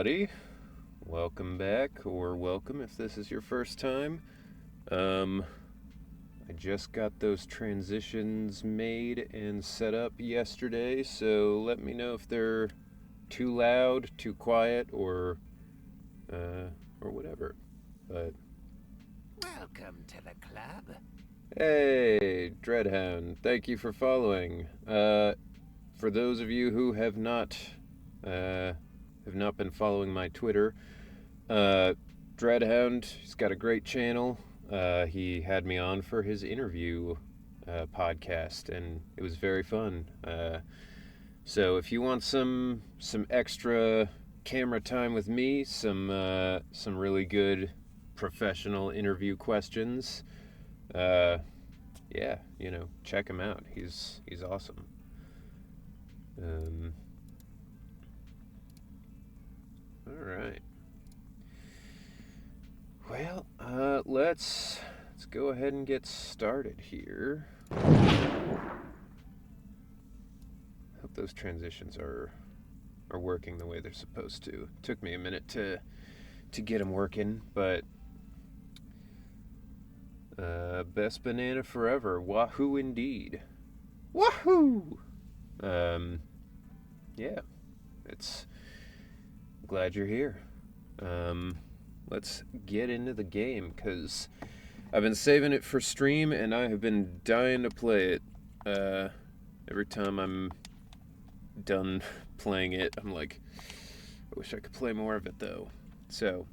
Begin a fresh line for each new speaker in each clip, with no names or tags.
everybody. Welcome back, or welcome if this is your first time. I just got those transitions made and set up yesterday, so let me know if they're too loud, too quiet, or whatever. But
Welcome to the club.
hey, Dreadhound, thank you for following. For those of you who have not been following my Twitter, Dreadhound, he's got a great channel. He had me on for his interview podcast, and it was very fun. So if you want some extra camera time with me, some really good professional interview questions, yeah, check him out. He's awesome. All right. Well, let's go ahead and get started here. Hope those transitions are working the way they're supposed to. Took me a minute to get them working, but best banana forever. Wahoo indeed. Wahoo! Yeah, it's glad you're here. Let's get into the game, because I've been saving it for stream, and I have been dying to play it. Every time I'm done playing it, I'm like, I wish I could play more of it, though. So,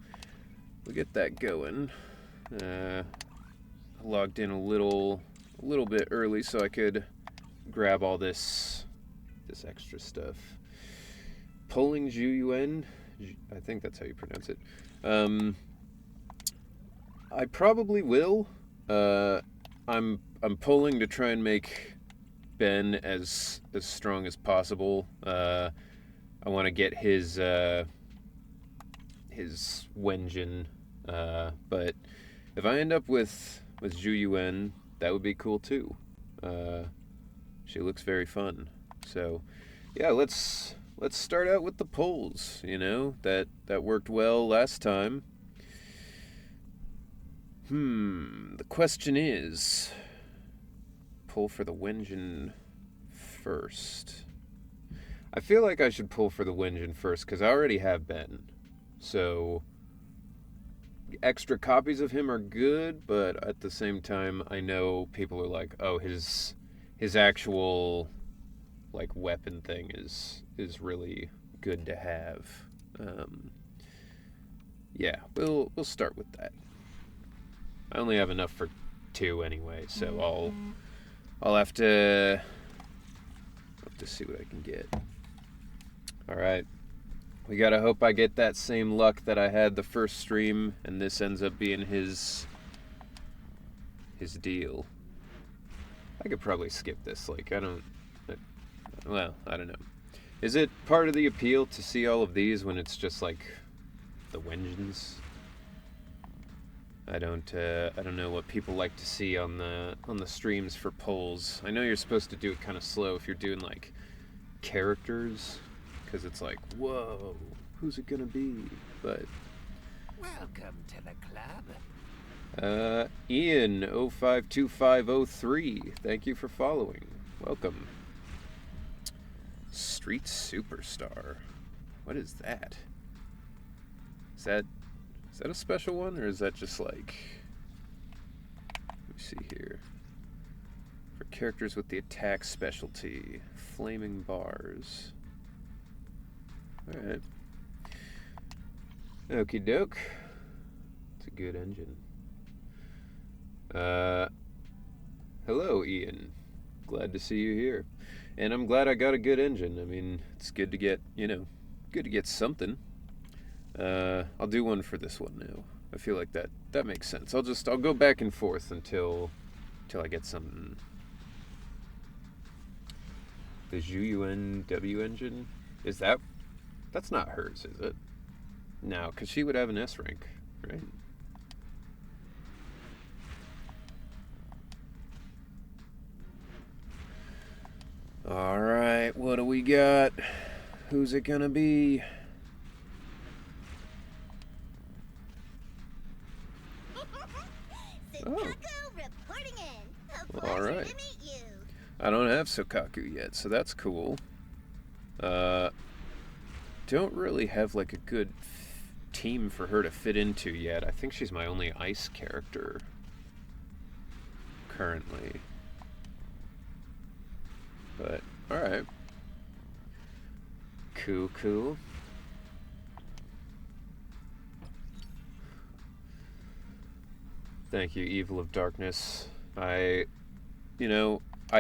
we'll get that going. I logged in a little bit early so I could grab all this extra stuff. Polling Juyuan, I think that's how you pronounce it. I probably will. I'm polling to try and make Ben as strong as possible. I want to get his Wenjin, but if I end up with Juyuan, that would be cool too. She looks very fun. So, yeah, let's start out with the polls. That worked well last time. The question is, pull for the Wenjin first. I feel like I should pull for the Wenjin first because I already have Ben. So extra copies of him are good, but at the same time, I know people are like, oh, his actual like weapon thing is really good to have. Yeah, we'll start with that. I only have enough for 2 anyway, so I'll have to see what I can get. All right. We gotta hope I get that same luck that I had the first stream, and this ends up being his deal. I could probably skip this. Like, I don't know. Is it part of the appeal to see all of these when it's just like the Wenjins? I don't know what people like to see on the streams for polls. I know you're supposed to do it kind of slow if you're doing like characters, because it's like, whoa, who's it gonna be? But
Welcome to the club.
Ian 052503, thank you for following. Welcome. Street Superstar. What is that? Is that a special one, or is that just like, let me see here. For characters with the attack specialty, flaming bars. Alright. Okie doke. It's a good engine. Hello, Ian. Glad to see you here. And I'm glad I got a good engine. I mean, it's good to get, something. I'll do one for this one now. I feel like that makes sense. I'll go back and forth until I get something. The Zhuyuan W engine? That's not hers, is it? No, because she would have an S rank, right? Alright, what do we got? Who's it gonna be? Alright. I don't have Sokaku yet, so that's cool. Don't really have like a good team for her to fit into yet. I think she's my only ice character currently. But, alright. Cool. Thank you, Evil of Darkness. I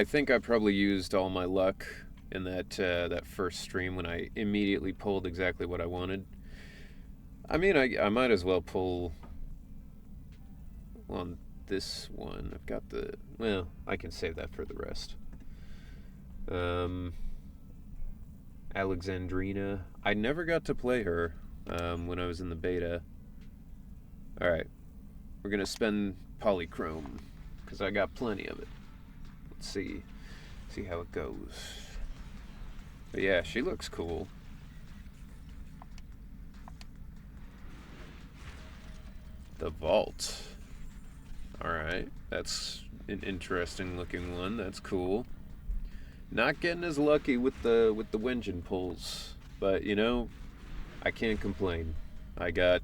think I probably used all my luck in that first stream when I immediately pulled exactly what I wanted. I mean, I might as well pull on this one. I've got well, I can save that for the rest. Alexandrina. I never got to play her when I was in the beta. Alright. We're going to spend Polychrome because I got plenty of it. Let's see how it goes. But yeah, she looks cool. The Vault. Alright, that's an interesting looking one. That's cool. Not getting as lucky with the Wenjin pulls, but I can't complain. I got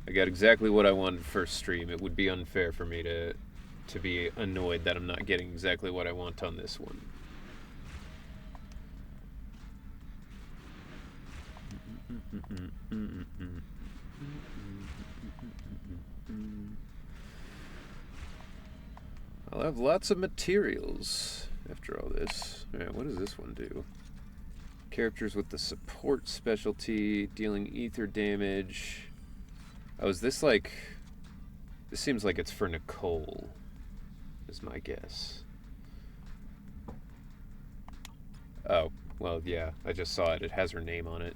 exactly what I wanted first stream. It would be unfair for me to be annoyed that I'm not getting exactly what I want on this one. I'll have lots of materials after all this. Alright, what does this one do? Characters with the support specialty, dealing ether damage. Oh, is this like... This seems like it's for Nicole, is my guess. Oh, well, yeah, I just saw it. It has her name on it.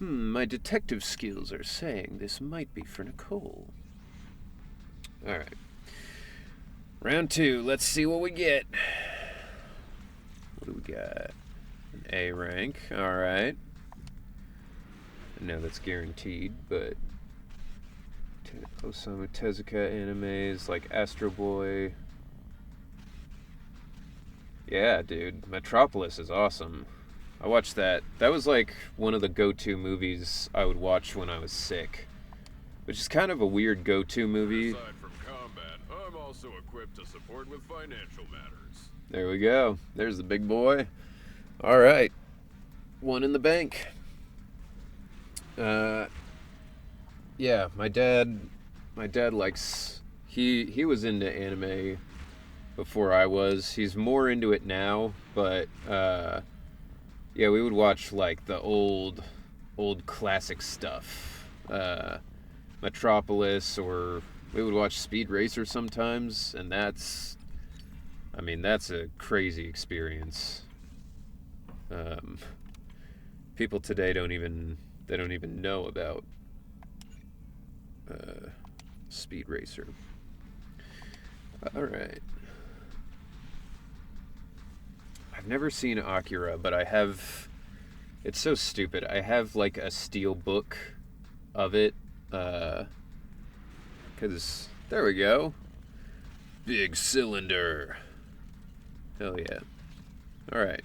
My detective skills are saying this might be for Nicole. Alright. Round 2, let's see what we get. What do we got? An A rank, alright. No, that's guaranteed, but... Osamu Tezuka animes like Astro Boy. Yeah, dude, Metropolis is awesome. I watched that. That was like one of the go-to movies I would watch when I was sick. Which is kind of a weird go-to movie.
Aside from combat, I'm also equipped to support with financial matters.
There we go. There's the big boy. Alright. One in the bank. Yeah, my dad likes... He was into anime before I was. He's more into it now, but, yeah, we would watch, like, the old classic stuff. Metropolis, or we would watch Speed Racer sometimes, and that's a crazy experience. People today don't even know about Speed Racer. Alright. I've never seen Akira, but I have... It's so stupid. I have, like, a steel book of it. Because... There we go. Big cylinder. Hell yeah. Alright.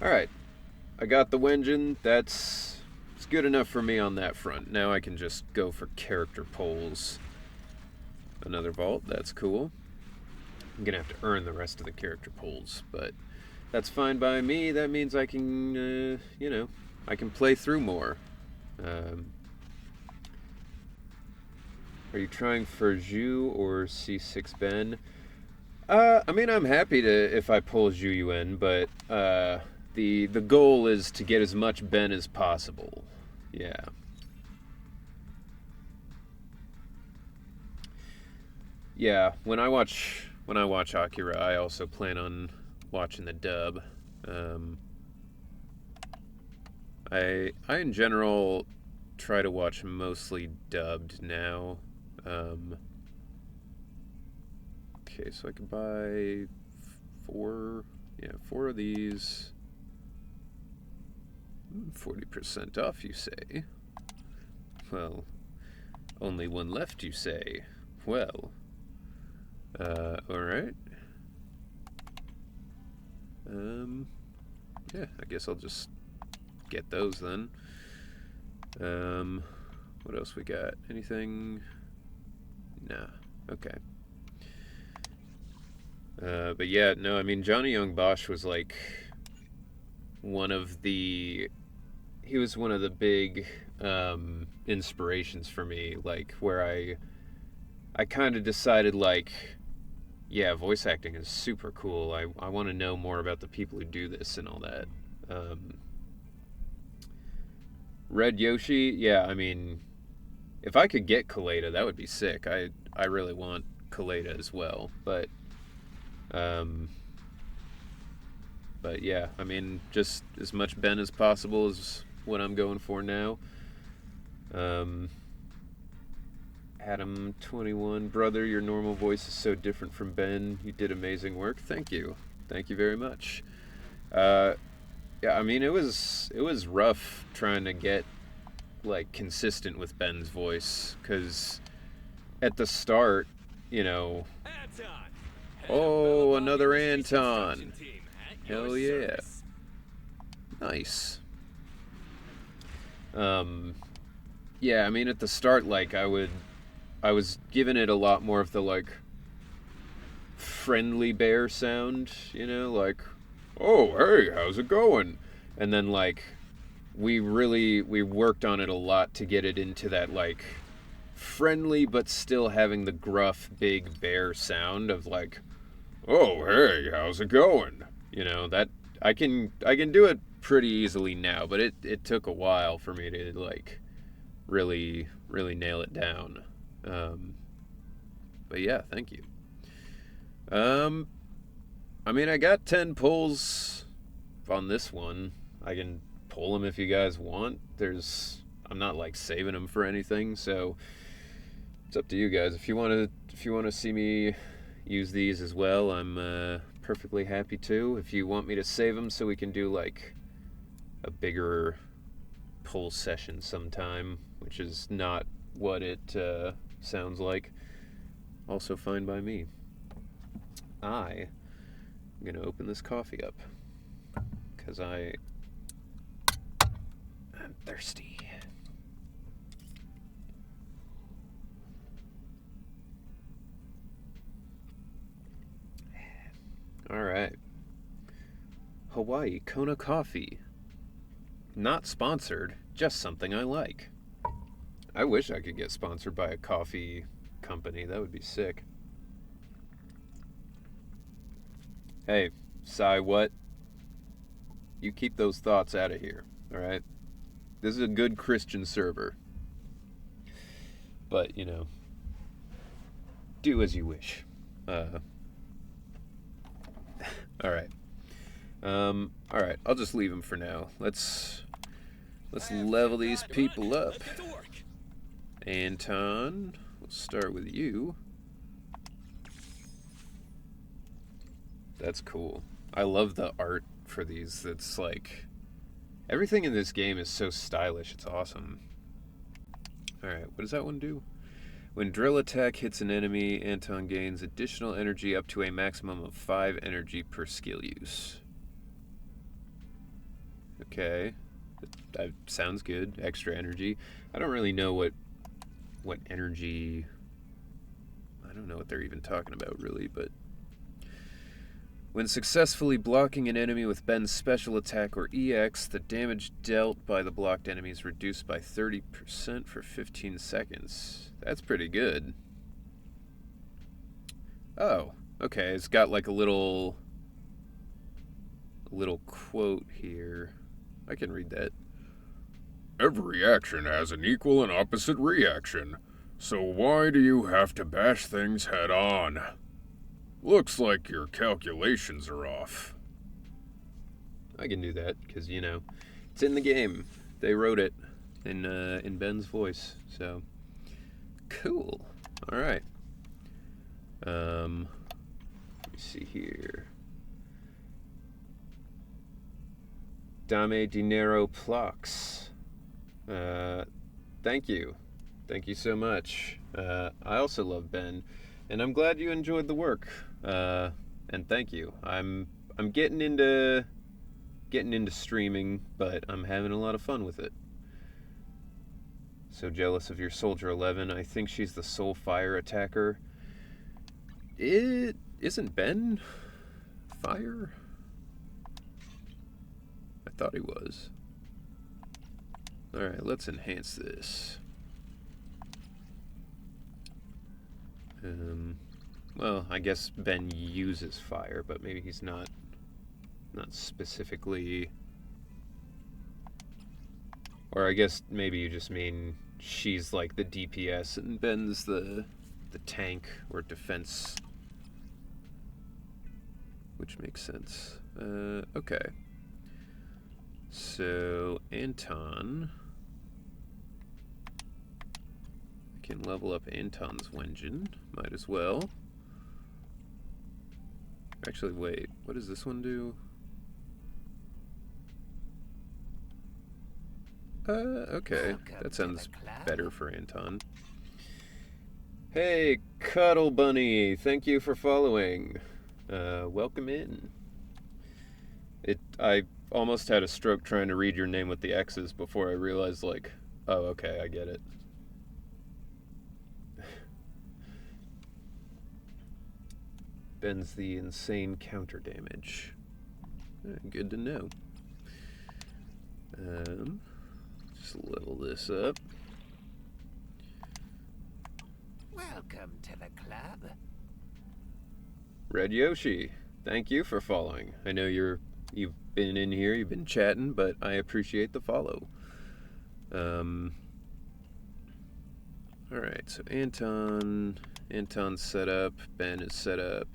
Alright. I got the Wenjin. It's good enough for me on that front. Now I can just go for character polls. Another vault. That's cool. I'm gonna have to earn the rest of the character polls, but that's fine by me. That means I can, I can play through more. Are you trying for Zhu or C6 Ben? I mean, I'm happy to if I pull Zhu Yuen, but the goal is to get as much Ben as possible. Yeah. Yeah, when I watch Akira, I also plan on watching the dub. I in general try to watch mostly dubbed now. Okay, so I can buy four of these. 40% off, you say? Well, only one left, you say? Well, Alright. Yeah, I guess I'll just get those then. What else we got? Anything? Nah. Okay. But yeah, no, I mean, Johnny Young Bosch was like he was one of the big inspirations for me, like where I kind of decided like, yeah, voice acting is super cool. I want to know more about the people who do this and all that. Red Yoshi, yeah, I mean, if I could get Kaleda, that would be sick. I really want Kaleda as well, but yeah, I mean, just as much Ben as possible is what I'm going for now. Adam 21, brother, your normal voice is so different from Ben. You did amazing work. Thank you very much. Yeah, I mean, it was rough trying to get like consistent with Ben's voice, because at the start, you know. Oh, another Anton. Hell yeah. Nice. Yeah, I mean, at the start, like, I was giving it a lot more of the, like, friendly bear sound, you know, like, oh, hey, how's it going? And then, like, we worked on it a lot to get it into that, like, friendly but still having the gruff, big bear sound of, like, oh, hey, how's it going? You know, that I can do it pretty easily now, but it took a while for me to like really nail it down. But yeah, thank you. I mean, I got 10 pulls on this one. I can pull them if you guys want. I'm not like saving them for anything, so it's up to you guys. If you want to see me use these as well, I'm perfectly happy to. If you want me to save them so we can do like a bigger pull session sometime, which is not what it sounds like, also fine by me. I'm gonna open this coffee up because I'm thirsty. Alright. Hawaii Kona Coffee. Not sponsored, just something I like. I wish I could get sponsored by a coffee company. That would be sick. Hey, Sai, what? You keep those thoughts out of here, alright? This is a good Christian server. But, you know, do as you wish. Alright. Alright, I'll just leave them for now. Let's level these people up. Anton, we'll start with you. That's cool. I love the art for these. It's like, everything in this game is so stylish. It's awesome. Alright, what does that one do? When drill attack hits an enemy, Anton gains additional energy up to a maximum of 5 energy per skill use. Okay. That sounds good. Extra energy. I don't really know what energy... I don't know what they're even talking about, really, but... When successfully blocking an enemy with Ben's special attack or EX, the damage dealt by the blocked enemy is reduced by 30% for 15 seconds. That's pretty good. Oh, okay. It's got like a little quote here. I can read that.
Every action has an equal and opposite reaction, so why do you have to bash things head on? Looks like your calculations are off.
I can do that, because, you know, it's in the game. They wrote it in Ben's voice, so... Cool. Alright. Let me see here. Dame Dinero Plax. Thank you. Thank you so much. I also love Ben. and I'm glad you enjoyed the work. And thank you. I'm getting into streaming, but I'm having a lot of fun with it. So jealous of your Soldier 11. I think she's the sole fire attacker. It isn't Ben fire? I thought he was. Alright, let's enhance this. Well, I guess Ben uses fire, but maybe he's not specifically... Or I guess maybe you just mean she's like the DPS and Ben's the tank or defense. Which makes sense. Okay. So, Anton... I can level up Anton's Wenjin. Might as well. Actually, wait. What does this one do? Okay. That sounds better for Anton. Hey, Cuddle Bunny! Thank you for following. Welcome in. I almost had a stroke trying to read your name with the X's before I realized, like, oh, okay, I get it. Ben's the insane counter damage. Good to know. Just level this up.
Welcome to the club.
Red Yoshi, thank you for following. I know you've been in here, you've been chatting, but I appreciate the follow. Alright, so Anton's set up, Ben is set up,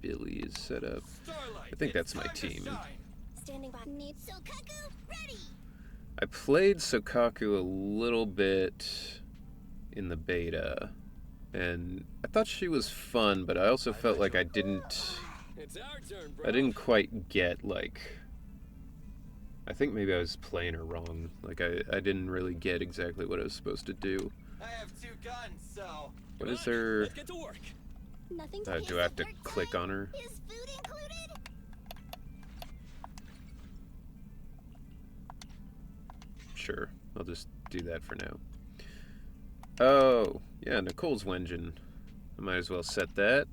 Billy is set up. I think that's my team.
Standing by. Need Sokaku ready.
I played Sokaku a little bit in the beta, and I thought she was fun, but I also felt like I didn't quite get, like, I think maybe I was playing her wrong. Like, I didn't really get exactly what I was supposed to do.
I have 2 guns, so...
What is her...
Let's get to work.
Nothing
do I have to click on her?
Is food included?
Sure, I'll just do that for now. Oh, yeah, Nicole's Wenjin. I might as well set that.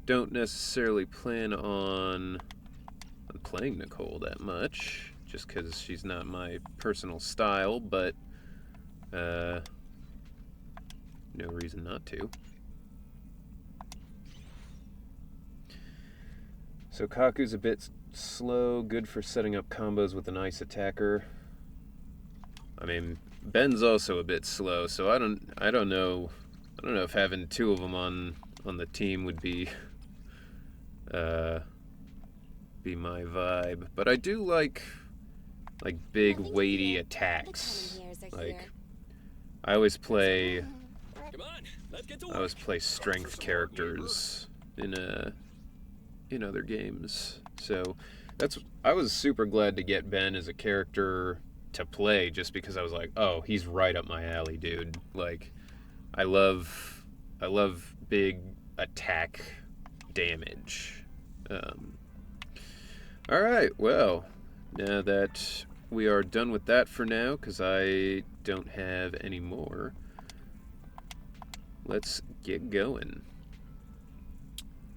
Don't necessarily plan on playing Nicole that much, just because she's not my personal style, but no reason not to. So Kaku's a bit slow, good for setting up combos with a nice attacker. I mean, Ben's also a bit slow, so I don't know if having 2 of them on the team would be my vibe. But I do like big weighty attacks. Like I always play strength characters in other games. So I was super glad to get Ben as a character to play, just because I was like, oh, he's right up my alley, dude. Like, I love big attack damage. Alright, well, now that we are done with that for now, because I don't have any more, let's get going.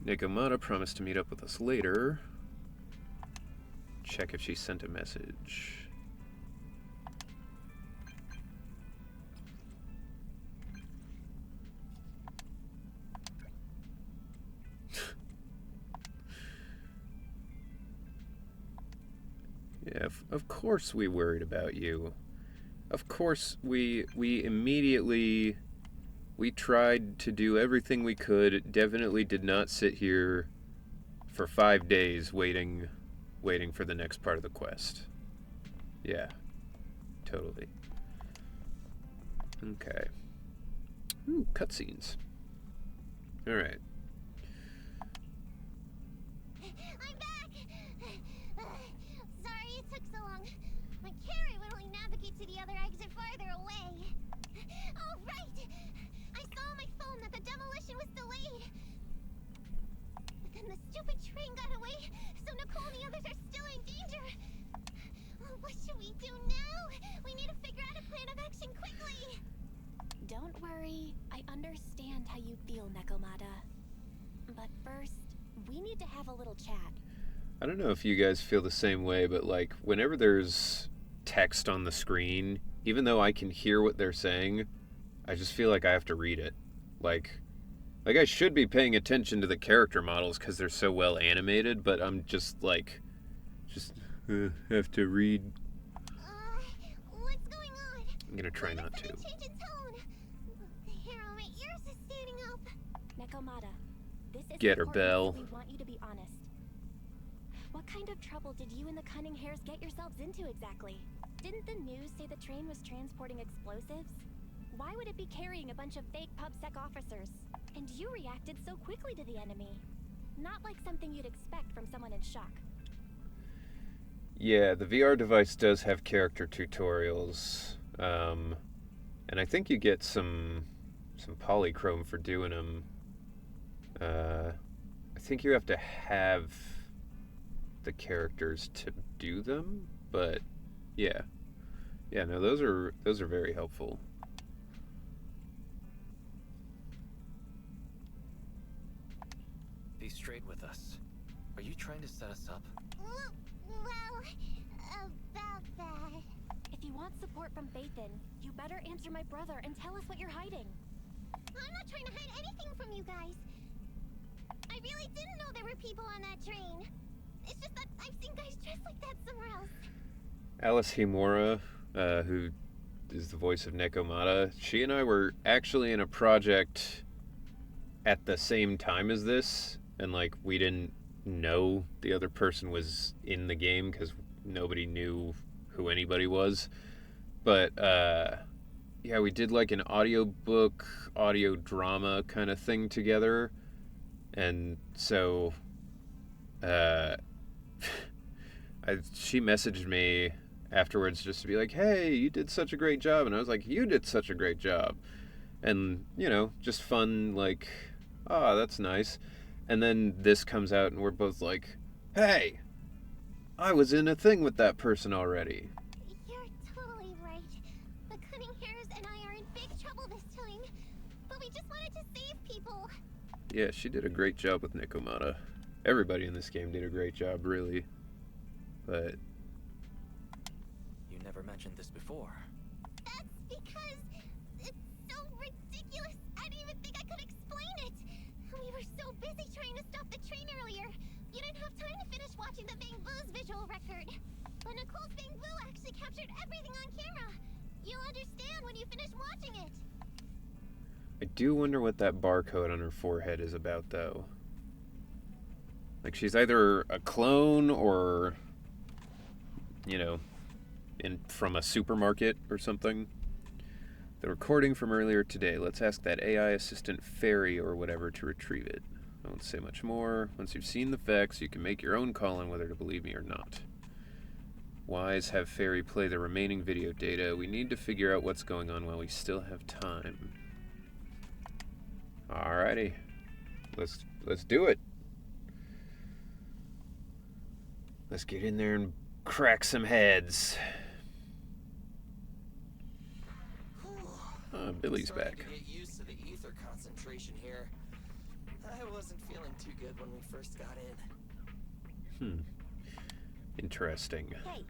Nikomata promised to meet up with us later. Check if she sent a message. Yeah, of course we worried about you. Of course we immediately... We tried to do everything we could. Definitely did not sit here for 5 days waiting for the next part of the quest. Yeah, totally. Okay. Ooh, cutscenes. Alright.
I'm back! Sorry it took so long. My carrot would only navigate to the other exit farther away. Oh, right! I saw on my phone that the demolition was delayed. But then the stupid train got away, so Nicole and the others are still in danger. Oh, what should we do now? We need to figure out a plan of action quickly.
Don't worry, I understand how you feel, Nekomata. But first, we need to have a little chat.
I don't know if you guys feel the same way, but like whenever there's text on the screen, even though I can hear what they're saying, I just feel like I have to read it. Like I should be paying attention to the character models because they're so well animated, but I'm just have to read.
What's going on?
I'm gonna try not to.
Change in tone. The hair on my ears is standing up.
Nekomata, this is
Get her,
important,
Belle.
so we want you to be honest. What kind of trouble did you and the Cunning Hares get yourselves into exactly? Didn't the news say the train was transporting explosives? Why would it be carrying a bunch of fake PubSec officers? And you reacted so quickly to the enemy. Not like something you'd expect from someone in shock.
Yeah, the VR device does have character tutorials, and I think you get some polychrome for doing them. I think you have to have the characters to do them, but yeah, no, those are very helpful.
Be straight with us. Are you trying to set us up?
Well, about that.
If you want support from Bathan, you better answer my brother and tell us what you're hiding.
I'm not trying to hide anything from you guys. I really didn't know there were people on that train. It's just that I've seen guys dressed like that somewhere else.
Alice Himura, who is the voice of Nekomata, she and I were actually in a project at the same time as this, and like we didn't know the other person was in the game because nobody knew who anybody was. But yeah, we did like an audiobook, audio drama kind of thing together, and so she messaged me afterwards just to be like, hey, you did such a great job. And I was like, you did such a great job. And, you know, just fun, like, oh, that's nice. And then this comes out and we're both like, hey, I was in a thing with that person already.
You're totally right. The Cunning Hares and I are in big trouble this time. But we just wanted to save people.
Yeah, she did a great job with Nekomata. Everybody in this game did a great job, really. But
You never mentioned this before.
That's because it's so ridiculous. I didn't even think I could explain it. We were so busy trying to stop the train earlier. You didn't have time to finish watching the Bang Boo's visual record. But Nicole's Bang Boo actually captured everything on camera. You'll understand when you finish watching it.
I do wonder what that barcode on her forehead is about, though. Like, she's either a clone or, you know, from a supermarket or something. The recording from earlier today. Let's ask that AI assistant Fairy or whatever to retrieve it. I won't say much more. Once you've seen the facts, you can make your own call on whether to believe me or not. Wise, have Fairy play the remaining video data. We need to figure out what's going on while we still have time. Alrighty. Let's do it. Let's get in there and crack some heads. Billy's
Starting
back.
to get used to the ether concentration here. I wasn't feeling too good when we first got in.
Interesting.
Hey,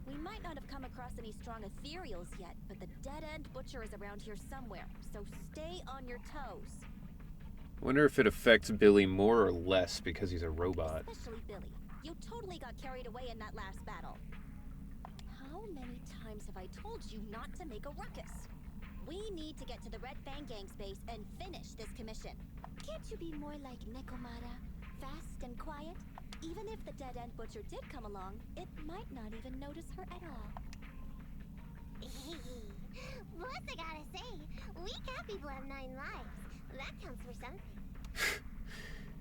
we might not have come across any strong ethereals yet, but the dead-end butcher is around here somewhere, so stay on your toes.
I wonder if it affects Billy more or less because he's a robot.
Especially Billy. You totally got carried away in that last battle. How many times have I told you not to make a ruckus? We need to get to the Red Fang Gang's base and finish this commission. Can't you be more like Nekomata? Fast and quiet? Even if the dead-end butcher did come along, it might not even notice her at all.
Plus, I gotta say, we cat people have 9 lives. That counts for something.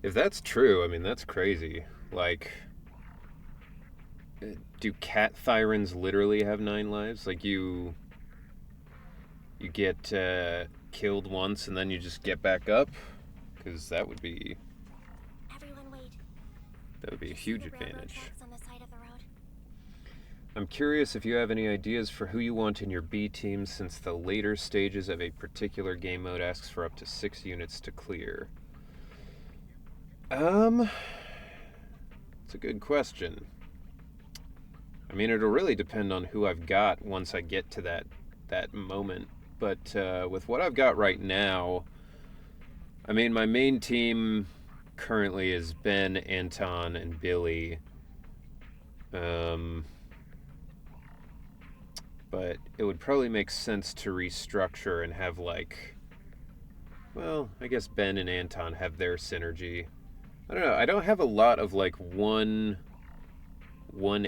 If that's true, I mean, that's crazy. Like, do cat thyrans literally have 9 lives? Like, you get killed once and then you just get back up? Because that would be
Everyone wait.
a huge
The railroad
advantage.
tracks on the side of the road.
I'm curious if you have any ideas for who you want in your B team, since the later stages of a particular game mode asks for up to 6 units to clear. It's a good question. I mean, it'll really depend on who I've got once I get to that moment. But with what I've got right now, I mean, my main team currently is Ben, Anton, and Billy. But it would probably make sense to restructure and have, like, well, I guess Ben and Anton have their synergy. I don't know. I don't have a lot of, like, one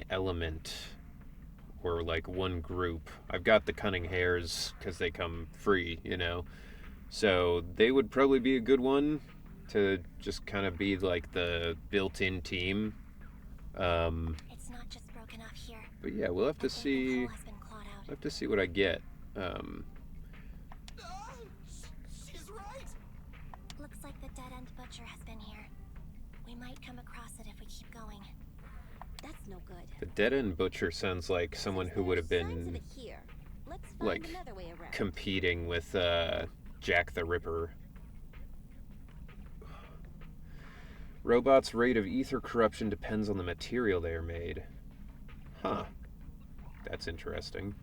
element or, like, one group. I've got the Cunning Hares because they come free, you know. So they would probably be a good one to just kind of be, like, the built-in team.
It's not just broken off here.
But yeah, we'll have to see.
The hole has been clawed out.
We'll have to see what I get.
She's right.
Looks like the dead-end butcher has been here. We might come across it if we keep going.
That's no good.
The dead-end butcher sounds like someone who would have
Signs of
been
it here. Let's find
like
another way around.
competing with Jack the Ripper. Robots' rate of ether corruption depends on the material they are made. Huh. That's interesting.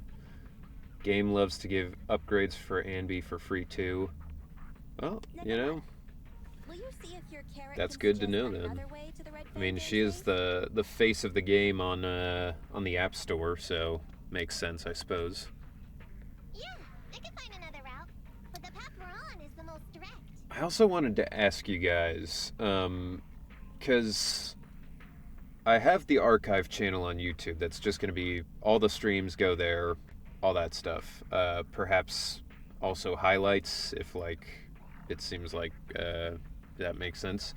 Game loves to give upgrades for Anby for free too. Well, you know,
Will you see if your carrot
that's
can
good to know
suggest
then.
another way to the Red
I mean,
Fang
she is
Games
the face of the game on the App Store, so makes sense, I suppose.
Yeah, they could find another route, but the path we're on is the most direct.
I also wanted to ask you guys, because I have the archive channel on YouTube that's just going to be all the streams go there, all that stuff. Perhaps also highlights if, like, it seems like that makes sense.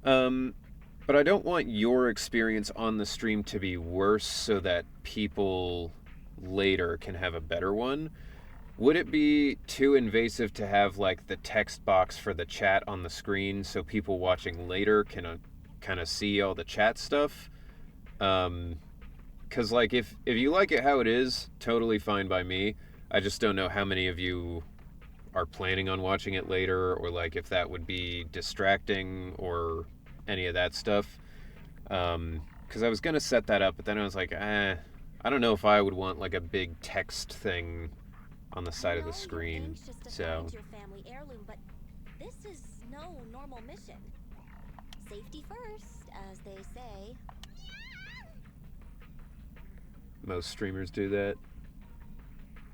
But I don't want your experience on the stream to be worse so that people later can have a better one. Would it be too invasive to have, like, the text box for the chat on the screen so people watching later can kind of see all the chat stuff? Because, like, if you like it how it is, totally fine by me. I just don't know how many of you are planning on watching it later, or, like, if that would be distracting or any of that stuff. Because I was going to set that up, but then I was like, I don't know if I would want, like, a big text thing on the side of the
I know you're
screen.
anxious to
So
find your family heirloom, but this is no normal mission. Safety first, as they say.
most streamers do that.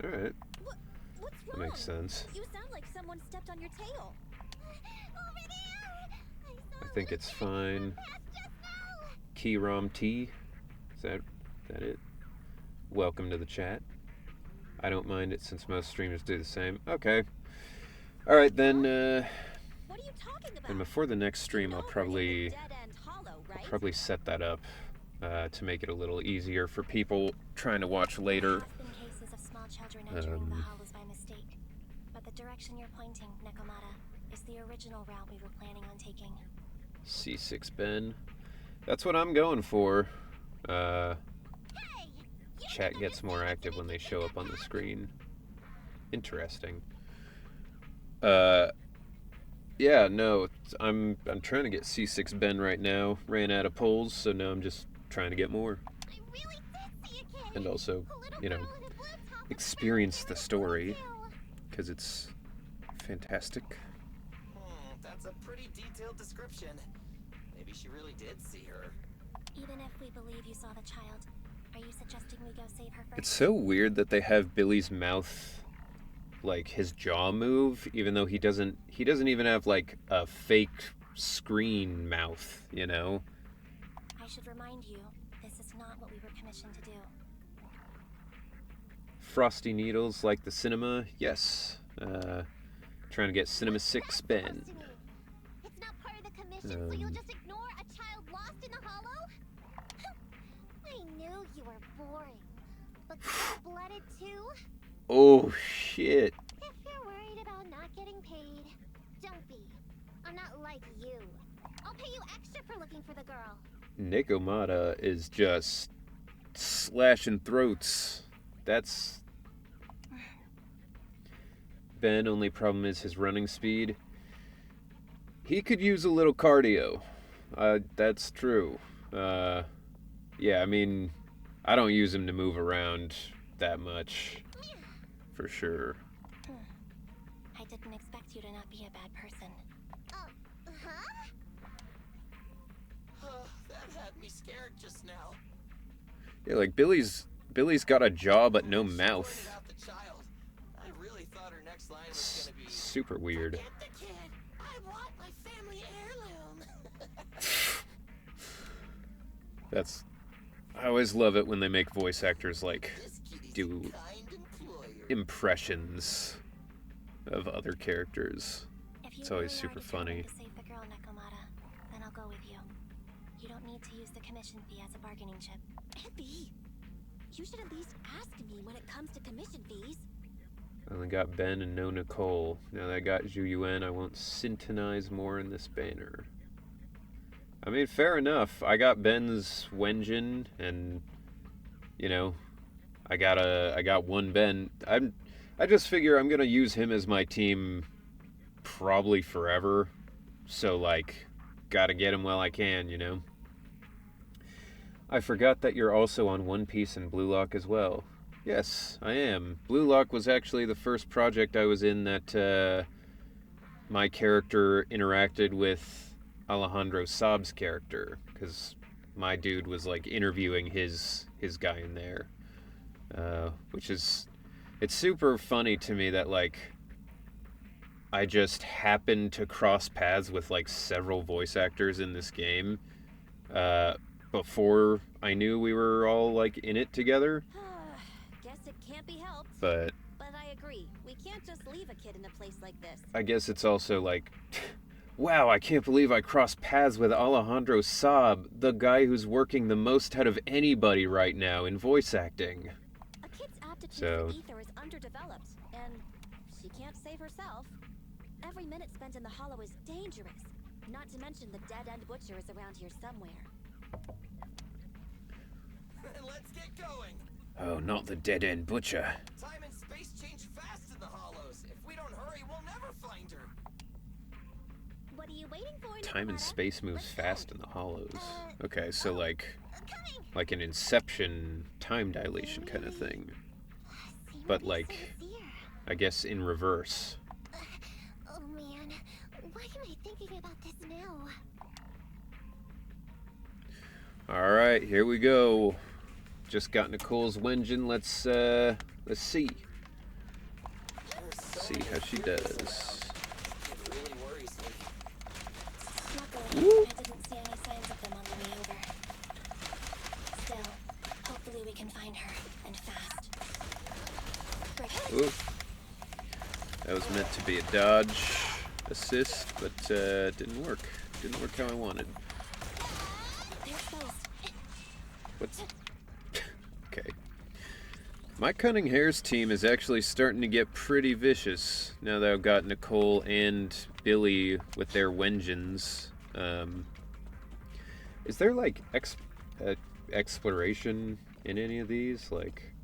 Alright,
What's
that
wrong?
makes sense.
You sound like someone stepped on your tail.
Over there!
I think it's fine. Keyrom T. Is that it? Welcome to the chat. I don't mind it since most streamers do the same. Okay. Alright then,
What are you talking about?
and before the next stream
You
I'll
know we're in the
probably
dead-end hollow, right?
probably set that up to make it a little easier for people trying to watch later.
There have been cases of small children entering the
Um,
hollows by mistake. But the direction you're pointing, Nekomata, is the original route we were planning on taking.
C6 Ben. That's what I'm going for.
Hey! You
Chat
think
gets
I'm
more
just
active when they
making
show
that
up on the
happen?
screen. Interesting. Yeah, no, I'm trying to get C6 Ben right now. Ran out of polls, so now I'm just trying to get more.
I really did see a kid.
And also,
A little
you know,
girl in a blue top with
experience
brown
the
hair and
story,
ponytail.
because it's fantastic.
That's a pretty detailed description. Maybe she really did see her.
Even if we believe you saw the child, are you suggesting we go save her first?
It's so weird that they have Billy's mouth, like his jaw move, even though he doesn't even have like a fake screen mouth, you know?
I should remind you, this is not what we were commissioned to do.
Frosty Needles like the cinema, yes. Trying to get Cinema 6
What's that
Ben.
supposed to mean? It's not part of the commission, so you'll
Um,
just ignore a child lost in the hollow? I knew you were boring. But cold-blooded too?
Oh shit.
If you're worried about I'm not like you. I'll pay you extra for looking for the girl.
Nikomata is just slashing throats. That's... Ben, only problem is his running speed. He could use a little cardio. That's true. Yeah, I mean, I don't use him to move around that much, for sure.
I didn't expect you to not be a bad person. Huh?
That had me scared just now.
Yeah, like Billy's got a jaw but no
She
mouth.
pointed out the child. I really thought her next line was gonna be
Super weird.
"Get the kid. I want my family heirloom."
That's... I always love it when they make voice actors, like,
This kitty's
do
a kind employer.
impressions of other characters.
If you
It's always
really
super
are determined
funny.
to save the girl, Nekomata, then I'll go with you. You don't need to use the commission fee as a bargaining chip.
Abby, you should at least ask me when it comes to commission fees.
I only got Ben and no Nicole. Now that I got Zhu Yuan, I won't syntonize more in this banner. I mean, fair enough. I got Ben's Wenjin, and you know, I got one Ben. I just figure I'm gonna use him as my team probably forever. So like, gotta get him while I can, you know. I forgot that you're also on One Piece and Blue Lock as well. Yes, I am. Blue Lock was actually the first project I was in that my character interacted with Alejandro Saab's character, because my dude was like interviewing his guy in there, which is, it's super funny to me that like I just happened to cross paths with like several voice actors in this game before I knew we were all like in it together.
Guess it can't be helped.
But
I agree. We can't just leave a kid in a place like this.
I guess it's also like, wow, I can't believe I crossed paths with Alejandro Saab, the guy who's working the most out of anybody right now in voice acting.
A kid's aptitude
So-
for ether is underdeveloped, and she can't save herself. Every minute spent in the hollow is dangerous. Not to mention the dead-end butcher is around here somewhere.
Let's get going.
Oh, not the dead-end butcher.
Time and space change fast in the hollows. If we don't hurry, we'll never find her.
What are you waiting for,
Time and
Nikomata?
space moves
Let's go.
fast in the hollows. Okay, so like
Coming!
an Inception time dilation kind of thing.
Seem
But,
to be
like,
sincere.
I guess in reverse.
Oh man, why am I thinking about this now?
Alright, here we go. Just got Nicole's Wenjin. Let's see. See how she does.
It really worries me.
Luckily,
Woo.
I didn't see any signs of them on the way over. Still, hopefully we can find her, and fast. Great.
Ooh. That was meant to be a dodge assist, but didn't work. Didn't work how I wanted.
They're exposed.
What's... Okay. My Cunning Hares team is actually starting to get pretty vicious now that I've got Nicole and Billy with their Wenjins. Is there like exploration in any of these? Like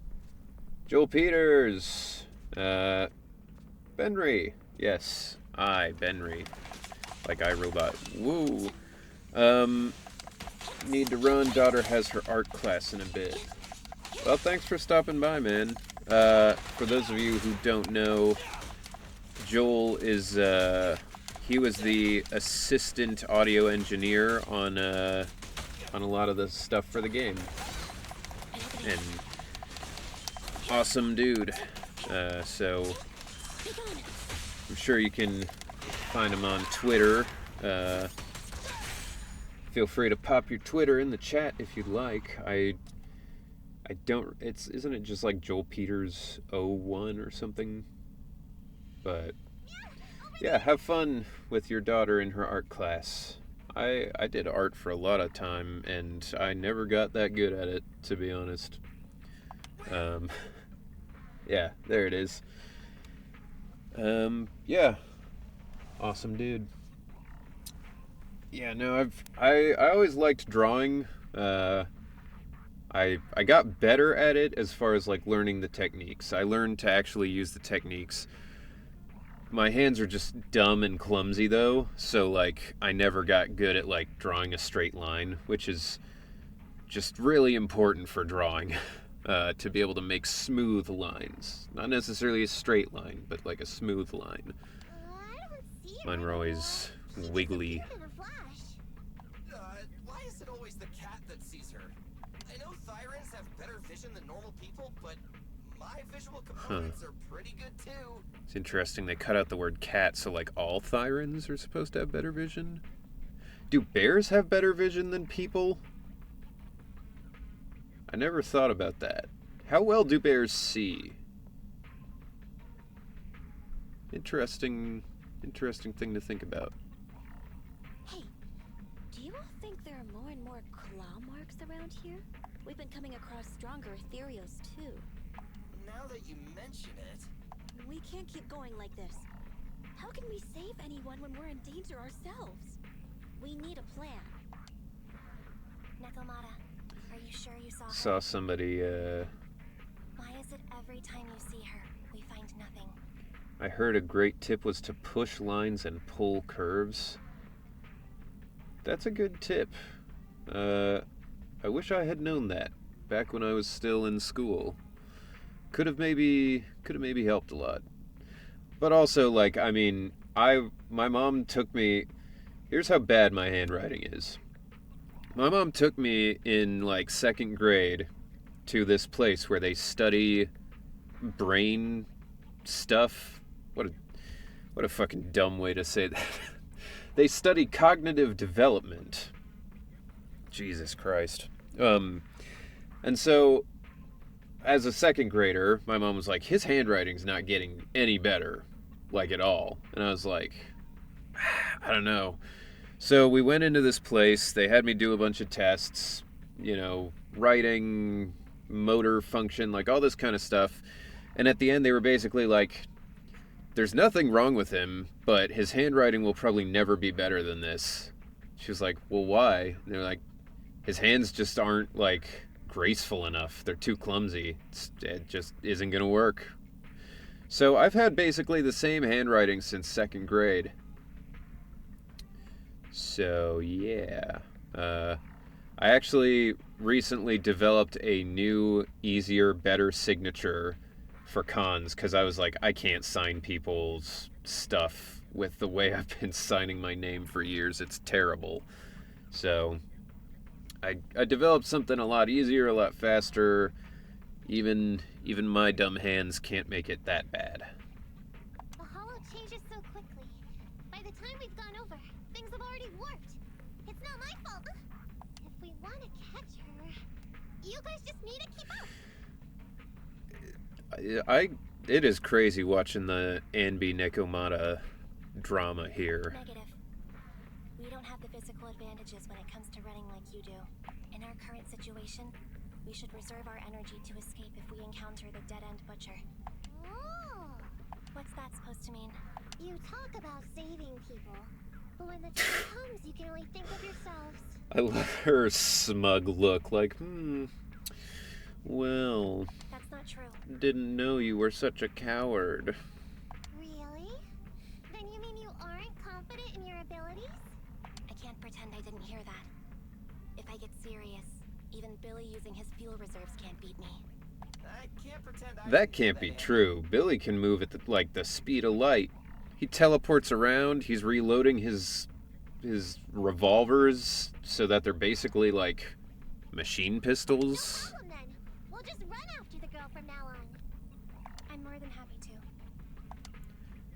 Joel Peters, Benry. Yes, Benry. Like iRobot. Woo. Need to run. Daughter has her art class in a bit. Well, thanks for stopping by, man. For those of you who don't know, Joel is, he was the assistant audio engineer on a lot of the stuff for the game. And awesome dude. So I'm sure you can find him on Twitter. Feel free to pop your Twitter in the chat if you'd like. I don't, isn't it just like Joel Peters 01 or something? But yeah, have fun with your daughter in her art class. I did art for a lot of time and I never got that good at it, to be honest. Yeah, there it is. Yeah. Awesome dude. Yeah, no, I always liked drawing. I got better at it as far as like learning the techniques. I learned to actually use the techniques. My hands are just dumb and clumsy though, so like I never got good at like drawing a straight line, which is just really important for drawing. To be able to make smooth lines. Not necessarily a straight line, but like a smooth line.
I don't see it
Mine were
anymore.
always
She
wiggly.
disappeared in a flash.
Why is it always the cat that sees her? I know Thyrans have better vision than normal people, but my visual components are pretty good too.
It's interesting they cut out the word cat, so like all Thyrans are supposed to have better vision? Do bears have better vision than people? I never thought about that. How well do bears see? Interesting thing to think about.
Hey, do you all think there are more and more claw marks around here? We've been coming across stronger ethereals too.
Now that you mention it,
We can't keep going like this. How can we save anyone when we're in danger ourselves? We need a plan.
Nekomata, are you sure you saw her?
Saw somebody,
Why is it every time you see her, we find nothing?
I heard a great tip was to push lines and pull curves. That's a good tip. I wish I had known that back when I was still in school. Could have maybe helped a lot. But also, like, I mean, my mom took me. Here's how bad my handwriting is. My mom took me in like second grade to this place where they study brain stuff. What a fucking dumb way to say that. They study cognitive development. Jesus Christ. And so, as a second grader, my mom was like, his handwriting's not getting any better, like at all. And I was like, I don't know. So we went into this place. They had me do a bunch of tests, you know, writing, motor function, like all this kind of stuff. And at the end, they were basically like, there's nothing wrong with him, but his handwriting will probably never be better than this. She was like, well, why? And they're like, his hands just aren't, like, graceful enough. They're too clumsy. It just isn't going to work. So I've had basically the same handwriting since second grade. So, yeah. I actually recently developed a new, easier, better signature for cons because I was like, I can't sign people's stuff with the way I've been signing my name for years. It's terrible. So I developed something a lot easier, a lot faster. Even my dumb hands can't make it that bad.
The hollow changes so quickly. By the time we've gone over, things have already warped. It's not my fault. If we want to catch her, you guys just need to keep up.
It is crazy watching the Anby Nekomata drama here.
Negative. We don't have the physical advantages when it comes to running like you do. In our current situation, we should reserve our energy to escape if we encounter the dead-end butcher. Oh! What's that supposed to mean? You talk about saving people, but when the time comes, you can only think of yourselves.
I love her smug look, like, well,
That's not true.
didn't know you were such a coward.
Really? Then you mean you aren't confident in your abilities? I can't pretend I didn't hear that. If I get serious, even Billy using his fuel reserves can't beat me.
I can't pretend I
That
didn't
can't
hear
be
that.
true. Billy can move at the speed of light. He teleports around. He's reloading his revolvers so that they're basically like machine pistols.
No problem then. We'll just run after the girl from now on. I'm more than happy to.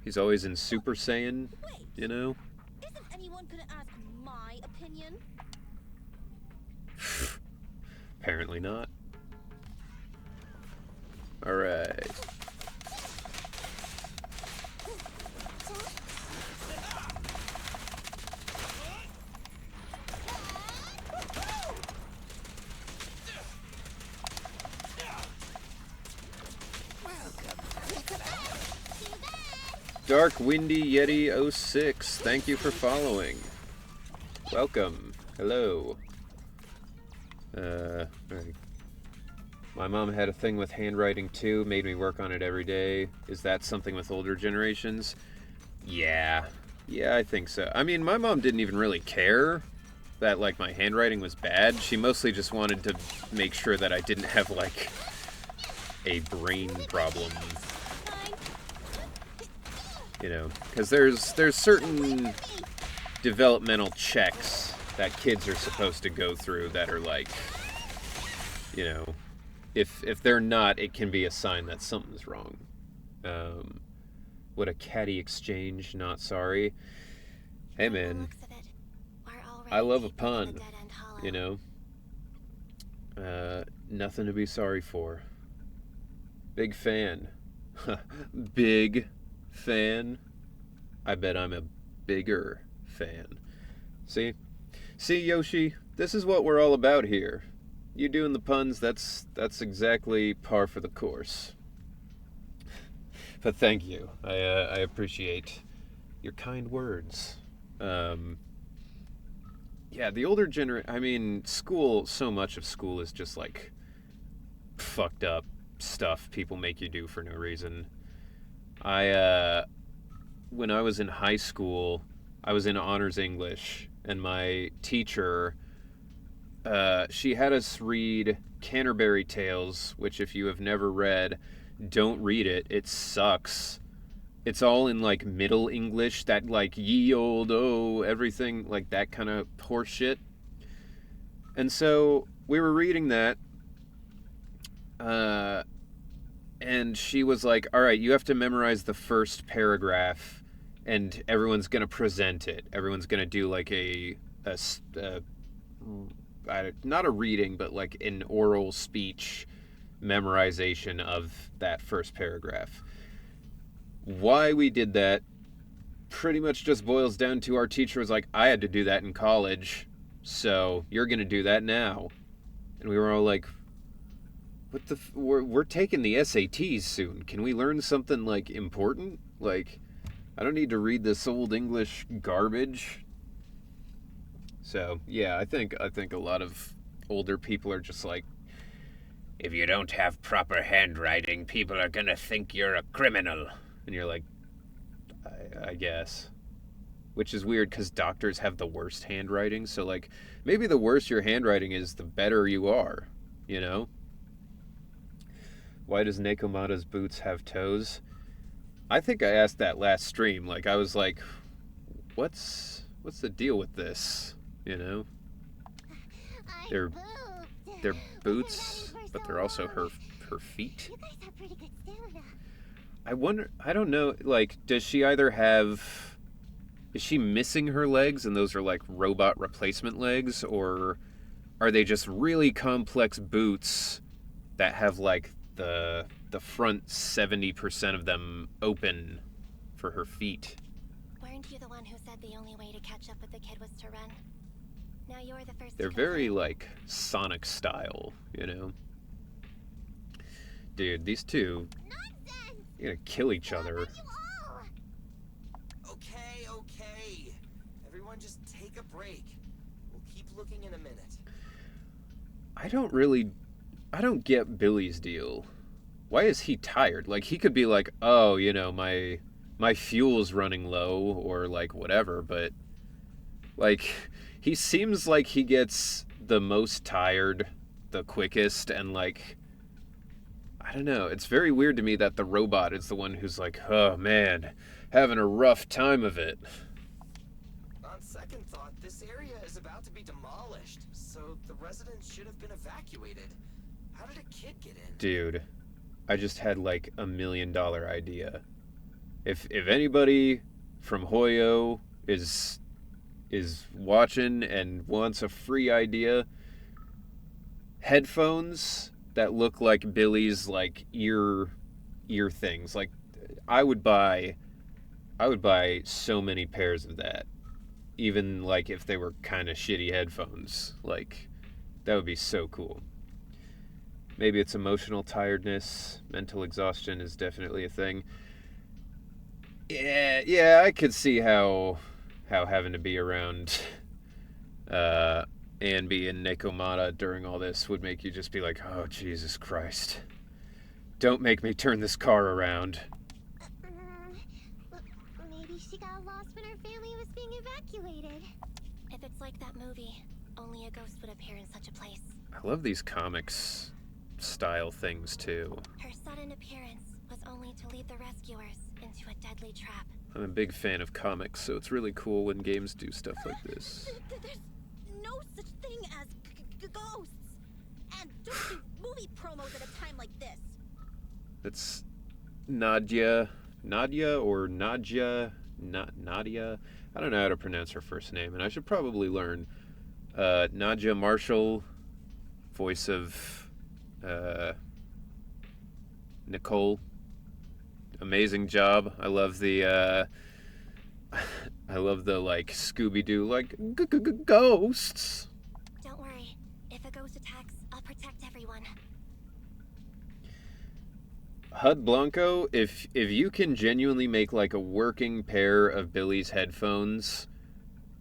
He's always in Super Saiyan,
Wait,
you know?
isn't anyone gonna ask my opinion?
Apparently not. Alright. Dark Windy Yeti 06, thank you for following. Welcome. Hello. Alright. My mom had a thing with handwriting too, made me work on it every day. Is that something with older generations? Yeah. Yeah, I think so. I mean, my mom didn't even really care that, like, my handwriting was bad. She mostly just wanted to make sure that I didn't have, like, a brain problem. You know, because there's certain developmental checks that kids are supposed to go through that are like, you know, if they're not, it can be a sign that something's wrong. What a catty exchange, not sorry. Hey man, I love a pun, you know. Nothing to be sorry for. Big fan. Big fan. I bet I'm a bigger fan. See, Yoshi, this is what we're all about here. You doing the puns, that's exactly par for the course. But thank you. I appreciate your kind words. Yeah, the older I mean, school, so much of school is just like fucked up stuff people make you do for no reason. When I was in high school, I was in honors English, and my teacher, she had us read Canterbury Tales, which if you have never read, don't read it. It sucks. It's all in, like, Middle English, that, like, ye old, oh, everything, like, that kind of horse shit. And so, we were reading that, and she was like, all right, you have to memorize the first paragraph, and everyone's going to present it. Everyone's going to do, like, not a reading, but, like, an oral speech memorization of that first paragraph. Why we did that pretty much just boils down to our teacher was like, I had to do that in college, so you're going to do that now. And we were all like, what the we're taking the SATs soon. Can we learn something, like, important? Like, I don't need to read this old English garbage. So, yeah, I think a lot of older people are just like, if you don't have proper handwriting, people are going to think you're a criminal. And you're like, I guess. Which is weird because doctors have the worst handwriting. So, like, maybe the worse your handwriting is, the better you are, you know? Why does Nekomata's boots have toes? I think I asked that last stream. Like, I was like, what's the deal with this? You know? They're boots, but they're also her feet.
You guys have pretty good stamina.
I wonder, I don't know, like, does she either have, is she missing her legs and those are like robot replacement legs, or are they just really complex boots that have like the front 70% of them open for her feet?
Weren't you the one who said the only way to catch up with the kid was to run? Now you're the first.
They're very like Sonic style, you know? Dude, these two, you're gonna kill each other.
Okay. Everyone just take a break. We'll keep looking in a minute.
I don't get Billy's deal. Why is he tired? Like, he could be like, oh, you know, my fuel's running low, or like whatever, but like, he seems like he gets the most tired the quickest, and like, I don't know, it's very weird to me that the robot is the one who's like, oh man, having a rough time of it.
On second thought, this area is about to be demolished, so the residents should have been evacuated. How did a kid get in?
Dude, I just had like $1 million idea. If anybody from Hoyo is watching and wants a free idea, headphones that look like Billy's like ear things. Like, I would buy so many pairs of that. Even like if they were kind of shitty headphones. Like, that would be so cool. Maybe it's emotional tiredness. Mental exhaustion is definitely a thing. Yeah, I could see how having to be around Anby and Nekomata during all this would make you just be like, oh, Jesus Christ. Don't make me turn this car around.
Maybe she got lost when her family was being evacuated.
If it's like that movie, only a ghost would appear in such a place.
I love these comics style things, too.
Her sudden appearance was only to lead the rescuers into a deadly trap.
I'm a big fan of comics, so it's really cool when games do stuff like this.
There's no such thing as ghosts. And don't do movie promos at a time like this.
It's Nadia or Nadia. I don't know how to pronounce her first name, and I should probably learn. Nadia Marshall, voice of Nicole. Amazing job. I love the like Scooby-Doo like ghosts.
Don't worry. If a ghost attacks, I'll protect everyone.
Hud Blanco, if you can genuinely make like a working pair of Billy's headphones,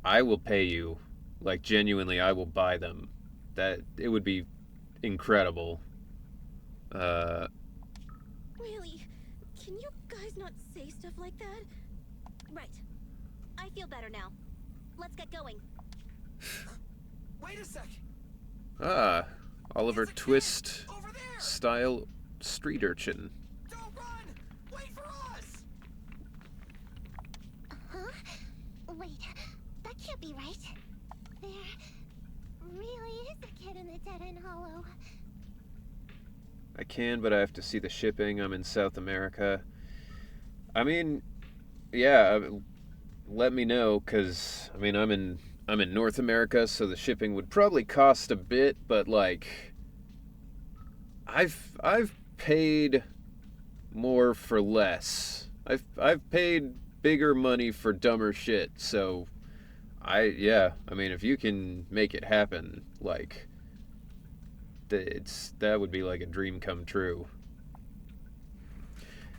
I will pay you. Like genuinely, I will buy them. That it would be incredible.
Really? Can you guys not say stuff like that? Right. I feel better now. Let's get going.
Wait a sec.
Oliver
It's a kid!
Twist
Over there!
style street urchin.
Don't run! Wait for us!
Huh? Wait, that can't be right. There really is a kid in the dead-end hollow.
I can, but I have to see the shipping. I'm in South America. I mean, yeah, let me know, because, I mean, I'm in North America, so the shipping would probably cost a bit, but, like, I've paid more for less. I've paid bigger money for dumber shit, so, I mean, if you can make it happen, like, that would be like a dream come true.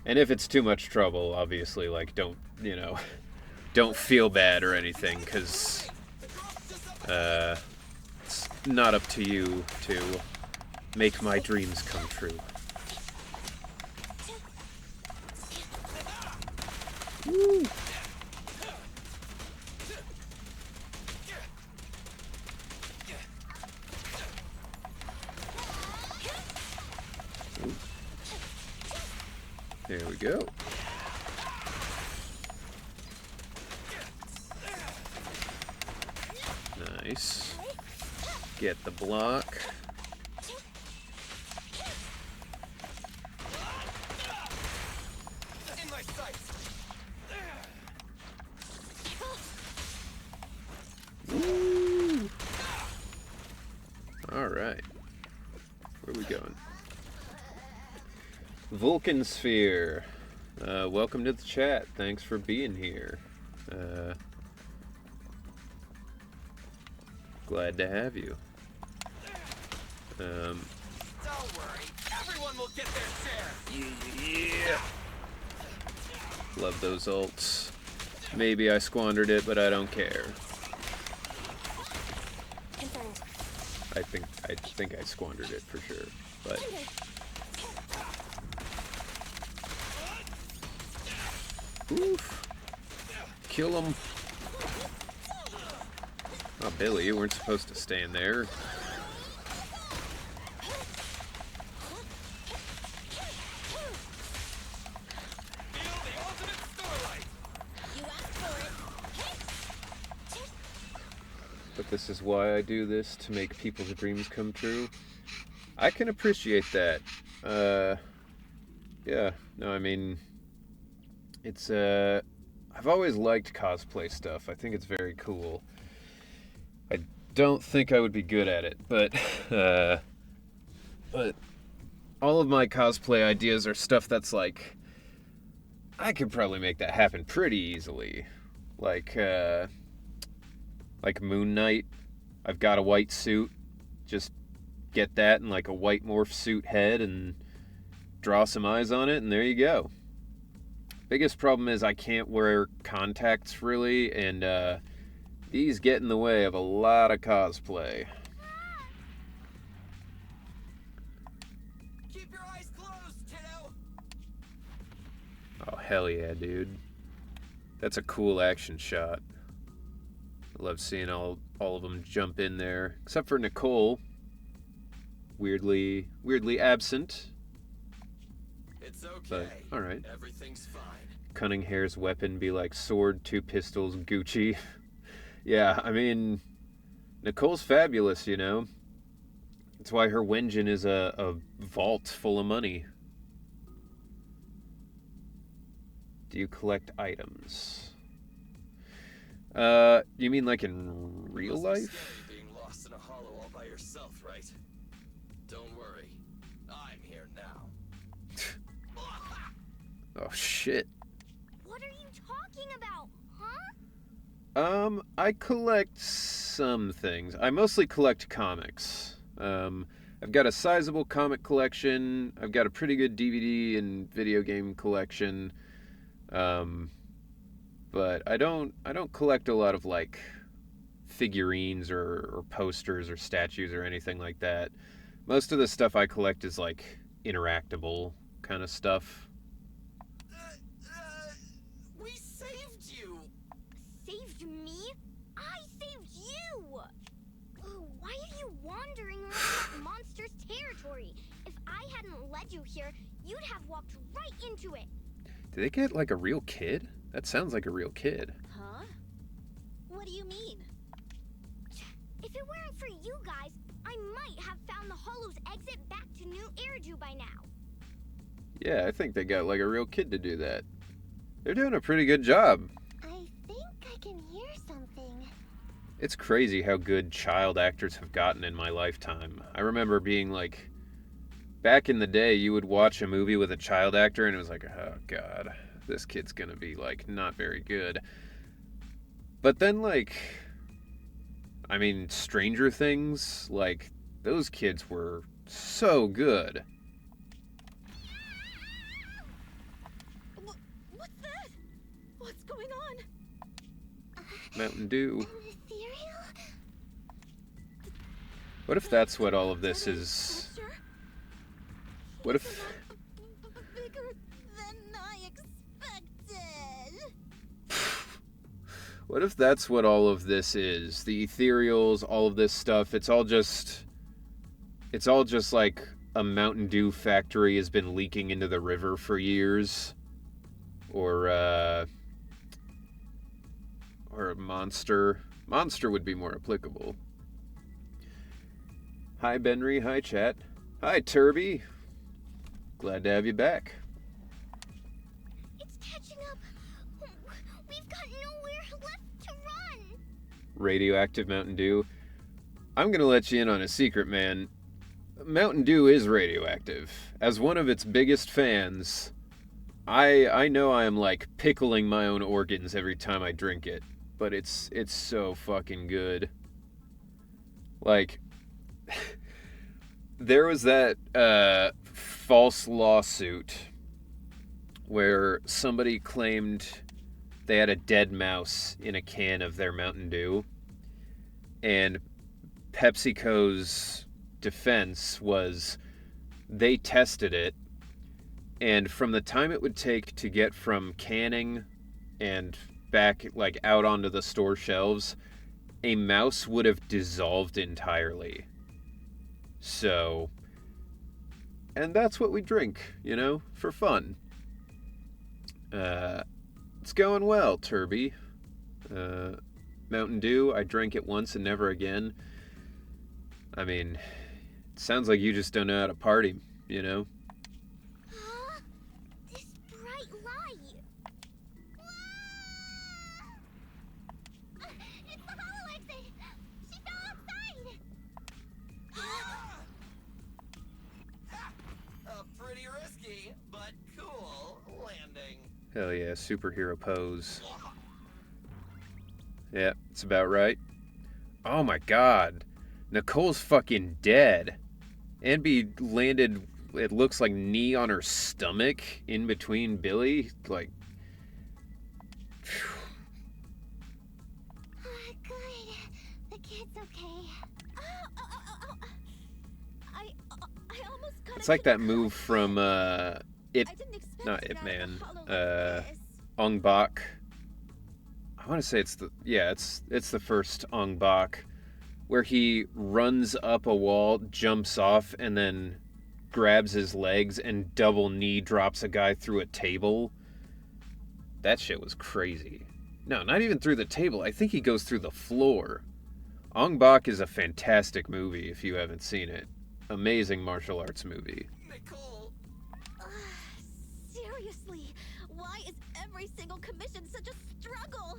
And if it's too much trouble, obviously, like, don't feel bad or anything, because it's not up to you to make my dreams come true. Woo. There we go. Nice. Get the block.
In my sights!
Woo. All right. Where are we going? Vulcan Sphere. Welcome to the chat. Thanks for being here. Glad to have you.
Don't worry, everyone will get their share!
Yeah. Love those ults. Maybe I squandered it, but I don't care.
Confirmed.
I think I squandered it for sure. But oof. Kill him. Oh, Billy, you weren't supposed to stand there.
Feel the ultimate starlight!
You asked for it.
But this is why I do this, to make people's dreams come true. I can appreciate that. Yeah, no, I mean, it's, I've always liked cosplay stuff. I think it's very cool. I don't think I would be good at it, but all of my cosplay ideas are stuff that's like, I could probably make that happen pretty easily. Like Moon Knight. I've got a white suit. Just get that in like a white morph suit head and draw some eyes on it, and there you go. Biggest problem is I can't wear contacts really, and These get in the way of a lot of cosplay.
Keep your eyes closed, kiddo.
Oh, hell yeah, dude. That's a cool action shot. I love seeing all of them jump in there. Except for Nicole. Weirdly absent.
It's okay.
But, alright.
Everything's fine.
Cunninghair's weapon be like sword, 2 pistols, Gucci. Yeah, I mean, Nicole's fabulous, you know? That's why her Wenjin is a vault full of money. Do you collect items? You mean like in real
Must be
life?
scary being lost in a hollow all by yourself, right? Don't worry. I'm here now.
Oh, shit.
What are you talking about, huh?
I collect some things. I mostly collect comics. I've got a sizable comic collection. I've got a pretty good DVD and video game collection. But I don't collect a lot of like figurines or posters or statues or anything like that. Most of the stuff I collect is like interactable kind of stuff.
We saved you.
Saved me? I saved you! Why are you wandering around that monster's territory? If I hadn't led you here, you'd have walked right into it.
Did they get like a real kid? That sounds like a real kid.
Huh? What do you mean?
If it weren't for you guys, I might have found the Hollow's exit back to New Eridu by now.
Yeah, I think they got like a real kid to do that. They're doing a pretty good job.
I think I can hear something.
It's crazy how good child actors have gotten in my lifetime. I remember being like, back in the day, you would watch a movie with a child actor and it was like, oh god, this kid's gonna be like not very good. But then like, I mean, Stranger Things, like, those kids were so good.
What's that? What's going on?
Mountain Dew.
An ethereal?
What if that's what all of this is?
Monster?
What if...
Bigger than I expected.
What if that's what all of this is? The ethereals, all of this stuff, it's all just like a Mountain Dew factory has been leaking into the river for years. Or a monster. Monster would be more applicable. Hi, Benry. Hi, chat. Hi, Turby. Glad to have you back.
It's catching up. We've got nowhere left to run.
Radioactive Mountain Dew. I'm going to let you in on a secret, man. Mountain Dew is radioactive. As one of its biggest fans, I know I am like pickling my own organs every time I drink it, but it's so fucking good. Like, there was that false lawsuit where somebody claimed they had a dead mouse in a can of their Mountain Dew, and PepsiCo's defense was they tested it, and from the time it would take to get from canning and back like out onto the store shelves, a mouse would have dissolved entirely. So, and that's what we drink, you know, for fun. It's going well, Turby. Mountain Dew, I drank it once and never again. I mean, it sounds like you just don't know how to party, you know?
Huh? This bright light. Ah! It's the Hollow exit. She fell outside.
Pretty risky, but cool landing.
Hell yeah, superhero pose. Yeah, it's about right. Oh my god. Nicole's fucking dead. Anby landed, it looks like, knee on her stomach in between Billy. Like,
Good.
It's like that move from Ip,
I didn't expect
not
to
Ip
get out of
Man,
the hollow like this.
Ong Bak. I want to say it's the first Ong Bak, where he runs up a wall, jumps off, and then grabs his legs and double knee drops a guy through a table. That shit was crazy. No, not even through the table. I think he goes through the floor. Ong Bak is a fantastic movie if you haven't seen it. Amazing martial arts movie.
Nicole,
Seriously, why is every single commission such a struggle?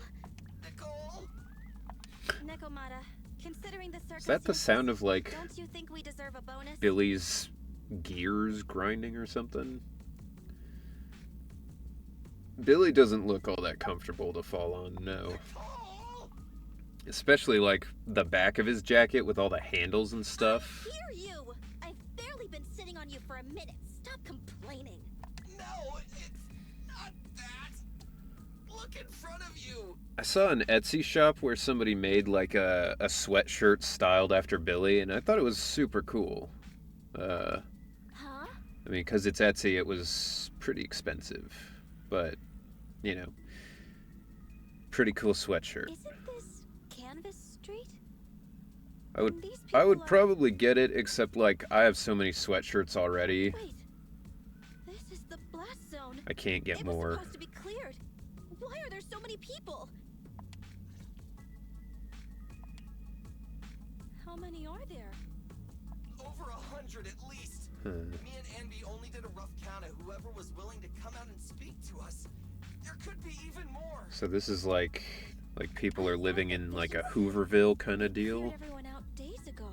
Nicole.
Nekomata, considering the circumstances,
Is that the sound of, like,
don't you think we deserve a bonus?
Billy's gears grinding or something? Billy doesn't look all that comfortable to fall on, no.
Nicole.
Especially, like, the back of his jacket with all the handles and stuff.
I hear you! I've barely been sitting on you for a minute. Stop complaining.
No, it's not that. Look in front of you.
I saw an Etsy shop where somebody made, like, a sweatshirt styled after Billy, and I thought it was super cool.
Huh?
I mean, because it's Etsy, it was pretty expensive. But, you know, pretty cool sweatshirt.
Isn't this Canvas Street?
I would
These
I would
people are-
probably get it, except, like, I have so many sweatshirts already.
Wait. This is the blast zone.
I can't get
It was
more.
supposed to be cleared. Why are there so many people? How many are there?
Over 100 at least.
Huh.
Me and Andy only did a rough count of whoever was willing to come out and speak to us. There could be even more.
So this is like people are living in, like, a Hooverville kind of deal.
Cleared everyone out days ago.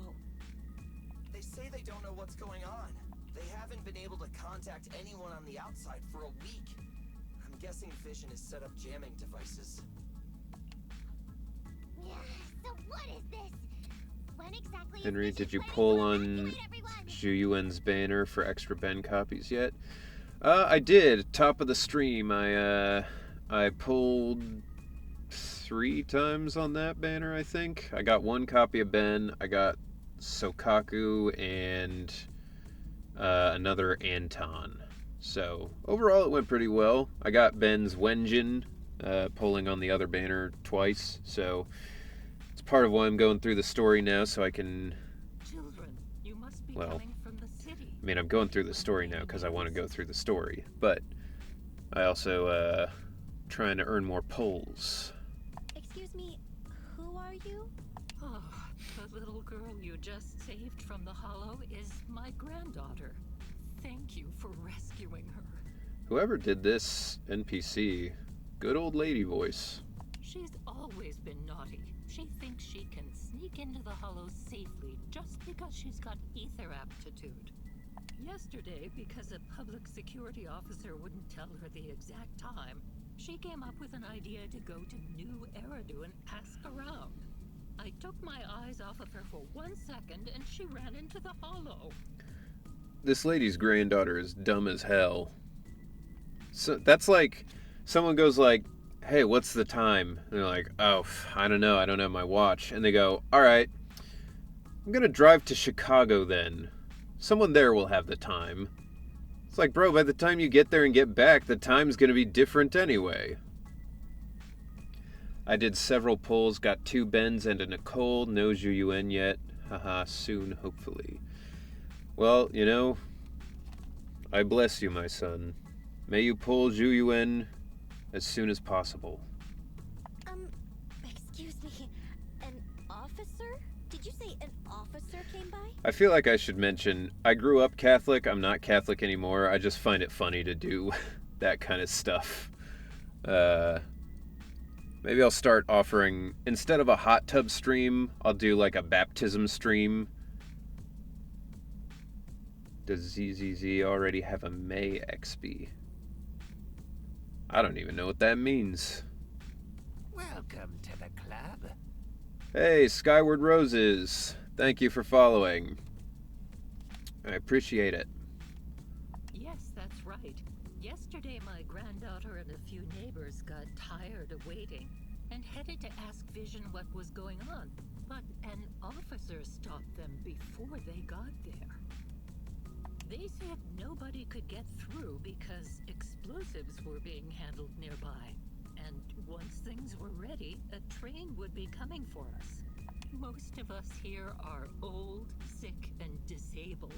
They say they don't know what's going on. They haven't been able to contact anyone on the outside for a week. I'm guessing Vision has set up jamming devices.
Yeah, so what is this? When exactly is
Henry,
Vision
did you
planning
pull
to
on
evacuate everyone?
Zhu Yuan's banner for extra Ben copies yet? I did. Top of the stream, I pulled 3 times on that banner, I think. I got 1 copy of Ben, I got Sokaku, and another Anton. So, overall it went pretty well. I got Ben's Wenjin, pulling on the other banner twice, so it's part of why I'm going through the story now, so I can...
Children, you must be
Well,
coming from the city.
I mean, I'm going through the story now because I want to go through the story, but I also, trying to earn more pulls.
Excuse me, who are you?
Oh, the little girl you just saved from the hollow is my granddaughter. Thank you for rescuing her.
Whoever did this NPC, good old lady voice.
She's always been naughty. She thinks she can sneak into the hollow safely just because she's got ether aptitude. Yesterday, because a public security officer wouldn't tell her the exact time, she came up with an idea to go to New Eridu and ask around. I took my eyes off of her for 1 second and she ran into the hollow.
This lady's granddaughter is dumb as hell. So that's like, someone goes like, hey, what's the time? And they're like, oh, I don't know, I don't have my watch. And they go, alright, I'm gonna drive to Chicago then. Someone there will have the time. It's like, bro, by the time you get there and get back, the time's gonna be different anyway. I did several pulls, got 2 Bens and a Nicole, no Zhu Yuan yet. Haha, soon, hopefully. Well, you know, I bless you, my son. May you pull Zhu Yuan as soon as possible.
Excuse me, an officer? Did you say an officer came by?
I feel like I should mention, I grew up Catholic. I'm not Catholic anymore. I just find it funny to do that kind of stuff. Maybe I'll start offering, instead of a hot tub stream, I'll do like a baptism stream. Does ZZZ already have a May XP? I don't even know what that means.
Welcome to the club.
Hey, Skyward Roses. Thank you for following. I appreciate it.
Yes, that's right. Yesterday, my granddaughter and a few neighbors got tired of waiting and headed to ask Vision what was going on. But an officer stopped them before they got there. They said nobody could get through because explosives were being handled nearby. And once things were ready, a train would be coming for us. Most of us here are old, sick, and disabled.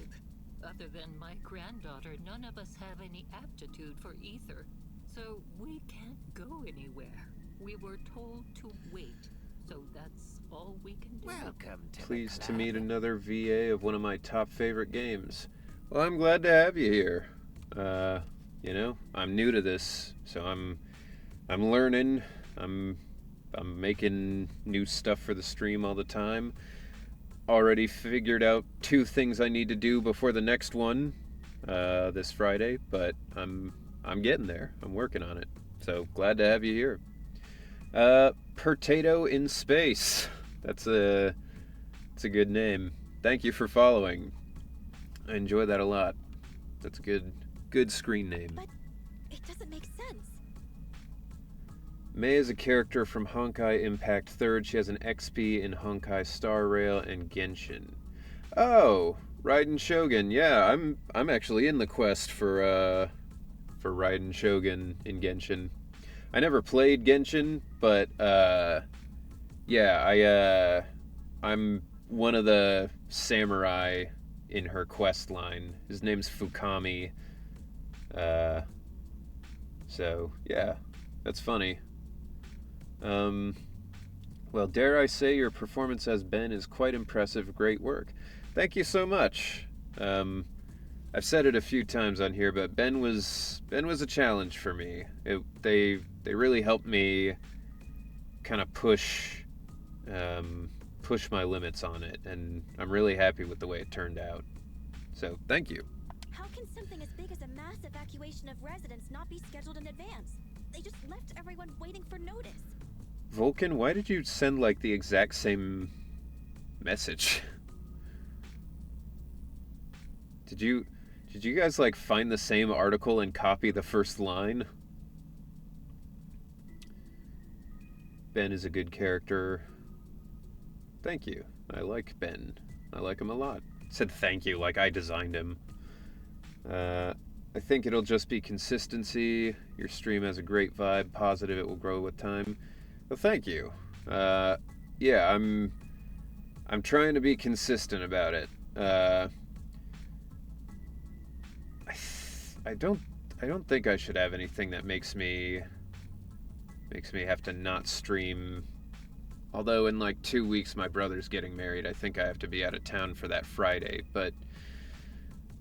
Other than my granddaughter, none of us have any aptitude for ether. So we can't go anywhere. We were told to wait. So that's all we can do.
Welcome to
Pleased
the
to
club.
meet another VA of one of my top favorite games. Well, I'm glad to have you here. I'm new to this, so I'm learning. I'm making new stuff for the stream all the time. Already figured out 2 things I need to do before the next one this Friday, but I'm getting there. I'm working on it. So glad to have you here. Potato in Space. It's a good name. Thank you for following. I enjoy that a lot. That's a good screen name.
But it doesn't make sense.
Mei is a character from Honkai Impact 3rd. She has an XP in Honkai Star Rail and Genshin. Oh, Raiden Shogun. Yeah, I'm actually in the quest for Raiden Shogun in Genshin. I never played Genshin, but I'm one of the samurai in her quest line. His name's Fukami. So yeah, that's funny. Well, dare I say your performance as Ben is quite impressive. Great work. Thank you so much. I've said it a few times on here, but Ben was a challenge for me. They really helped me kind of push my limits on it, and I'm really happy with the way it turned out. So, thank you.
How can something as big as a mass evacuation of residents not be scheduled in advance? They just left everyone waiting for notice.
Vulcan, why did you send like the exact same message? Did you guys like find the same article and copy the first line? Ben is a good character. Thank you. I like Ben. I like him a lot. Said thank you like I designed him. I think it'll just be consistency. Your stream has a great vibe. Positive it will grow with time. Well, thank you. Yeah, I'm trying to be consistent about it. I don't think I should have anything that makes me have to not stream. Although in like 2 weeks my brother's getting married, I think I have to be out of town for that Friday. But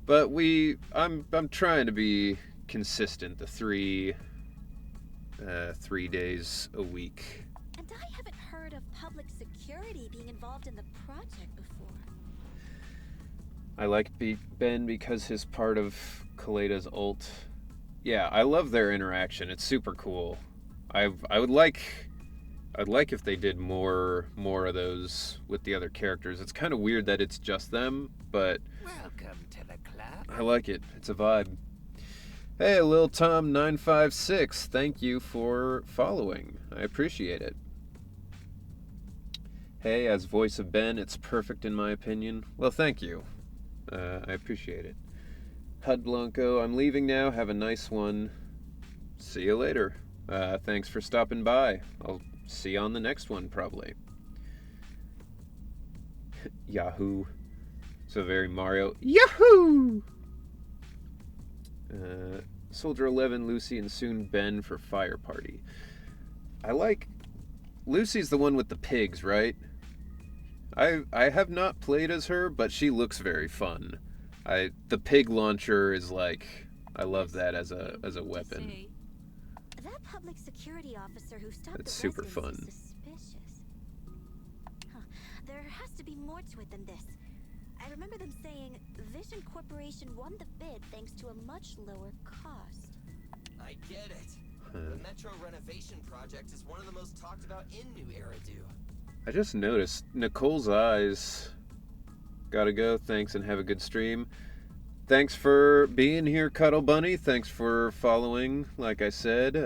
I'm trying to be consistent. The 3 days a week.
And I haven't heard of public security being involved in the project before.
I like Ben because he's part of Kaleda's ult. Yeah, I love their interaction. It's super cool. I'd like if they did more of those with the other characters. It's kind of weird that it's just them, but
Welcome to the club.
I like it. It's a vibe. Hey, Lil Tom 956, thank you for following. I appreciate it. Hey, as voice of Ben, it's perfect in my opinion. Well, thank you. I appreciate it. Hud Blanco, I'm leaving now. Have a nice one. See you later. Thanks for stopping by. I'll see you on the next one, probably. Yahoo. So very Mario. Yahoo! Soldier 11, Lucy, and soon Ben for Fire Party. I like... Lucy's the one with the pigs, right? I have not played as her, but she looks very fun. The pig launcher is like... I love that as a weapon.
That public security officer who stopped
That's
the
super
residents
fun.
is suspicious. Huh. There has to be more to it than this. I remember them saying Vision Corporation won the bid thanks to a much lower cost.
I get it. The Metro renovation project is one of the most talked about in New Eridu.
I just noticed Nicole's eyes. Gotta go. Thanks and have a good stream. Thanks for being here, Cuddle Bunny. Thanks for following. Like I said,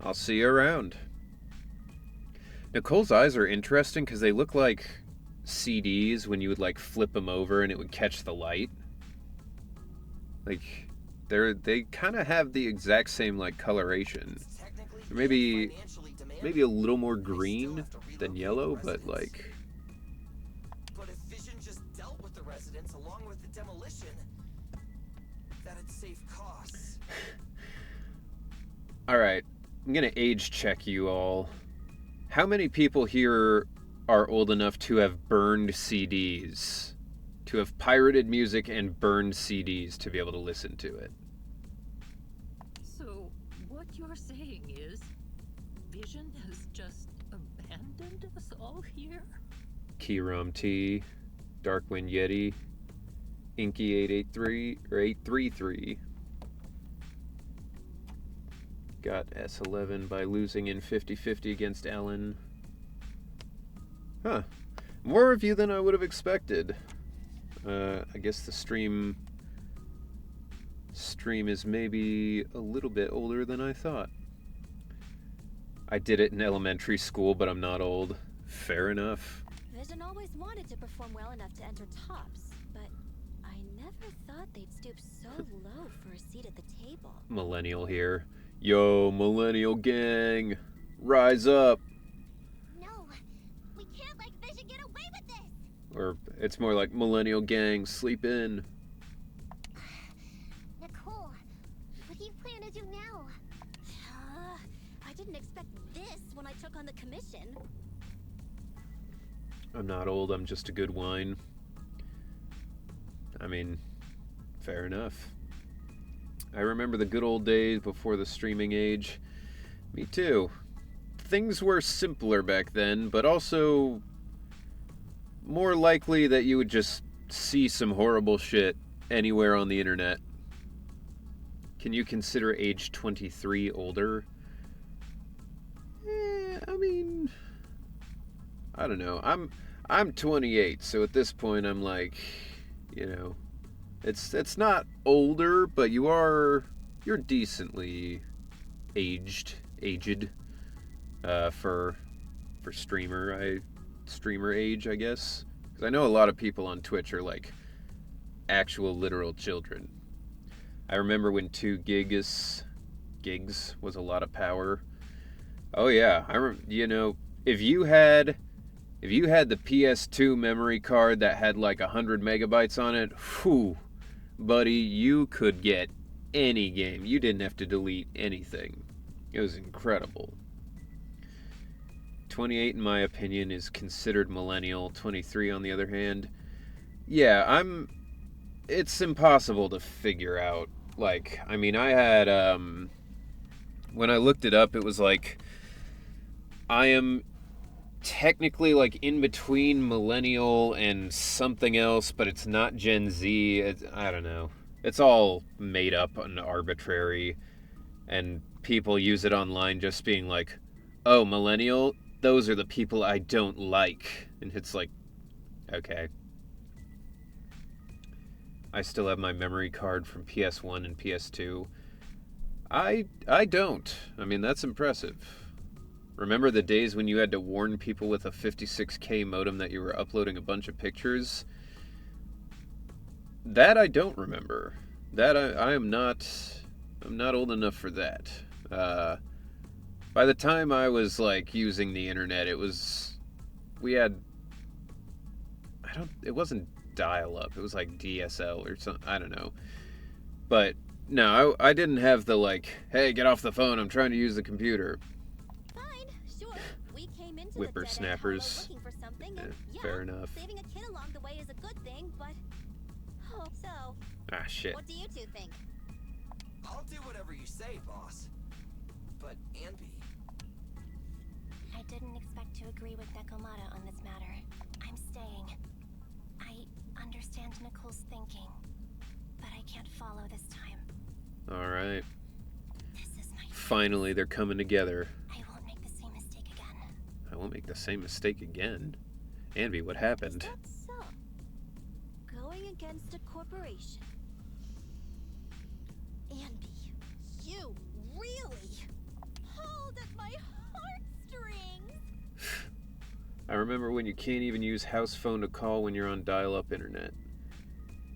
I'll see you around. Nicole's eyes are interesting because they look like CDs when you would like flip them over and it would catch the light. Like, they kind of have the exact same like coloration.
It's technically
Or maybe
and financially demanding.
maybe a little more
They still
green
have to
than
relocate
yellow,
the
but
residents.
like,
But if Vision just dealt with the residents along with the demolition, that'd save costs.
all right, I'm gonna age check you all. How many people here are old enough to have burned CDs? To have pirated music and burned CDs to be able to listen to it?
So, what you're saying is, Vision has just abandoned us all here?
Keyrom T, Darkwind Yeti, Inky 883 or 833 got S11 by losing in 50-50 against Ellen. Huh. More review than I would have expected. I guess the stream is maybe a little bit older than I thought. I did it in elementary school, but I'm not old. Fair enough.
Vision always wanted to perform well enough to enter tops, but I never thought they'd stoop so low for a seat at the table.
Millennial here. Yo, Millennial Gang, rise up.
No, we can't let Vision get away with this.
Or it's more like Millennial Gang, sleep in.
Nicole, what do you plan to do now?
I didn't expect this when I took on the commission.
I'm not old, I'm just a good wine. I mean, fair enough. I remember the good old days before the streaming age. Me too. Things were simpler back then, but also more likely that you would just see some horrible shit anywhere on the internet. Can you consider age 23 older? I mean, I don't know. I'm 28, so at this point I'm like, you know, it's not older, but you're decently aged for streamer age, I guess. Because I know a lot of people on Twitch are like actual literal children. I remember when 2 gigs was a lot of power. Oh yeah, you know, if you had the PS2 memory card that had like 100 megabytes on it, whew, buddy, you could get any game. You didn't have to delete anything. It was incredible. 28, in my opinion, is considered millennial. 23, on the other hand, yeah, it's impossible to figure out. Like, I mean, I had, when I looked it up, it was like, I am technically like in between millennial and something else, but it's not Gen Z. I don't know. It's all made up and arbitrary, and people use it online just being like, oh, millennial, those are the people I don't like. And it's like, okay. I still have my memory card from PS1 and PS2. I don't. I mean, that's impressive. Remember the days when you had to warn people with a 56K modem that you were uploading a bunch of pictures? That I don't remember. That I'm not old enough for that. By the time I was like using the internet, it wasn't dial-up. It was like DSL or something. I don't know. But no, I didn't have the like, hey, get off the phone, I'm trying to use the computer.
We came into
Whippersnappers.
the dead end hollow looking for something, and
Fair enough.
saving a kid along the way is a good thing, but so
Ah, shit.
what do you two think?
I'll do whatever you say, boss. But Anby,
I didn't expect to agree with Nekomata on this matter. I'm staying. I understand Nicole's thinking, but I can't follow this time.
Alright.
This is my
Finally, they're coming together.
I won't make the same mistake again.
I won't make the same mistake again. Anby, what happened?
Is that so? Going against a corporation. Andy, you really pulled at my heartstrings.
I remember when you can't even use house phone to call when you're on dial-up internet.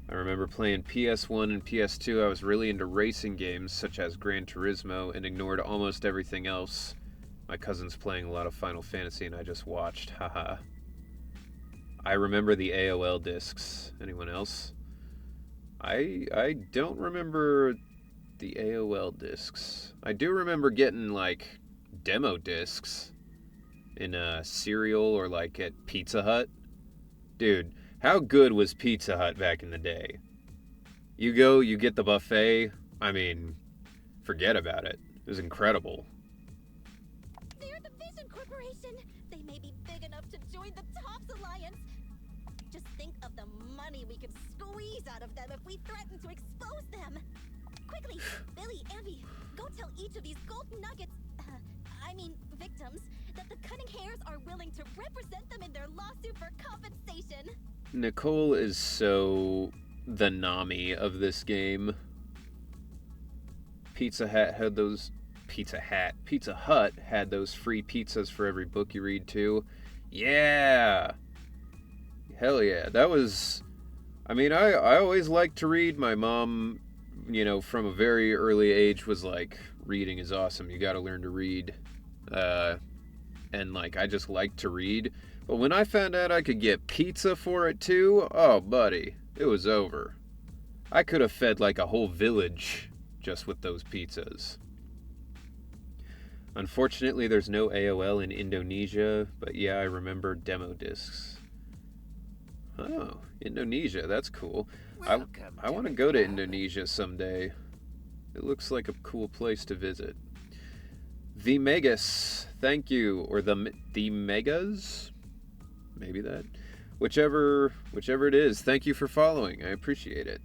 I remember playing PS1 and PS2. I was really into racing games such as Gran Turismo and ignored almost everything else. My cousin's playing a lot of Final Fantasy and I just watched. Haha. I remember the AOL discs. Anyone else? I don't remember the AOL discs. I do remember getting like demo discs in a cereal or like at Pizza Hut. Dude, how good was Pizza Hut back in the day? You go, you get the buffet. I mean, forget about it. It was incredible.
They're the Vision Corporation. They may be big enough to join the Tops Alliance. Just think of the money we could squeeze out of them if we threaten to expose them. Quickly, Billy, Abby, go tell each of these gold nuggets, victims, that the Cunning Hares are willing to represent them in their lawsuit for compensation.
Nicole is so the Nami of this game. Pizza Hut had those free pizzas for every book you read too. Yeah. Hell yeah. That was, I mean, I always liked to read. My mom, from a very early age was like, reading is awesome. You got to learn to read. And like, I just liked to read. But when I found out I could get pizza for it too, oh buddy, it was over. I could have fed like a whole village just with those pizzas. Unfortunately, there's no AOL in Indonesia, but yeah, I remember demo discs. Oh, Indonesia, that's cool. I want to go to Indonesia someday. It looks like a cool place to visit. The Megas, thank you, or the Megas, maybe that, whichever it is. Thank you for following. I appreciate it.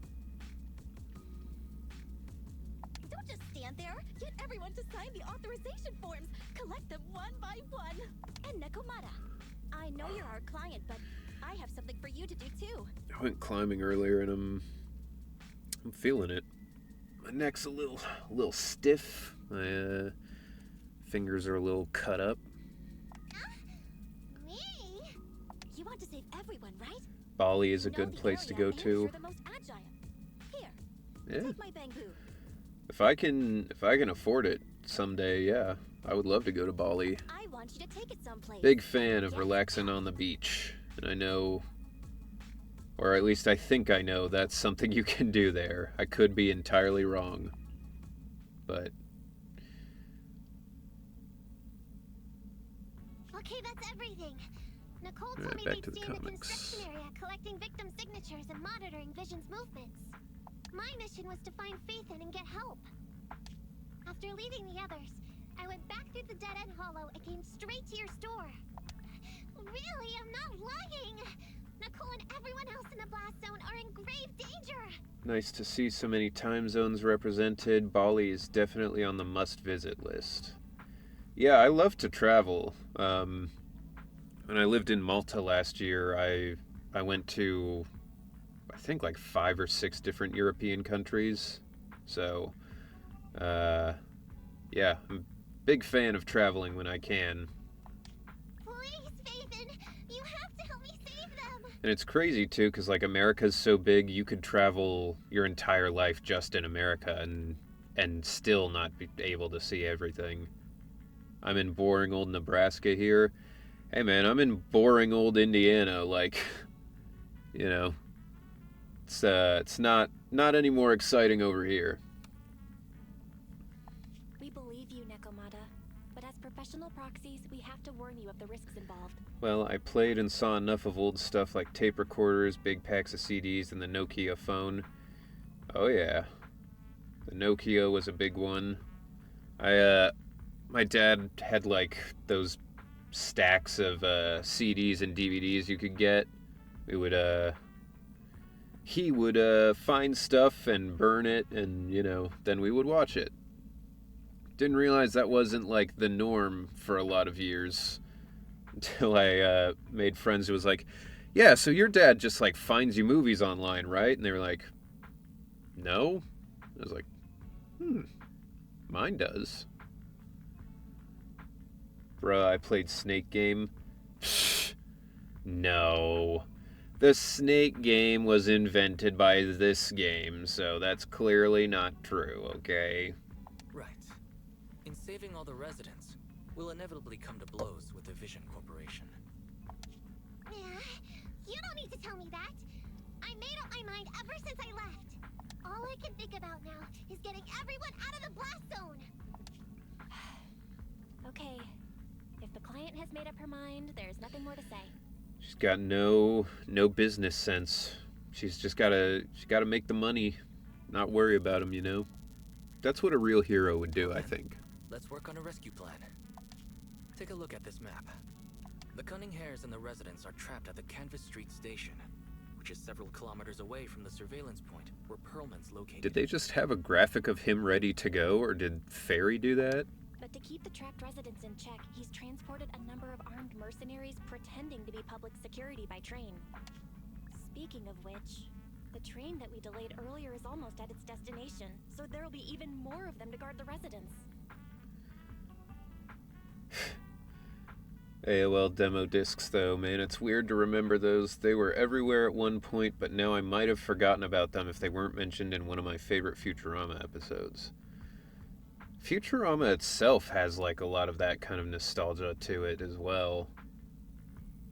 Don't just stand there. Get everyone to sign the authorization forms. Collect them one by one. And Nekomata, I know you're our client, but I have something for you to do too.
I went climbing earlier and I'm feeling it. My neck's a little stiff. My fingers are a little cut up.
Me?
You want to save everyone, right?
Bali is a
You know
good
the
place to
area,
go
and
to.
You're the most agile. Here,
Yeah.
take my bamboo.
If I can afford it someday, yeah, I would love to go to Bali.
I want you to take it someplace.
Big fan of
Yes.
relaxing on the beach, and I know, or at least I think I know, that's something you can do there. I could be entirely wrong, but
Okay, that's everything. Nicole told
Alright,
me
back
they'd
to the
stay in the
comics.
construction area collecting victim signatures and monitoring Vision's movements. My mission was to find Phaethon and get help. After leaving the others, I went back through the dead-end hollow and came straight to your store. Really, I'm not lying. Nicole and everyone else in the blast zone are in grave danger.
nice to see so many time zones represented. Bali is definitely on the must-visit list. Yeah, I love to travel. When I lived in Malta last year, I went to, I think, like 5 or 6 different European countries. So, yeah, I'm a big fan of traveling when I can.
Please, Phaethon, you have to help me save them.
And it's crazy, too, because, like, America's so big, you could travel your entire life just in America and still not be able to see everything. I'm in boring old Nebraska here. Hey, man, I'm in boring old Indiana. Like, it's not any more exciting over here.
We believe you, Nekomata, but as professional proxies, we have to warn you of the risks involved.
Well, I played and saw enough of old stuff like tape recorders, big packs of CDs, and the Nokia phone. Oh yeah, the Nokia was a big one. My dad had like those stacks of CDs and DVDs you could get. He would find stuff and burn it, and then we would watch it. Didn't realize that wasn't like the norm for a lot of years until I made friends who was like, yeah, so your dad just like finds you movies online, right? And they were like, no. I was like, mine does. Bruh, I played Snake Game. No. The snake game was invented by this game, so that's clearly not true, okay?
Right. In saving all the residents, we'll inevitably come to blows with the Vision Corporation.
Yeah, you don't need to tell me that. I made up my mind ever since I left. All I can think about now is getting everyone out of the blast zone.
Okay. If the client has made up her mind, there's nothing more to say.
She's got no business sense. She's gotta make the money, not worry about him, you know? That's what a real hero would do, I think.
Let's work on a rescue plan. Take a look at this map. The Cunning Hares and the residents are trapped at the Canvas Street station, which is several kilometers away from the surveillance point where Perlman's located.
Did they just have a graphic of him ready to go, or did Fairy do that?
But to keep the trapped residents in check, he's transported a number of armed mercenaries pretending to be public security by train. Speaking of which, the train that we delayed earlier is almost at its destination, so there'll be even more of them to guard the residents.
AOL demo discs, though, man, it's weird to remember those. They were everywhere at one point, but now I might have forgotten about them if they weren't mentioned in one of my favorite Futurama episodes. Futurama itself has, like, a lot of that kind of nostalgia to it as well.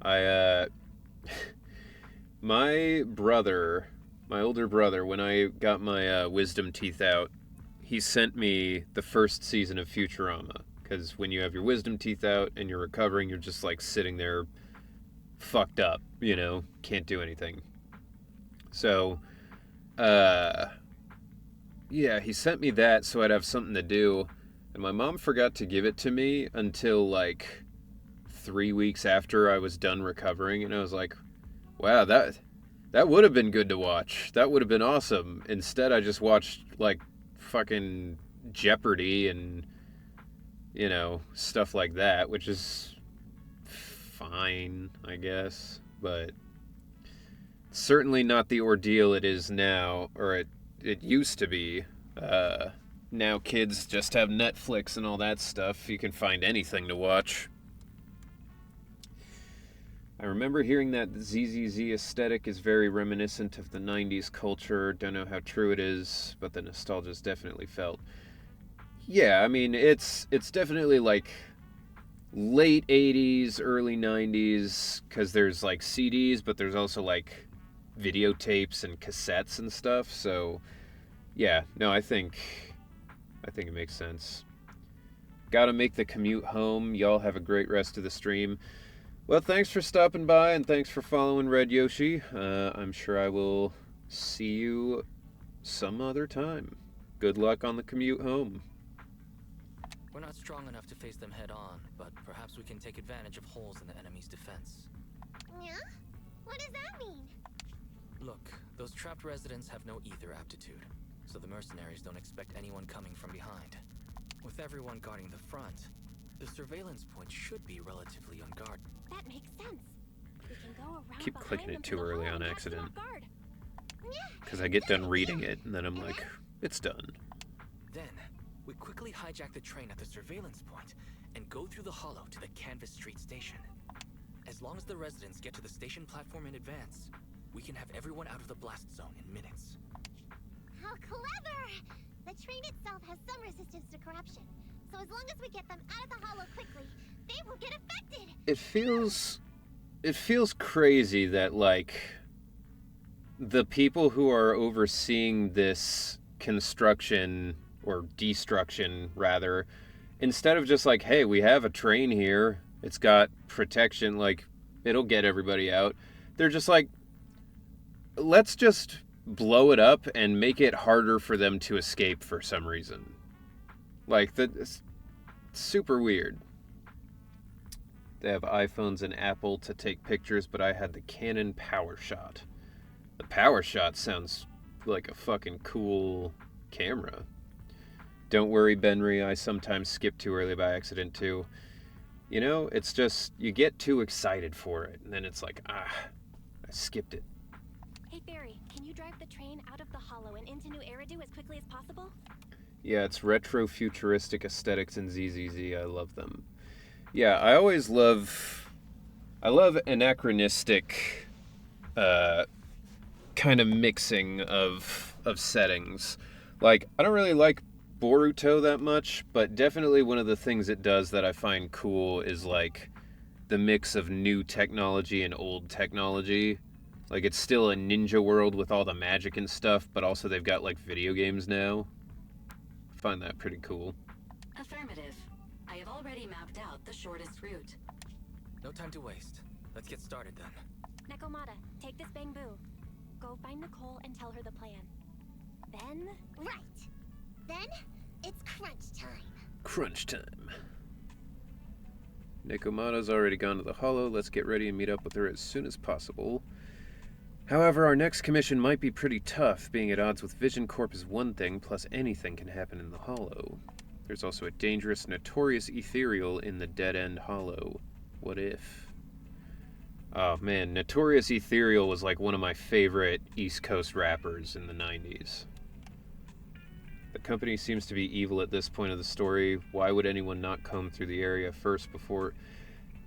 My older brother, when I got my wisdom teeth out, he sent me the first season of Futurama. Because when you have your wisdom teeth out and you're recovering, you're just, like, sitting there fucked up, you know? Can't do anything. So, yeah, he sent me that so I'd have something to do. And my mom forgot to give it to me until, like, 3 weeks after I was done recovering. And I was like, wow, that would have been good to watch. That would have been awesome. Instead, I just watched, like, fucking Jeopardy and, you know, stuff like that, which is fine, I guess. But certainly not the ordeal it is now, or it used to be. Now kids just have Netflix and all that stuff. You can find anything to watch. I remember hearing that the ZZZ aesthetic is very reminiscent of the 90s culture. Don't know how true it is, but the nostalgia is definitely felt. Yeah, I mean, it's definitely like late 80s, early 90s, because there's like CDs, but there's also like videotapes and cassettes and stuff. So, yeah, no, I think it makes sense. Gotta make the commute home. Y'all have a great rest of the stream. Well, thanks for stopping by, and thanks for following Red Yoshi. I'm sure I will see you some other time. Good luck on the commute home.
We're not strong enough to face them head on, but perhaps we can take advantage of holes in the enemy's defense.
Yeah? What does that mean?
Look, those trapped residents have no ether aptitude, so the mercenaries don't expect anyone coming from behind. With everyone guarding the front, the surveillance point should be relatively unguarded.
That makes sense. We can go around
Keep
behind
clicking
them
it
to
too
the
early
hall
on
and catch them
accident.
off guard.
Because I get done reading it, and then I'm like, it's done.
Then, we quickly hijack the train at the surveillance point and go through the hollow to the Canvas Street station. As long as the residents get to the station platform in advance, we can have everyone out of the blast zone in minutes.
How clever! The train itself has some resistance to corruption, so as long as we get them out of the hollow quickly, they won't get affected.
It feels crazy that, like, the people who are overseeing this construction, or destruction, rather, instead of just like, hey, we have a train here, it's got protection, like, it'll get everybody out, they're just like, let's just blow it up and make it harder for them to escape for some reason. Like, that's super weird. They have iPhones and Apple to take pictures, but I had the Canon PowerShot. The PowerShot sounds like a fucking cool camera. Don't worry, Benry, I sometimes skip too early by accident too. You know, it's just, you get too excited for it, and then it's like, I skipped it.
Hey, Barry, can you drive the train out of the hollow and into New Eridu as quickly as possible?
Yeah, it's retro-futuristic aesthetics in ZZZ. I love them. Yeah, I love anachronistic kind of mixing of settings. Like, I don't really like Boruto that much, but definitely one of the things it does that I find cool is like the mix of new technology and old technology. Like, it's still a ninja world with all the magic and stuff, but also they've got like video games now. I find that pretty cool.
Affirmative. I have already mapped out the shortest route.
No time to waste. Let's get started then.
Nekomata, take this bamboo. Go find Nicole and tell her the plan. Then...
Right. Then, it's crunch time.
Crunch time. Nekomata's already gone to the Hollow. Let's get ready and meet up with her as soon as possible. However, our next commission might be pretty tough. Being at odds with Vision Corp is one thing, plus anything can happen in the Hollow. There's also a dangerous, notorious ethereal in the Dead-End Hollow. What if? Oh man, Notorious Ethereal was like one of my favorite East Coast rappers in the 90s. The company seems to be evil at this point of the story. Why would anyone not comb through the area first before...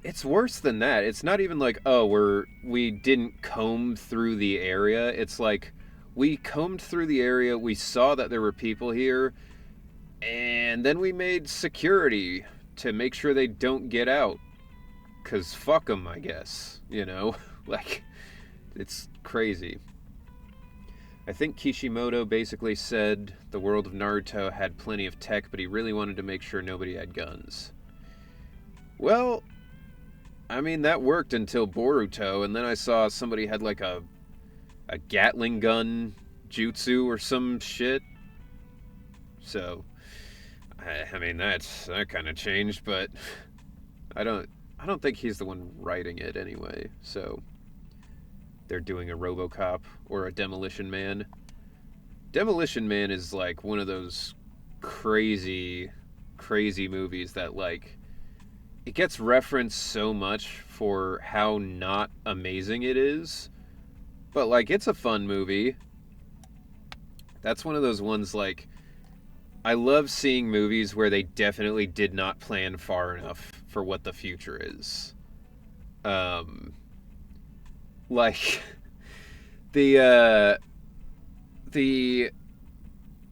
It's worse than that. It's not even like, oh, we didn't comb through the area. It's like, we combed through the area, we saw that there were people here, and then we made security to make sure they don't get out. 'Cause fuck them, I guess. You know? Like, it's crazy. I think Kishimoto basically said the world of Naruto had plenty of tech, but he really wanted to make sure nobody had guns. Well, I mean, that worked until Boruto, and then I saw somebody had like a Gatling gun jutsu or some shit. So, I mean, that kind of changed, but I don't think he's the one writing it anyway, so they're doing a RoboCop or a Demolition Man. Demolition Man is like one of those crazy movies that like, it gets referenced so much for how not amazing it is, but like, it's a fun movie. That's one of those ones like, I love seeing movies where they definitely did not plan far enough for what the future is. Like the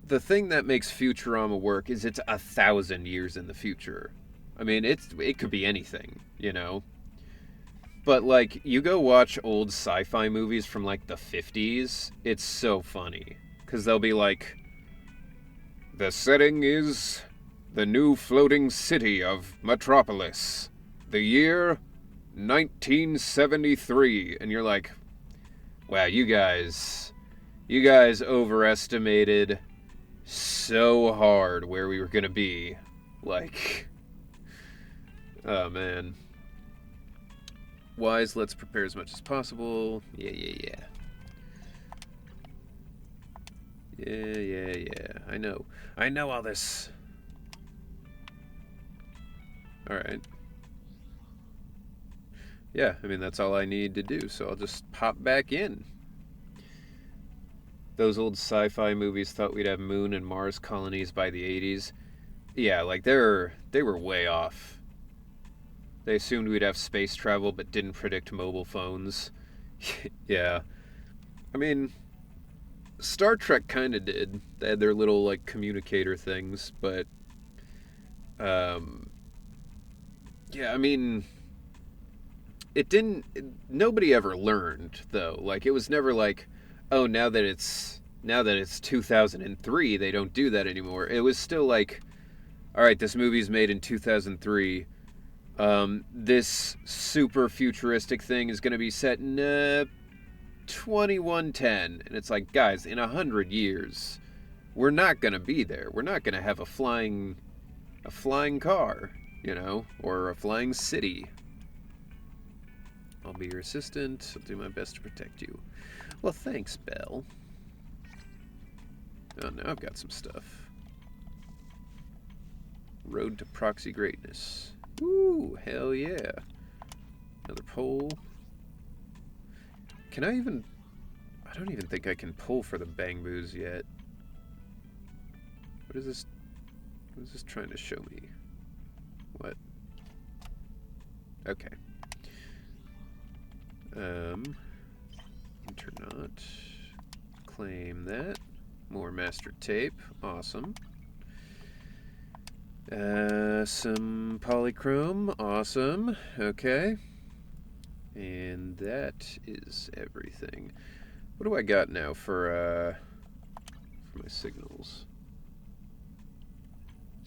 thing that makes Futurama work is it's 1,000 years in the future. I mean, it could be anything, you know. But like, you go watch old sci-fi movies from like the 50s, it's so funny because they'll be like, the setting is the new floating city of Metropolis. The year 1973. And you're like, wow, you guys overestimated so hard where we were going to be. Like, oh man. Wise, let's prepare as much as possible. Yeah. Yeah. I know all this. Alright. Yeah, I mean, that's all I need to do, so I'll just pop back in. Those old sci-fi movies thought we'd have moon and Mars colonies by the 80s. Yeah, like, they were way off. They assumed we'd have space travel, but didn't predict mobile phones. Yeah. I mean, Star Trek kind of did. They had their little, like, communicator things, but... yeah, I mean... Nobody ever learned, though. Like, it was never like, oh, now that it's 2003, they don't do that anymore. It was still like, alright, this movie's made in 2003. This super futuristic thing is going to be set in 2110. And it's like, guys, in 100 years, we're not going to be there. We're not going to have a flying car, you know, or a flying city. I'll be your assistant. I'll do my best to protect you. Well, thanks, Belle. Oh, now I've got some stuff. Road to proxy greatness. Ooh, hell yeah. Another pole. Can I even... I don't even think I can pull for the bangbus yet. What is this trying to show me? What? Okay. not. Claim that. More master tape. Awesome. Some polychrome. Awesome. Okay. And that is everything. What do I got now for my signals?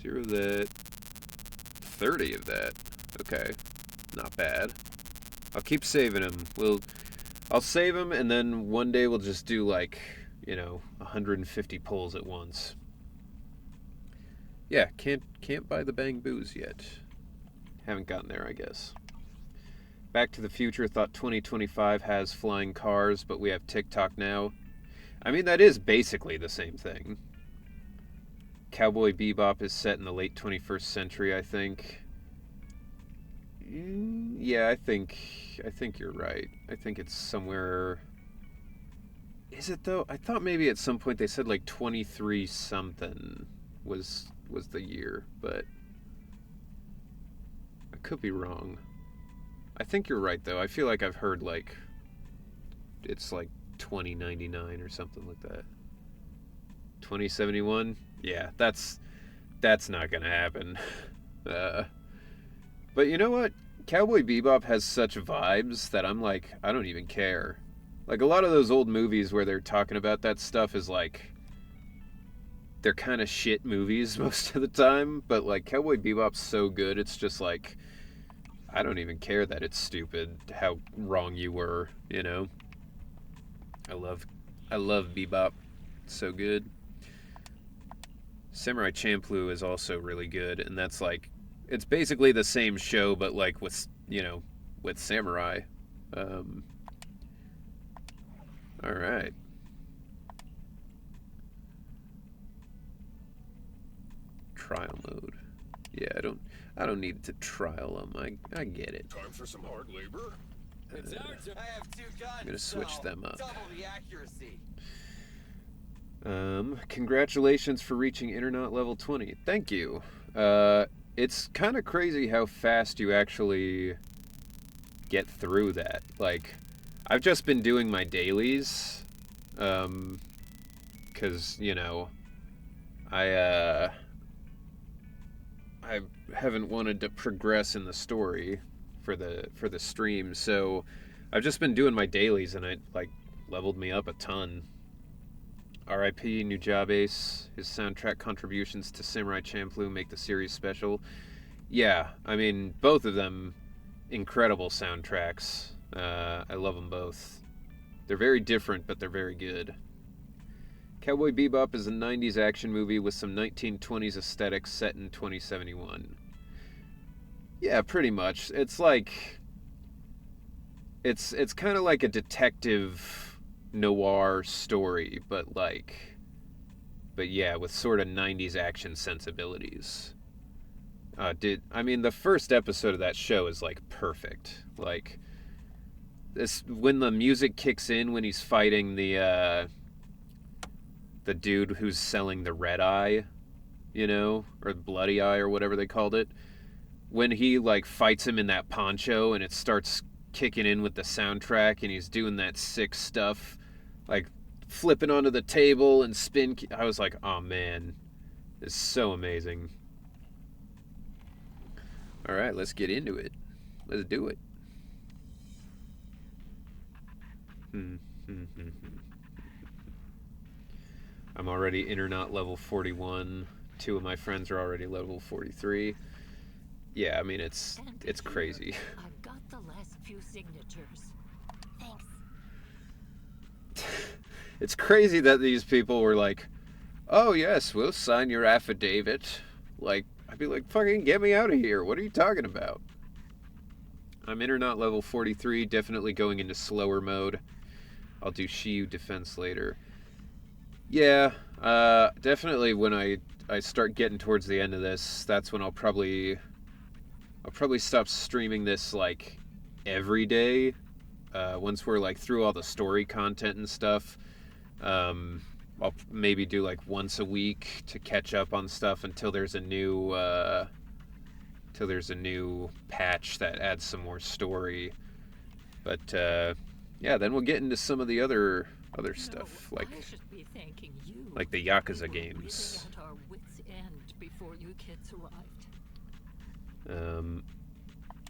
0 of that. 30 of that. Okay. Not bad. I'll keep saving them. I'll save them, and then one day we'll just do, like, 150 pulls at once. Yeah, can't buy the Bang Booze yet. Haven't gotten there, I guess. Back to the Future thought 2025 has flying cars, but we have TikTok now. I mean, that is basically the same thing. Cowboy Bebop is set in the late 21st century, I think. Yeah, I think you're right. I think it's somewhere... Is it, though? I thought maybe at some point they said, like, 23 something was the year, but I could be wrong. I think you're right, though. I feel like I've heard, like, it's like 2099 or something like that. 2071? Yeah, that's not gonna happen. But you know what? Cowboy Bebop has such vibes that I'm like, I don't even care. Like, a lot of those old movies where they're talking about that stuff is like, they're kind of shit movies most of the time, but like Cowboy Bebop's so good, it's just like, I don't even care that it's stupid, how wrong you were, you know? I love Bebop. It's so good. Samurai Champloo is also really good, and that's like, it's basically the same show, but like with, with samurai. Alright. Trial mode. Yeah, I don't need to trial them. I get it.
Time for some hard labor?
It's our turn. I have 2 guns.
I'm gonna switch them up.
Double the accuracy.
Congratulations for reaching Internaut level 20. Thank you. It's kind of crazy how fast you actually get through that. Like, I've just been doing my dailies, because, I haven't wanted to progress in the story for the stream, so I've just been doing my dailies, and it, like, leveled me up a ton. R.I.P. Nujabes. His soundtrack contributions to Samurai Champloo make the series special. Yeah, I mean, both of them, incredible soundtracks. I love them both. They're very different, but they're very good. Cowboy Bebop is a 90s action movie with some 1920s aesthetics set in 2071. Yeah, pretty much. It's like... It's kind of like a detective noir story, but yeah, with sort of 90s action sensibilities. The first episode of that show is like perfect. Like, this, when the music kicks in when he's fighting the dude who's selling the red eye, or the bloody eye or whatever they called it, when he like fights him in that poncho and it starts kicking in with the soundtrack and he's doing that sick stuff, like flipping onto the table and I was like, oh man, it's so amazing. All right, let's get into it. Let's do it. I'm already Internaut level 41. 2 of my friends are already level 43. Yeah, I mean, it's crazy.
I've got the last few signatures.
Thanks.
It's crazy that these people were like, oh yes, we'll sign your affidavit. Like, I'd be like, fucking get me out of here. What are you talking about? I'm Internaut level 43, definitely going into slower mode. I'll do Shiyu defense later. Yeah, definitely when I start getting towards the end of this, that's when I'll probably stop streaming this, like, every day. Once we're, like, through all the story content and stuff. I'll maybe do, like, once a week to catch up on stuff until there's a new patch that adds some more story. But, Yeah, then we'll get into some of the other stuff,
No,
like
I should be thanking you.
the Yakuza
We were
games.
really at our wits' end before you kids arrived.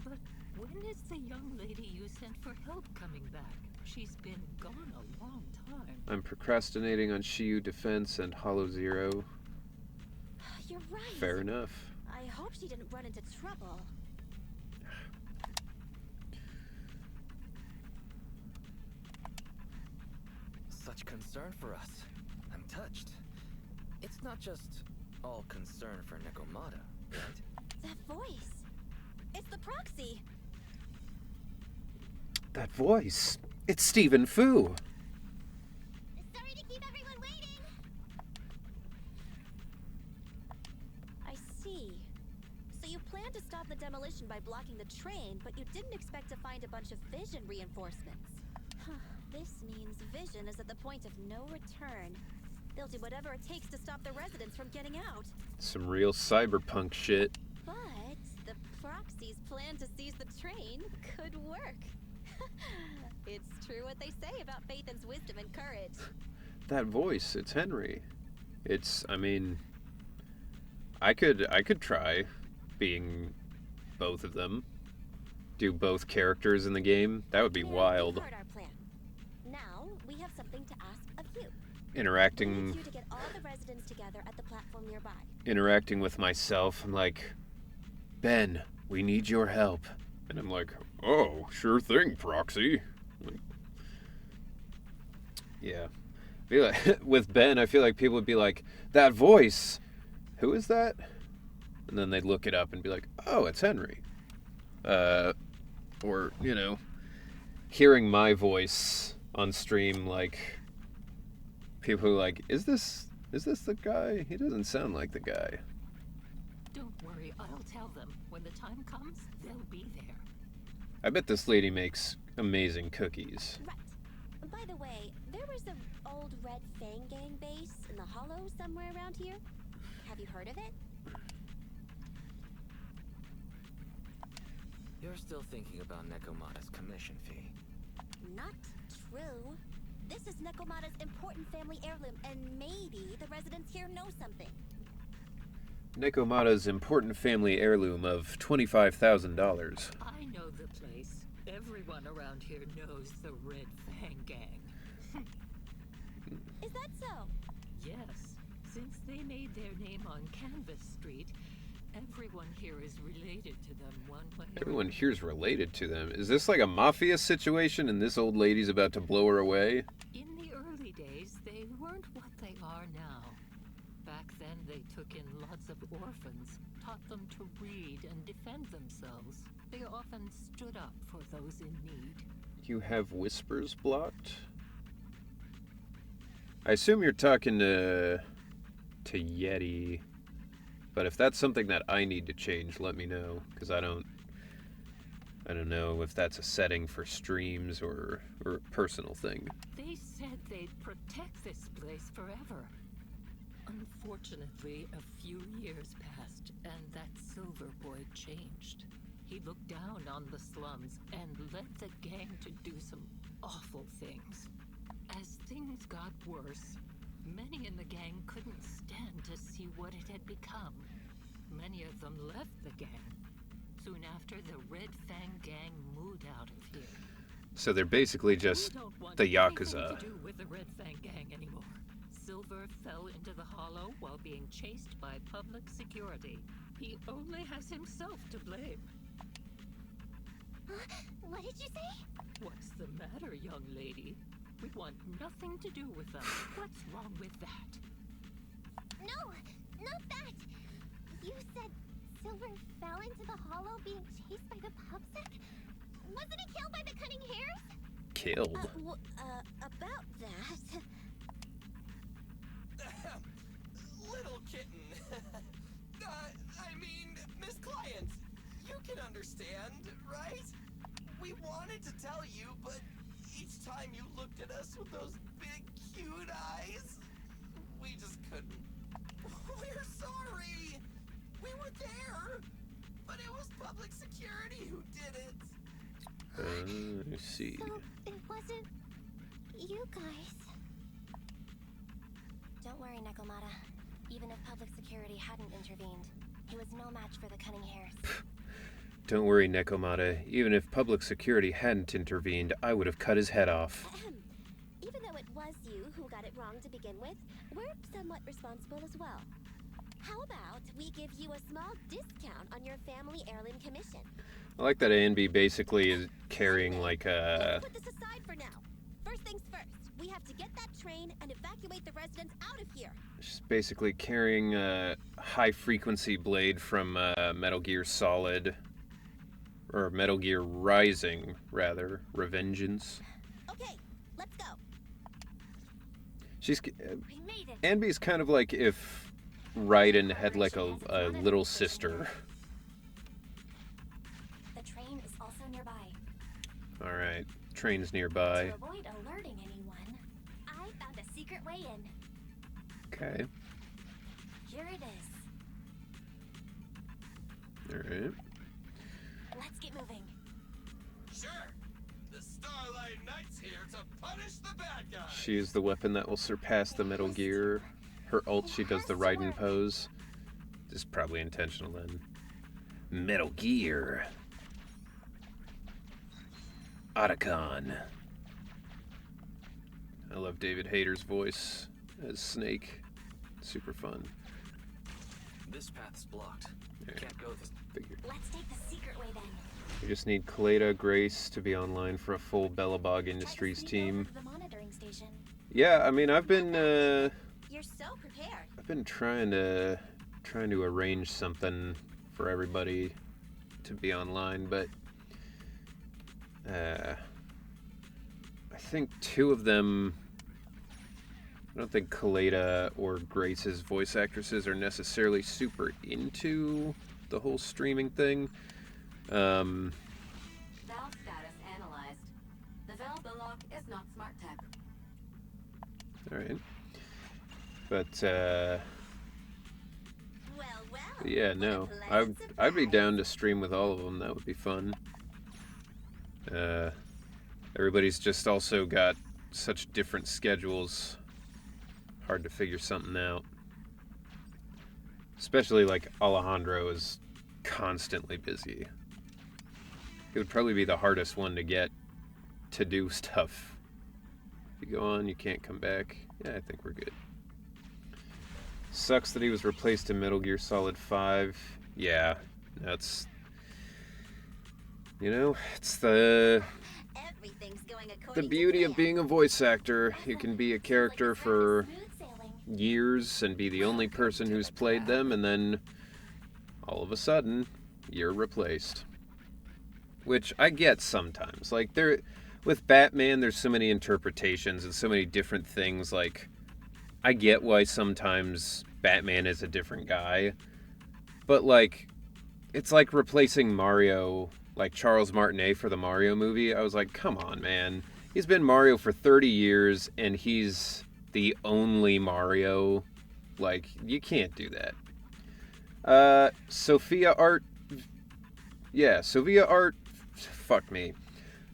But when is the young lady you sent for help coming back? She's been gone a long time.
I'm procrastinating on Shiyu Defense and Hollow Zero.
You're right.
Fair enough.
I hope she didn't run into trouble.
Such concern for us. I'm touched. It's not just all concern for Nekomata, right?
That voice. It's the proxy.
That voice. It's Stephen Fu.
Sorry to keep everyone waiting.
I see. So you planned to stop the demolition by blocking the train, but you didn't expect to find a bunch of vision reinforcements. This means Vision is at the point of no return. They'll do whatever it takes to stop the residents from getting out.
Some real cyberpunk shit.
But the proxy's plan to seize the train could work. It's true what they say about Phaeton's wisdom and courage.
That voice, it's Henry. I mean, I could try being both of them. Do both characters in the game. That would be
And
wild.
you've heard our plan. Now, we have something to ask of you. We
Interacting
need you to get all the residents together at the platform nearby.
interacting with myself. I'm like, Ben, we need your help. And I'm like,
Oh, sure thing, Proxy.
like, yeah. I feel like, with Ben, I feel like people would be like, that voice, who is that? And then they'd look it up and be like, oh, it's Henry. Or, hearing my voice on stream, like, people are like, is this the guy? He doesn't sound like the guy.
Don't worry, I'll tell them. When the time comes, they'll be there.
I bet this lady makes amazing cookies.
Right. By the way, there was an old Red Fang Gang base in the Hollow somewhere around here. Have you heard of it?
You're still thinking about Nekomata's commission fee.
Not true. This is Nekomata's important family heirloom, and maybe the residents here know something.
Nekomata's important family heirloom of $25,000.
I know the place. Everyone around here knows the Red Fang Gang.
Is that so?
Yes, since they made their name on Canvas Street, everyone here is related to them one way or
Everyone here's related to them. Is this like a mafia situation and this old lady's about to blow her away?
In the early days, they weren't what they are now. Back then, they took in lots of orphans, taught them to read and defend themselves. They often stood up for those in need.
You have whispers blocked? I assume you're talking to Yeti. But if that's something that I need to change, let me know, because I don't know if that's a setting for streams or a personal thing.
They said they'd protect this place forever. Unfortunately, a few years passed, and that Silver Boy changed. He looked down on the slums and led the gang to do some awful things. As things got worse, many in the gang couldn't stand to see what it had become. Many of them left the gang. Soon after, the Red Fang Gang moved out of here.
So they're basically just
We don't want
the
anything
Yakuza.
to do with the Red Fang Gang anymore. Silver fell into the Hollow while being chased by public security. He only has himself to blame.
What did you say?
What's the matter, young lady? We want nothing to do with them. What's wrong with that?
No, not that. You said Silver fell into the Hollow being chased by the PubSec? Wasn't he killed by the Cunning Hares?
Killed.
About that.
Little kitten. I mean, Miss Client, you can understand, right? We wanted to tell you, but each time you looked at us with those big, cute eyes, we just couldn't. We're sorry. We were there, but it was public security who did it.
I see.
So it wasn't you guys. Don't worry, Nekomata. Even if public security hadn't intervened, he was no match for the cunning hairs.
Don't worry, Nekomata. Even if public security hadn't intervened, I would have cut his head off.
Even though it was you who got it wrong to begin with, we're somewhat responsible as well. How about we give you a small discount on your family heirloom commission?
I like that A&B basically is carrying like a...
Let's put this aside for now. First things first, we have to get that train and evacuate the residents out of here.
She's basically carrying a high-frequency blade from Metal Gear Solid, or Metal Gear Rising, rather, Revengeance.
Okay, let's go.
She's...
We made it.
A&B's kind of like if Raiden had like a little sister.
The train is also nearby.
Alright, train's nearby.
To avoid alerting anyone, I found a secret way in.
Okay,
Here it is.
alright.
Let's get moving.
Sure. The Starlight Knight's here to punish the bad guys.
She is the weapon that will surpass the Metal Gear. Her ult, she does the Raiden pose. This is probably intentional then. Metal Gear. Otacon. I love David Hayter's voice as Snake. Super fun.
This path's blocked.
Yeah.
Can't go this.
Figured.
Let's take the secret way then.
We just need Kaleda, Grace to be online for a full Bellabog Industries
Try to sneak over
team.
to the monitoring station.
Yeah, I mean, I've been
You're so prepared.
trying to arrange something for everybody to be online, but I think two of them. I don't think Kaleda or Grace's voice actresses are necessarily super into the whole streaming thing.
Valve status analyzed. The valve lock is not smart tech.
All right, but
Well.
yeah, no, I'd be down to stream with all of them. That would be fun. Everybody's just also got such different schedules. Hard to figure something out. Especially like Alejandro is constantly busy. It would probably be the hardest one to get to do stuff. If you go on, you can't come back. Yeah, I think we're good. Sucks that he was replaced in Metal Gear Solid 5. Yeah, that's... You know, it's
Everything's going
the
according
beauty
to
of
plan.
being a voice actor. You can be a character for
Smooth sailing.
years and be the only person who's played them, and then all of a sudden you're replaced, which I get sometimes. Like with Batman, there's so many interpretations and so many different things. Like I get why sometimes Batman is a different guy, but like it's like replacing Mario, like Charles Martinet for the Mario movie. I was like, come on, man. He's been Mario for 30 years and he's the only Mario. Like, you can't do that. Sophia Art. Fuck me.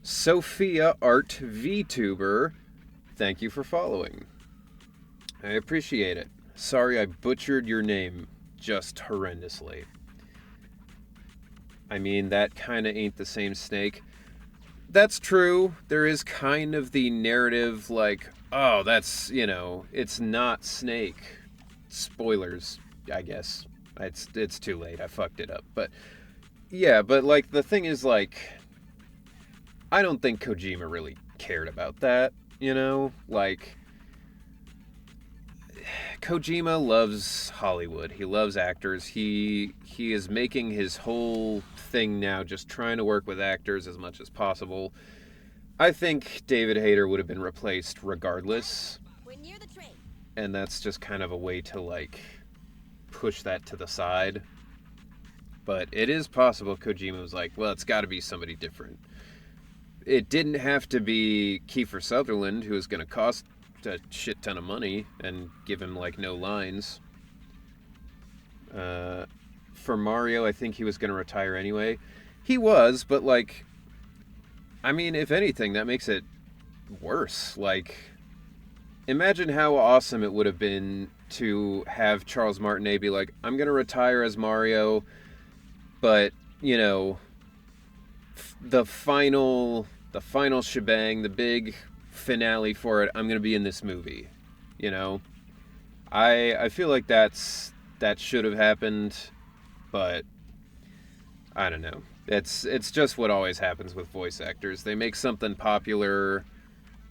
Sophia Art VTuber. Thank you for following. I appreciate it. Sorry I butchered your name just horrendously. I mean, that kind of ain't the same Snake. That's true. There is kind of the narrative like, oh, that's, it's not Snake. Spoilers, I guess. It's too late. I fucked it up. But, yeah, but, like, the thing is, like, I don't think Kojima really cared about that, Like, Kojima loves Hollywood. He loves actors. He is making his whole thing now just trying to work with actors as much as possible. I think David Hayter would have been replaced regardless.
We're near the train.
And that's just kind of a way to, like, push that to the side. But it is possible Kojima was like, well, it's got to be somebody different. It didn't have to be Kiefer Sutherland, who was going to cost a shit ton of money and give him, like, no lines. For Mario, I think he was going to retire anyway. He was, but, like, I mean, if anything, that makes it worse. Like, imagine how awesome it would have been to have Charles Martinet be like, I'm going to retire as Mario, but, you know, the final shebang, the big finale for it, I'm going to be in this movie, you know? I feel like that should have happened, but I don't know. It's just what always happens with voice actors. They make something popular,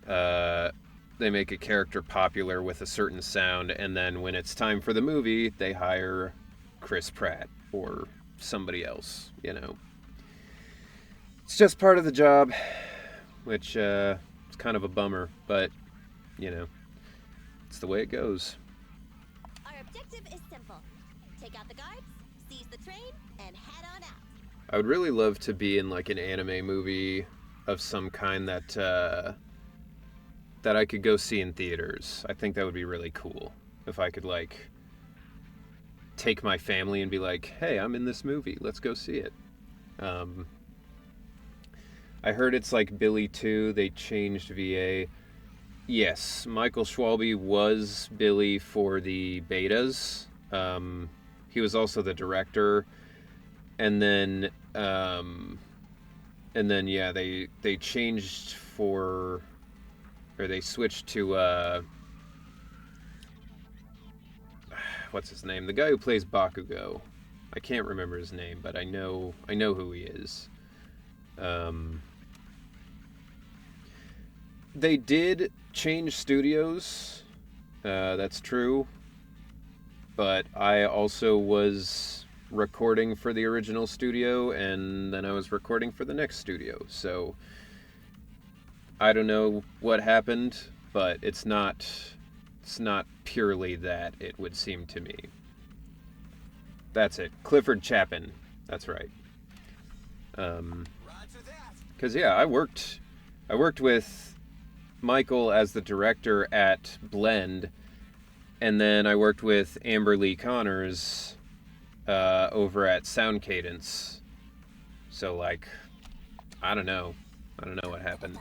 they make a character popular with a certain sound, and then when it's time for the movie, they hire Chris Pratt or somebody else, you know. It's just part of the job, which is kind of a bummer, but, you know, it's the way it goes.
Our objective is simple. Take out the guards, seize the train, and head on out.
I would really love to be in like an anime movie of some kind that I could go see in theaters. I think that would be really cool if I could like take my family and be like, hey, I'm in this movie, let's go see it. I heard it's like Billy 2, they changed VA. Yes, Michael Schwalbe was Billy for the betas. He was also the director. And then yeah, they changed for, or they switched to what's his name? The guy who plays Bakugo. I can't remember his name, but I know who he is. They did change studios. That's true. But I also was recording for the original studio, and then I was recording for the next studio. So I don't know what happened, but it's not purely that, it would seem to me. That's it. Clifford Chapin. That's right. Because yeah, I worked with Michael as the director at Blend, and then I worked with Amber Lee Connors over at Sound Cadence. So like, I don't know what happened.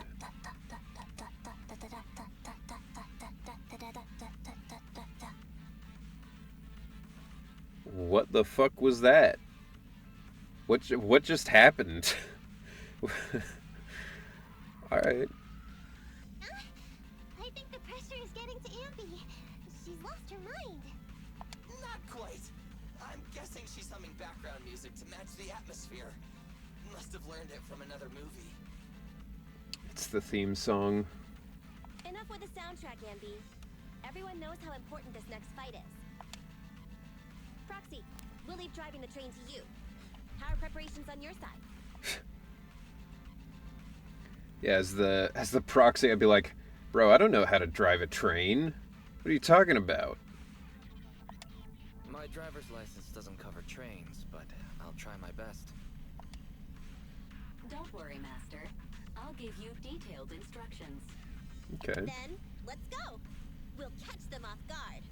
What the fuck was that? What just happened? All right.
I think the pressure is getting to Ampy. She's lost her mind.
Not quite. I'm guessing she's humming background music to match the atmosphere. Must have learned it from another movie.
It's the theme song.
Enough with the soundtrack, Ambi. Everyone knows how important this next fight is. Proxy, we'll leave driving the train to you. How are preparations on your side?
Yeah, as the proxy, I'd be like, bro, I don't know how to drive a train. What are you talking about?
My driver's license doesn't cover trains, but I'll try my best.
Don't worry, Master. I'll give you detailed instructions.
Okay.
Then, let's go. We'll catch them off guard.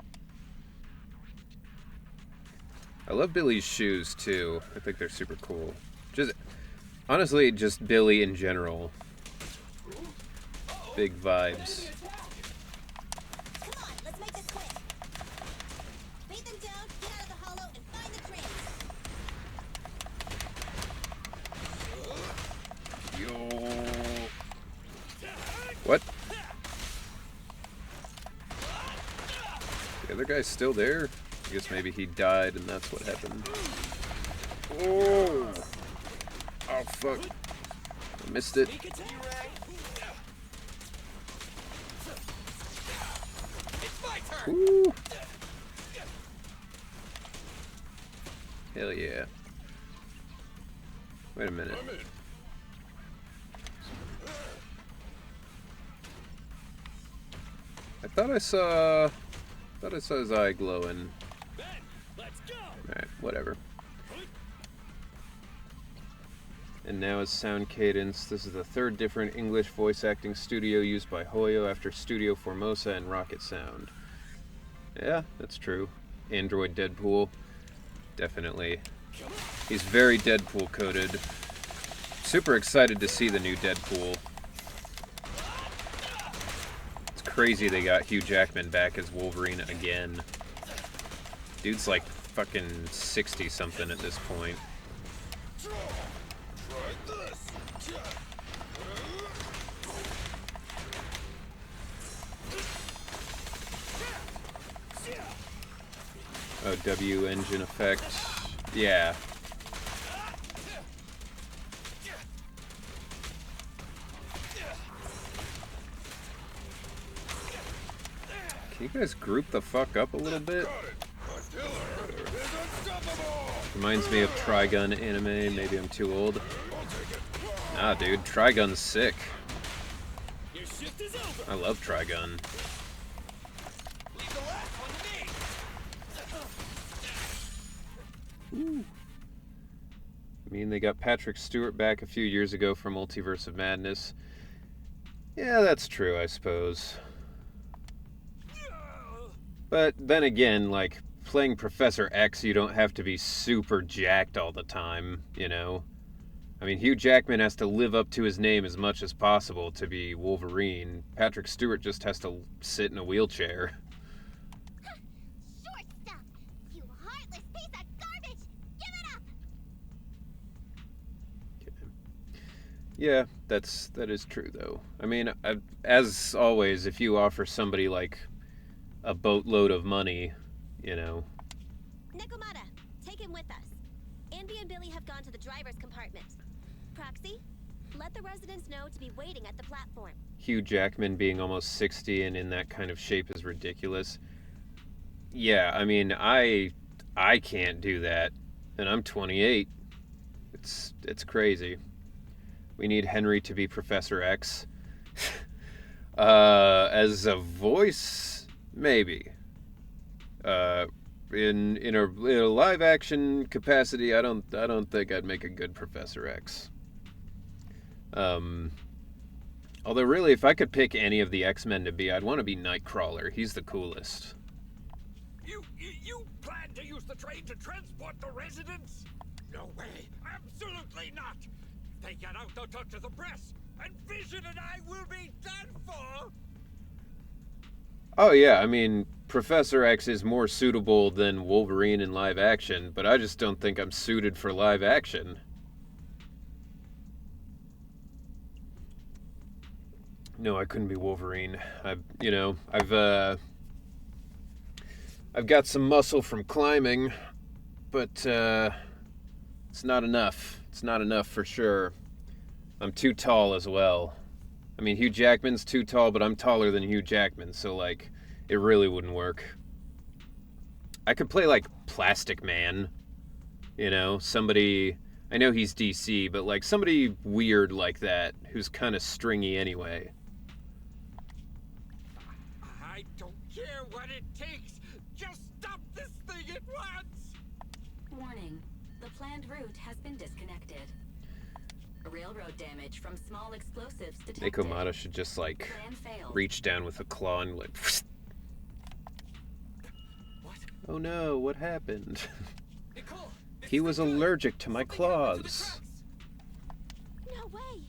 I love Billy's shoes too. I think they're super cool. Honestly, just Billy in general. Big vibes.
Come on, let's make this quick. Beat them down, get out of the hollow, and find the train.
Yo. What? The other guy's still there? I guess maybe he died and that's what happened. Oh! Oh, fuck. I missed it. Woo! Hell yeah. Wait a minute. I thought I saw his eye glowing. Alright, whatever. And now it's Sound Cadence. This is the third different English voice acting studio used by Hoyo after Studio Formosa and Rocket Sound. Yeah, that's true. Android Deadpool. Definitely. He's very Deadpool coded. Super excited to see the new Deadpool. It's crazy they got Hugh Jackman back as Wolverine again. Dude's like fucking 60-something at this point. Oh, W engine effect. Yeah. Can you guys group the fuck up a little bit? Reminds me of Trigun anime. Maybe I'm too old. Nah, dude. Trigun's sick. I love Trigun. I mean, they got Patrick Stewart back a few years ago for Multiverse of Madness. Yeah, that's true, I suppose. But then again, like, playing Professor X, you don't have to be super jacked all the time, you know? I mean, Hugh Jackman has to live up to his name as much as possible to be Wolverine. Patrick Stewart just has to sit in a wheelchair.
Short stuff! You heartless piece of garbage! Give it up!
Yeah, that is true, though. I mean, as always, if you offer somebody, like, a boatload of money, you know...
Nekomata, take him with us. Andy and Billy have gone to the driver's compartment. Proxy, let the residents know to be waiting at the platform.
Hugh Jackman being almost 60 and in that kind of shape is ridiculous. Yeah, I mean, I can't do that, and I'm 28. It's crazy. We need Henry to be Professor X. As a voice, maybe. In a live action capacity, I don't think I'd make a good Professor X. Although really, if I could pick any of the X-Men to be, I'd want to be Nightcrawler. He's the coolest.
You plan to use the train to transport the residents? No way! Absolutely not! If they get out, they'll talk to the press, and Vision and I will be done for!
Oh yeah, I mean, Professor X is more suitable than Wolverine in live action, but I just don't think I'm suited for live action. No, I couldn't be Wolverine. I've got some muscle from climbing, but it's not enough. It's not enough for sure. I'm too tall as well. I mean, Hugh Jackman's too tall, but I'm taller than Hugh Jackman, so, like, it really wouldn't work. I could play, like, Plastic Man, you know? Somebody... I know he's DC, but, like, somebody weird like that, who's kind of stringy anyway.
I don't care what it takes! Just stop this thing at once!
Warning. The planned route has been disconnected. Railroad damage from small explosives detected.
Nekomata should just, like,
Plan failed.
reach down with a claw and, like...
What?
Oh no, what happened?
Nicole,
He was allergic to my claws.
No way!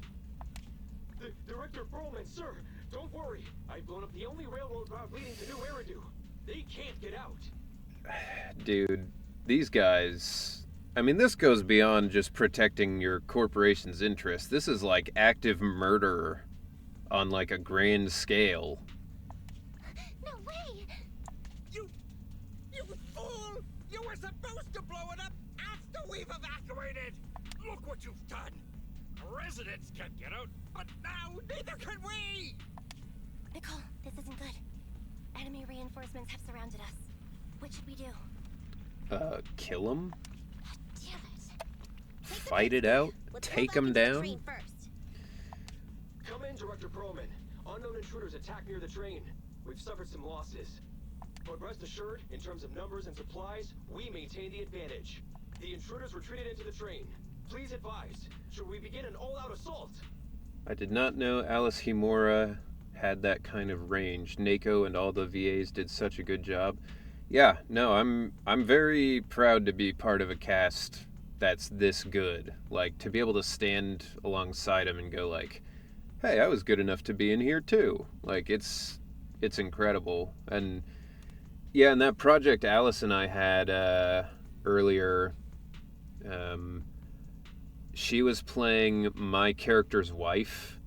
Director Perlman, sir, don't worry. I've blown up the only railroad route leading to New Eridu. They can't get out.
Dude, these guys... I mean, this goes beyond just protecting your corporation's interests. This is like active murder on like a grand scale.
No way!
You fool! You were supposed to blow it up after we've evacuated! Look what you've done! Residents can't get out, but now neither can we!
Nicole, this isn't good. Enemy reinforcements have surrounded us. What should we do?
Kill him?
Damn it. Take the
Fight
bait.
it out?
Let's go
Take
back
him
into the
down?
train first.
Come in, Director Perlman. Unknown intruders attacked near the train. We've suffered some losses. But rest assured, in terms of numbers and supplies, we maintain the advantage. The intruders retreated into the train. Please advise, should we begin an all-out assault?
I did not know Alice Himura had that kind of range. Nako and all the VAs did such a good job. Yeah, no, I'm very proud to be part of a cast that's this good. Like, to be able to stand alongside him and go like, hey, I was good enough to be in here too. Like, it's it's incredible. And yeah, and that project Alice and I had earlier, she was playing my character's wife,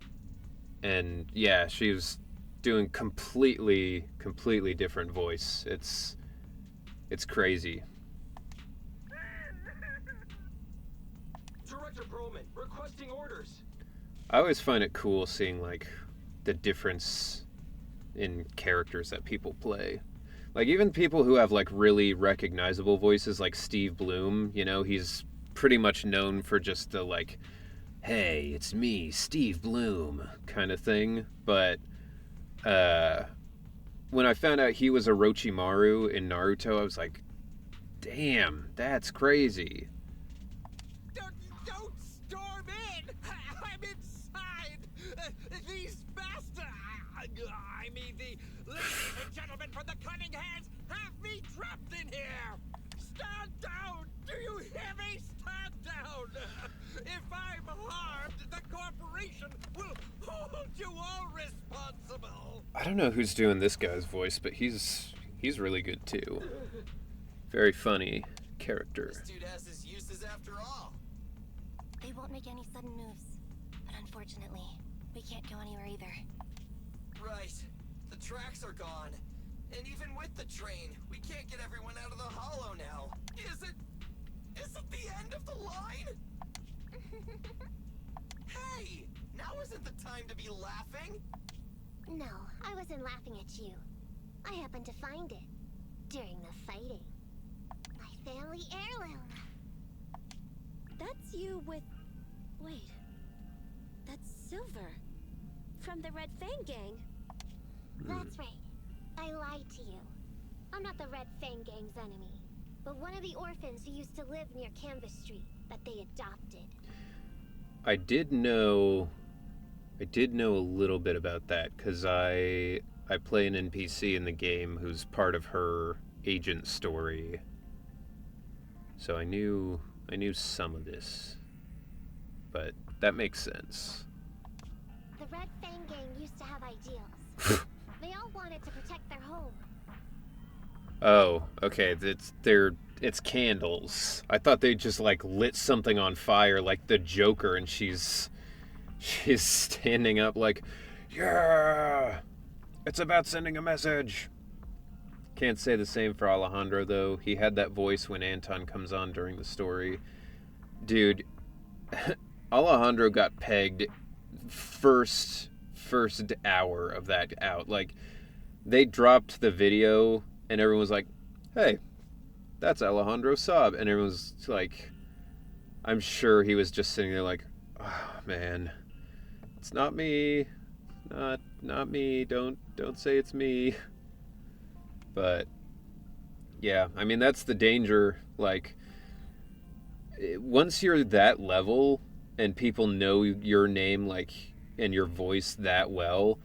and yeah, she was doing completely different voice. It's crazy.
Director Broman, requesting orders.
I always find it cool seeing like the difference in characters that people play. Like even people who have like really recognizable voices like Steve Bloom, you know, he's pretty much known for just the like, hey, it's me, Steve Bloom kind of thing. But when I found out he was Orochimaru in Naruto, I was like, damn, that's crazy.
Don't storm in! I'm inside! These bastards! I mean, the ladies and gentlemen from the Cunning Hands have me trapped in here! Stand down! Do you hear me? Stand down! If I'm harmed, the corporation will hold you all responsible!
I don't know who's doing this guy's voice, but he's really good too. Very funny character.
This dude has his uses after all.
They won't make any sudden moves. But unfortunately, we can't go anywhere either.
Right. The tracks are gone. And even with the train, we can't get everyone out of the hollow now. Is it the end of the line? Hey! Now isn't the time to be laughing.
No, I wasn't laughing at you. I happened to find it. During the fighting. My family heirloom.
That's you with... Wait. That's Silver. From the Red Fang Gang.
That's right. I lied to you. I'm not the Red Fang Gang's enemy, but one of the orphans who used to live near Canvas Street that they adopted.
I did know a little bit about that because I play an NPC in the game who's part of her agent story. So I knew some of this. But that makes sense.
The Red Fang Gang used to have ideals. They all wanted to protect their home.
Oh, okay. It's candles. I thought they just like lit something on fire like the Joker, and she's standing up like, yeah, it's about sending a message. Can't say the same for Alejandro though. He had that voice when Anton comes on during the story. Dude, Alejandro got pegged first hour of that out. Like, they dropped the video and everyone was like, hey, that's Alejandro Saab. And everyone was like, I'm sure he was just sitting there like, oh man, it's not me. Not me. Don't say it's me. But yeah, I mean, that's the danger. Like, once you're that level and people know your name, like, and your voice that well,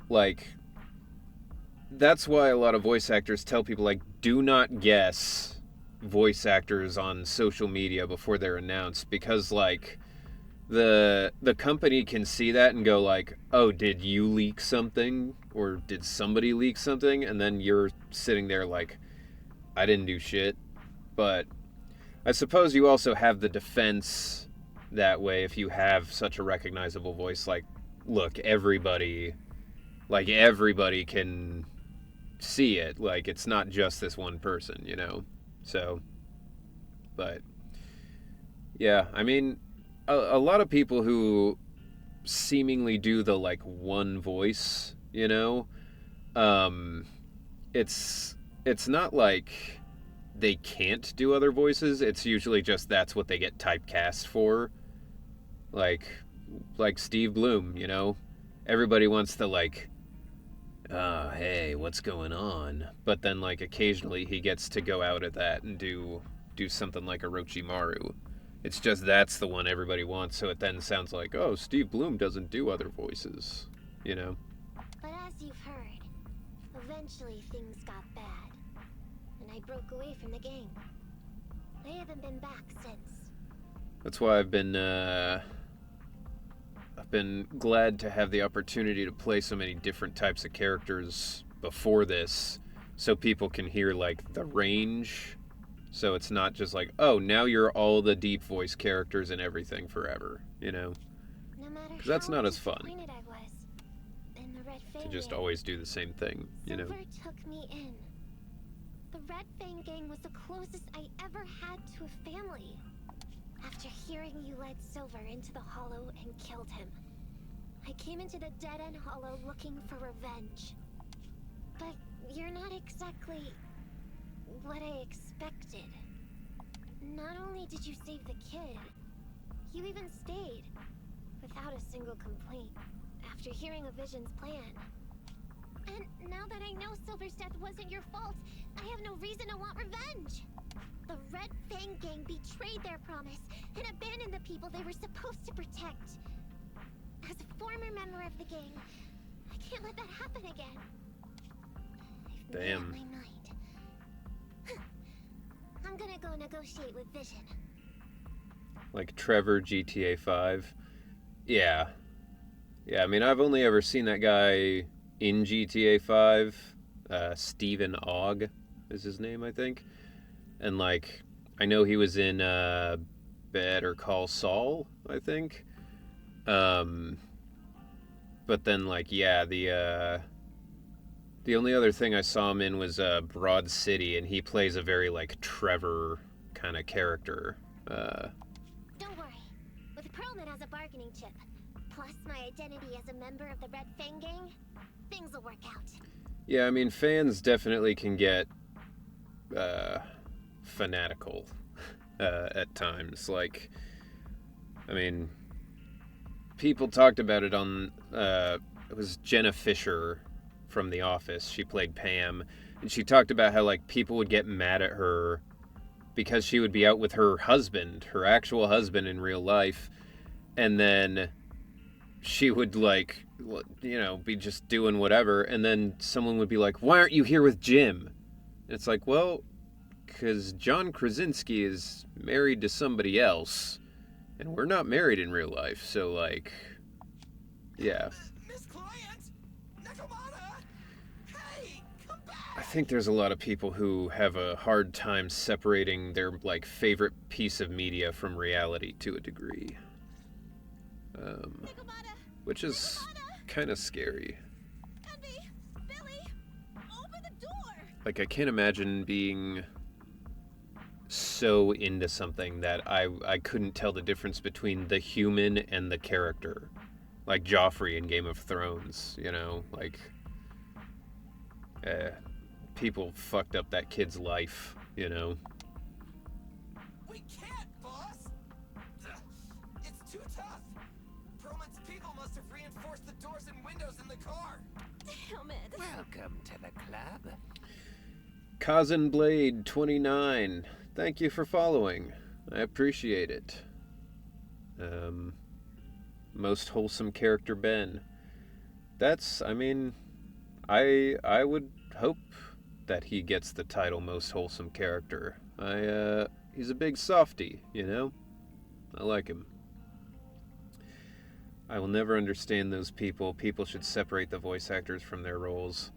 like, that's why a lot of voice actors tell people, like, do not guess voice actors on social media before they're announced, because, like, the company can see that and go like, oh, did you leak something? Or did somebody leak something? And then you're sitting there like, I didn't do shit. But I suppose you also have the defense that way if you have such a recognizable voice. Like, look, everybody can see it. Like, it's not just this one person, you know? So, but yeah, I mean, a lot of people who seemingly do the like one voice, you know, it's not like they can't do other voices. It's usually just that's what they get typecast for. Like Steve Bloom, you know, everybody wants to like, hey, what's going on? But then like occasionally he gets to go out at that and do something like Orochimaru. It's just that's the one everybody wants, so it then sounds like, oh, Steve Bloom doesn't do other voices, you know?
But as you've heard, eventually things got bad, and I broke away from the gang. I haven't been back since.
That's why I've been I've been glad to have the opportunity to play so many different types of characters before this, so people can hear like the range. So it's not just like, oh, now you're all the deep voice characters and everything forever, you know?
No matter
Because that's
how
not as fun
disappointed I was in the Red Fang
to just
gang,
always do the same thing, you know?
Silver took me in. The Red Fang gang was the closest I ever had to a family. After hearing you led Silver into the Hollow and killed him, I came into the dead-end Hollow looking for revenge. But you're not exactly what I expected. Not only did you save the kid, you even stayed, without a single complaint, after hearing a Vision's plan. And now that I know Silver's death wasn't your fault, I have no reason to want revenge. The Red Fang gang betrayed their promise and abandoned the people they were supposed to protect. As a former member of the gang, I can't let that happen again. I've made up
Damn.
my mind. I'm gonna go negotiate with Vision.
Like Trevor, GTA 5. Yeah. Yeah, I mean, I've only ever seen that guy in GTA 5. Stephen Ogg is his name, I think. And, like, I know he was in Better Call Saul, I think. But then, like, yeah, the only other thing I saw him in was Broad City, and he plays a very, like, Trevor kind of character.
Don't worry. With Perlman as a bargaining chip, plus my identity as a member of the Red Fang gang, things will work out.
Yeah, I mean, fans definitely can get fanatical at times. Like, I mean, people talked about it on, it was Jenna Fisher from The Office. She played Pam, and she talked about how, like, people would get mad at her because she would be out with her husband, her actual husband in real life, and then she would, like, you know, be just doing whatever, and then someone would be like, why aren't you here with Jim? And it's like, well, because John Krasinski is married to somebody else, and we're not married in real life, so, like, yeah.
Miss Client! Nakamata! Hey, come back!
I think there's a lot of people who have a hard time separating their, like, favorite piece of media from reality to a degree. Which is kind of scary.
Envy! Billy! Open the door!
Like, I can't imagine being so into something that I couldn't tell the difference between the human and the character. Like Joffrey in Game of Thrones, you know? Like, people fucked up that kid's life, you know?
We can't, boss! It's too tough! Perlman's people must have reinforced the doors and windows in the car!
Damn it!
Welcome to the club.
Kazan Blade 29. Thank you for following. I appreciate it. Most wholesome character Ben. That's, I mean, I would hope that he gets the title most wholesome character. He's a big softie, you know? I like him. I will never understand those people. People should separate the voice actors from their roles.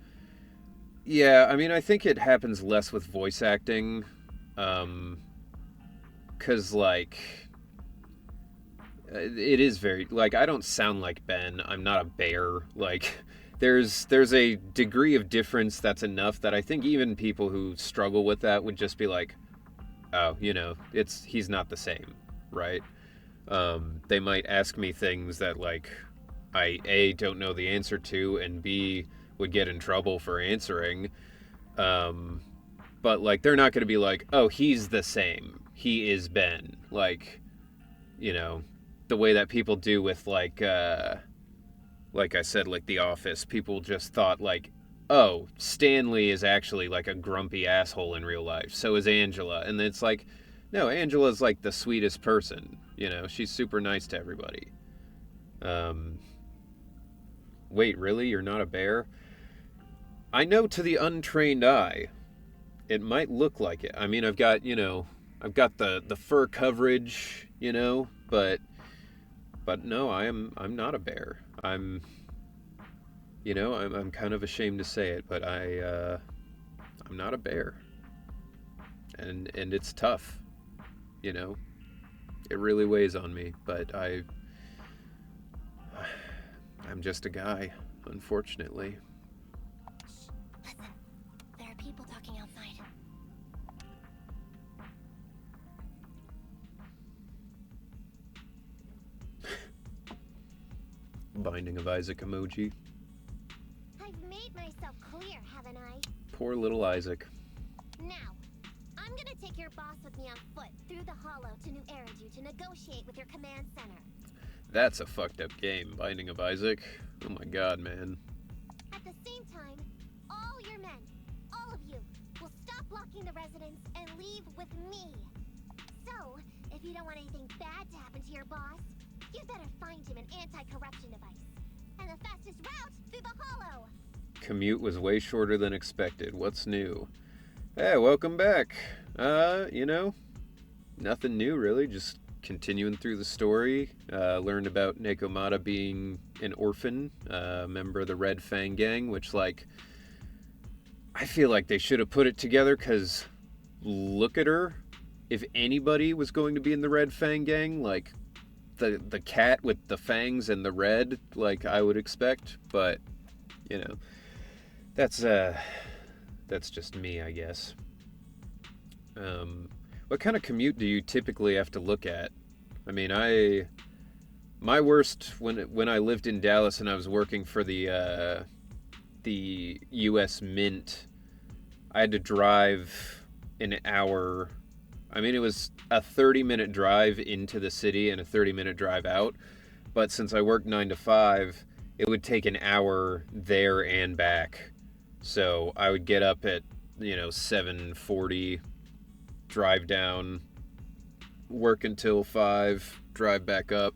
Yeah, I mean, I think it happens less with voice acting. 'Cause, like, it is very, like, I don't sound like Ben. I'm not a bear. Like, there's a degree of difference that's enough that I think even people who struggle with that would just be like, oh, you know, he's not the same, right? They might ask me things that, like, I, A, don't know the answer to, and B, would get in trouble for answering. But, like, they're not going to be like, oh, he's the same. He is Ben. Like, you know, the way that people do with, like I said, like The Office. People just thought, like, oh, Stanley is actually, like, a grumpy asshole in real life. So is Angela. And it's like, no, Angela's, like, the sweetest person. You know, she's super nice to everybody. Wait, really? You're not a bear? I know to the untrained eye, it might look like it. I mean, I've got, you know, I've got the fur coverage, you know, but But no, I'm not a bear. I'm kind of ashamed to say it, but I'm not a bear. And it's tough. You know. It really weighs on me, but I'm just a guy, unfortunately.
Listen, there are people talking outside.
Binding of Isaac emoji.
I've made myself clear, haven't I?
Poor little Isaac.
Now, I'm gonna take your boss with me on foot through the hollow to New Eridu to negotiate with your command center.
That's a fucked up game, Binding of Isaac. Oh my god, man.
At the same time, all your men, all of you, will stop blocking the residents and leave with me. So, if you don't want anything bad to happen to your boss, you better find him an anti-corruption device. And the fastest route through the hollow.
Commute was way shorter than expected. What's new? Hey, welcome back. Nothing new really, just continuing through the story. Learned about Nekomata being an orphan, member of the Red Fang Gang, which, like, I feel like they should have put it together, because look at her. If anybody was going to be in the Red Fang Gang, like, the cat with the fangs and the red, like I would expect, but, that's just me, I guess. What kind of commute do you typically have to look at? I mean, my worst when I lived in Dallas and I was working for the U.S. Mint, I had to drive an hour. I mean, it was a 30-minute drive into the city and a 30-minute drive out. But since I worked 9 to 5, it would take an hour there and back. So I would get up at, 7:40, drive down, work until 5, drive back up.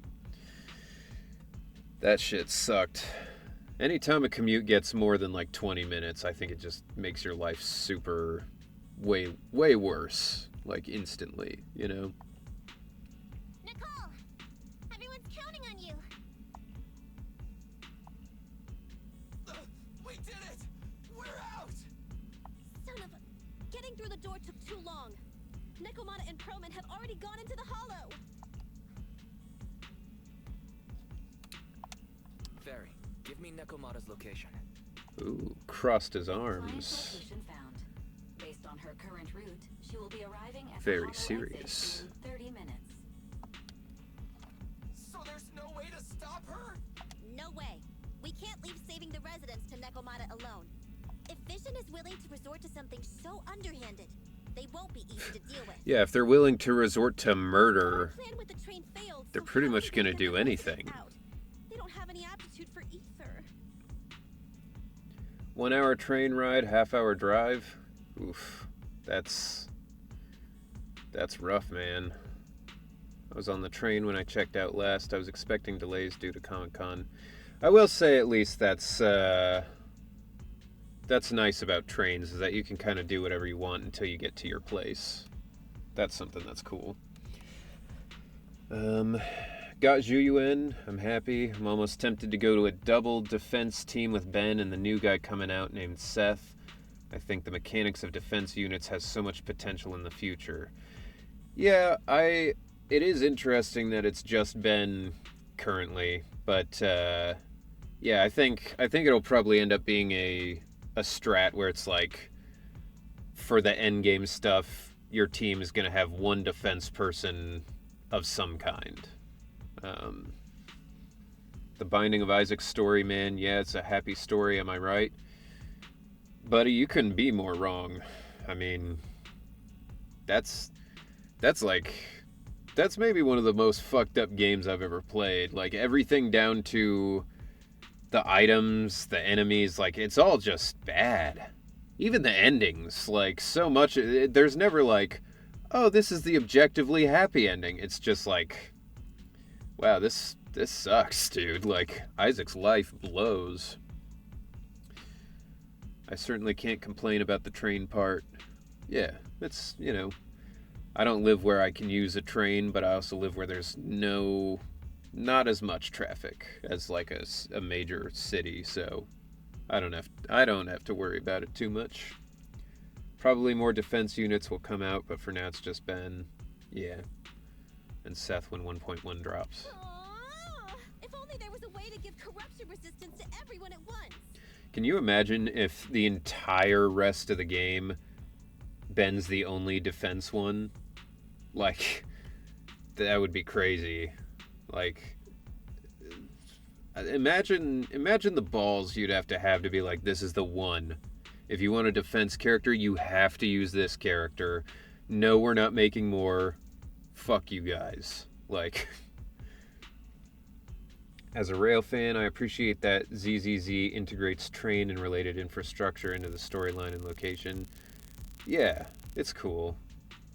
That shit sucked. Anytime a commute gets more than like 20 minutes, I think it just makes your life super way worse. Like, instantly,
Nicole! Everyone's counting on you!
We did it! We're out!
Son of a... Getting through the door took too long. Nekomata and Proman have already gone into the hollow.
Ferry, give me Nekomata's location.
Ooh, crossed his
Client's
arms.
location found. Based on her current route, she will be arriving at
Very
the hollow
serious.
exit in 30 minutes.
So there's no way to stop her?
No way. We can't leave saving the residents to Nekomata alone. If Vision is willing to resort to something so underhanded, they won't be easy to deal with.
Yeah, if they're willing to resort to murder,
Our plan with the train failed,
they're
so
pretty
how
much
do we
gonna
get
do
the residents
anything.
out? They don't have any aptitude for ether.
1 hour train ride, half-hour drive. Oof, that's rough, man. I was on the train when I checked out last. I was expecting delays due to Comic-Con. I will say at least that's nice about trains, is that you can kind of do whatever you want until you get to your place. That's something that's cool. Got Zhuyu in. I'm happy. I'm almost tempted to go to a double defense team with Ben and the new guy coming out named Seth. I think the mechanics of defense units has so much potential in the future. Yeah, it is interesting that it's just Ben currently, but yeah, I think it'll probably end up being a strat where it's like, for the end game stuff, your team is going to have one defense person of some kind. The Binding of Isaac story, man, yeah, it's a happy story, am I right? Buddy, you couldn't be more wrong. I mean, that's maybe one of the most fucked up games I've ever played. Like, everything down to the items, the enemies, like, it's all just bad. Even the endings, like, so much, there's never like, oh, this is the objectively happy ending. It's just like, wow, this sucks, dude. Like, Isaac's life blows. I certainly can't complain about the train part. Yeah, it's, I don't live where I can use a train, but I also live where there's no not as much traffic as like a major city, so I don't have to worry about it too much. Probably more defense units will come out, but for now it's just Ben, yeah, and Seth when 1.1 drops.
Aww, if only there was a way to give corruption resistance to everyone at once.
Can you imagine if the entire rest of the game Ben's the only defense one? Like, that would be crazy. Like, imagine the balls you'd have to be like, this is the one. If you want a defense character, you have to use this character. No, we're not making more. Fuck you guys. Like, as a rail fan, I appreciate that ZZZ integrates train and related infrastructure into the storyline and location. Yeah, it's cool.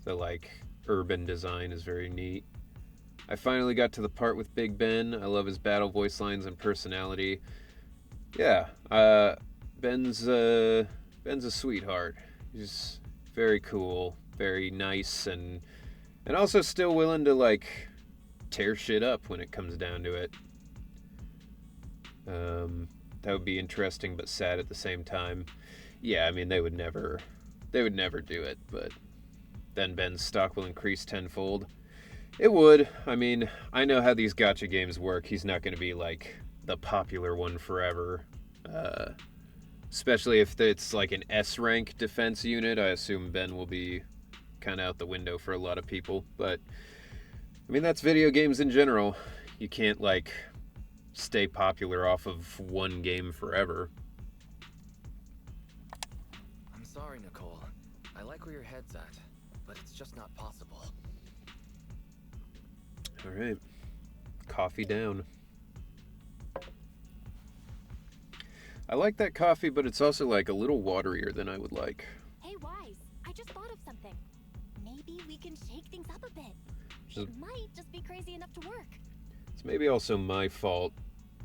The, like, urban design is very neat. I finally got to the part with Big Ben. I love his battle voice lines and personality. Yeah, Ben's a sweetheart. He's very cool, very nice, and also still willing to, like, tear shit up when it comes down to it. That would be interesting but sad at the same time. Yeah, I mean, they would never do it, but then Ben's stock will increase tenfold. It would. I mean, I know how these gacha games work. He's not going to be, like, the popular one forever. Especially if it's, like, an S-rank defense unit. I assume Ben will be kind of out the window for a lot of people. But, I mean, that's video games in general. You can't, like, stay popular off of one game forever.
I'm sorry, Nicole. I like where your head's at, but it's just not possible.
All right. Coffee down. I like that coffee, but it's also, like, a little waterier than I would like.
Hey, Wise, I just thought of something. Maybe we can shake things up a bit. It might just be crazy enough to work.
It's maybe also my fault.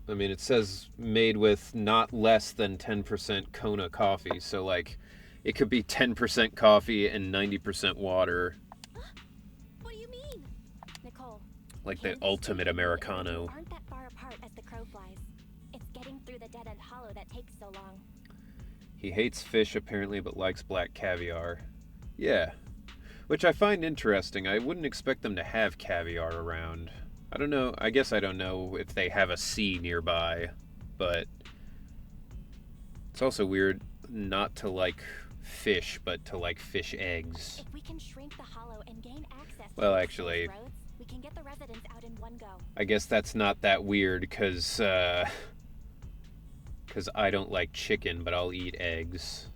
I mean, it says made with not less than 10% Kona coffee, so, like, it could be 10% coffee and 90% water.
What do you mean? Nicole.
Like the ultimate Americano.
Aren't that far apart as the crow flies. It's getting through the dead-end hollow that takes so long.
He hates fish, apparently, but likes black caviar. Yeah. Which I find interesting. I wouldn't expect them to have caviar around. I don't know. I guess I don't know if they have a sea nearby. But it's also weird not to like fish, but to like fish eggs.
If we can shrink the hollow and gain access to
well, actually,
roads, we can get the residents out in one go.
I guess that's not that weird, because I don't like chicken, but I'll eat eggs.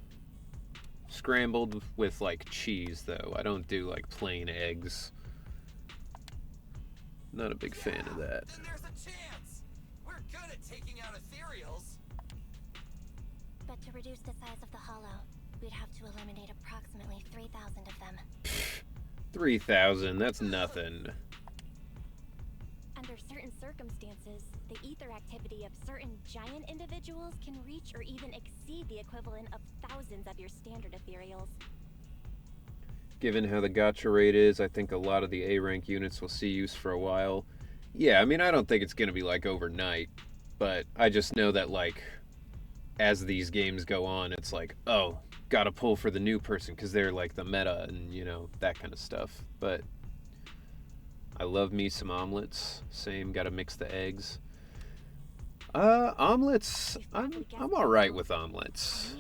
Scrambled with, like, cheese, though. I don't do, like, plain eggs. Not a big fan of that.
Then there's a chance. We're good at taking out ethereals.
But to reduce the size of the hollow, we'd have to eliminate approximately 3,000 of them.
3,000, that's nothing.
Under certain circumstances, the ether activity of certain giant individuals can reach or even exceed the equivalent of thousands of your standard ethereals.
Given how the gacha rate is, I think a lot of the A-rank units will see use for a while. Yeah, I mean, I don't think it's going to be, like, overnight, but I just know that, like, as these games go on, it's like, oh, gotta pull for the new person because they're, like, the meta and, you know, that kind of stuff. But I love me some omelets. Same, gotta mix the eggs. Omelets, I'm all right with omelets.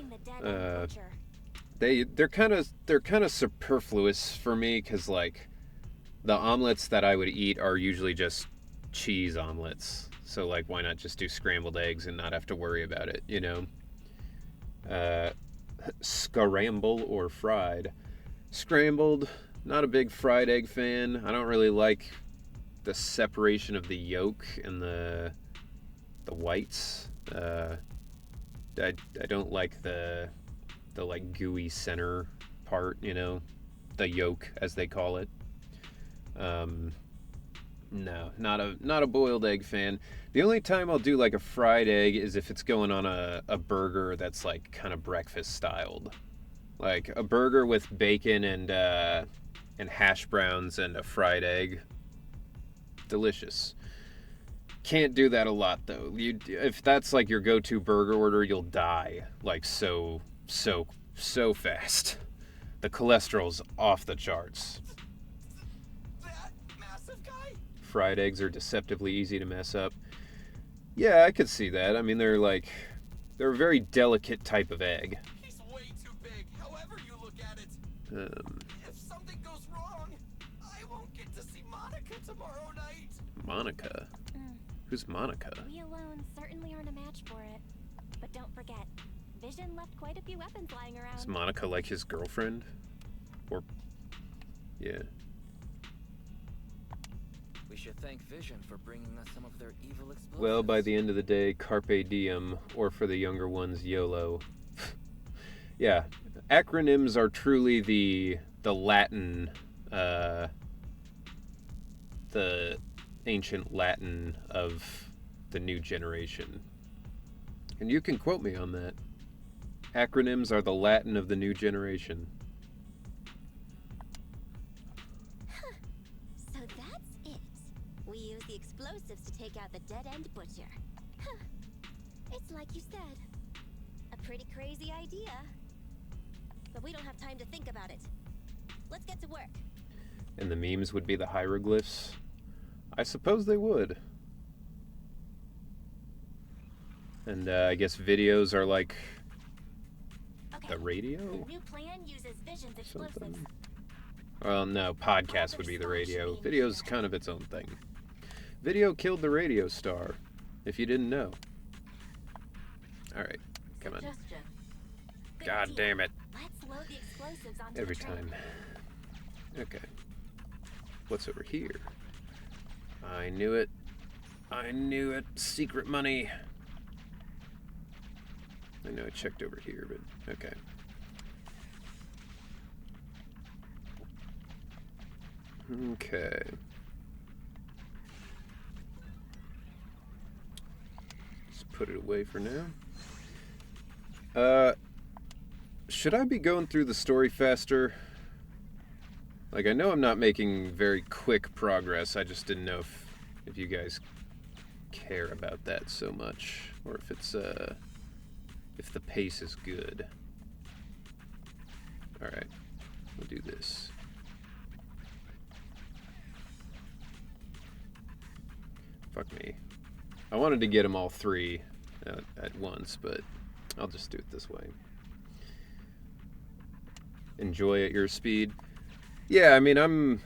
They're kind of superfluous for me because, like, the omelets that I would eat are usually just cheese omelets. So, like, why not just do scrambled eggs and not have to worry about it, you know? Scramble or fried. Scrambled, not a big fried egg fan. I don't really like the separation of the yolk and the whites. I don't like the like gooey center part, you know, the yolk as they call it. No, not a boiled egg fan. The only time I'll do like a fried egg is if it's going on a burger that's like kind of breakfast styled, like a burger with bacon and hash browns and a fried egg. Delicious. Can't do that a lot, though. If that's like your go-to burger order, you'll die like so fast. The cholesterol's off the charts.
That massive guy?
Fried eggs are deceptively easy to mess up. Yeah, I could see that. I mean, they're a very delicate type of egg.
He's way too big, however you look at it. If something goes wrong, I won't get to see Monica tomorrow night.
Monica? Who's Monica?
We alone certainly aren't a match for it. But don't forget, Vision left quite a few weapons lying around.
Is Monica like his girlfriend? Or... yeah.
We should thank Vision for bringing us some of their evil explosives.
Well, by the end of the day, carpe diem, or for the younger ones, YOLO. Yeah, acronyms are truly the Latin, the ancient Latin of the new generation. And you can quote me on that. Acronyms are the Latin of the new generation.
So that's it. We use the explosives to take out the dead-end butcher. It's like you said. A pretty crazy idea. But we don't have time to think about it. Let's get to work.
And the memes would be the hieroglyphs? I suppose they would. And I guess videos are like the radio?
The new plan uses Vision's explosives.
Something. Well, no, podcast would be the radio. Video's kind of its own thing. Video killed the radio star, if you didn't know. Alright, come on. God damn it.
Let's load the explosives onto
Every
the train.
time. Okay. What's over here? I knew it. I knew it. Secret money. I know I checked over here, but okay. Okay. Let's put it away for now. Should I be going through the story faster? Like, I know I'm not making very quick progress. I just didn't know if you guys care about that so much, or if it's if the pace is good. All right, we'll do this. Fuck me. I wanted to get them all three at once, but I'll just do it this way. Enjoy at your speed. Yeah, I mean, I'm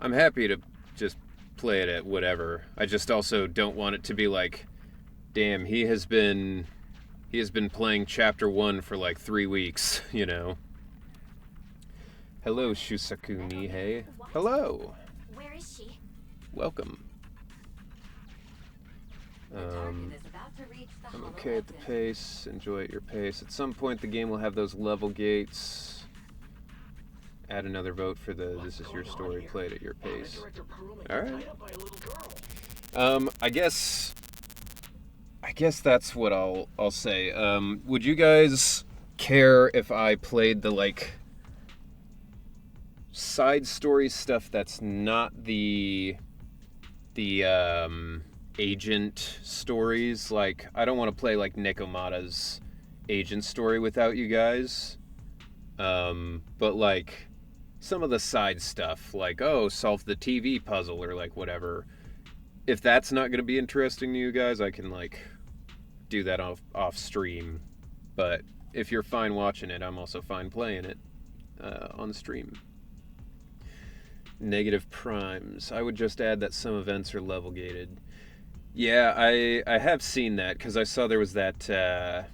happy to just play it at whatever. I just also don't want it to be like, damn, he has been playing chapter 1 for like 3 weeks, you know. Hello, Shusaku Nihei. Hello.
Where is she?
Welcome. I'm okay at the pace. Enjoy at your pace. At some point, the game will have those level gates. Add another vote for the "This is your story." Play it at your pace. All right. I guess that's what I'll say. Would you guys care if I played the like side story stuff that's not the agent stories? Like, I don't want to play like Nekomata's agent story without you guys. But like some of the side stuff, like, oh, solve the TV puzzle or like whatever. If that's not going to be interesting to you guys, I can like do that off stream. But if you're fine watching it, I'm also fine playing it on stream. Negative primes. I would just add that some events are level gated. Yeah, I have seen that because I saw there was that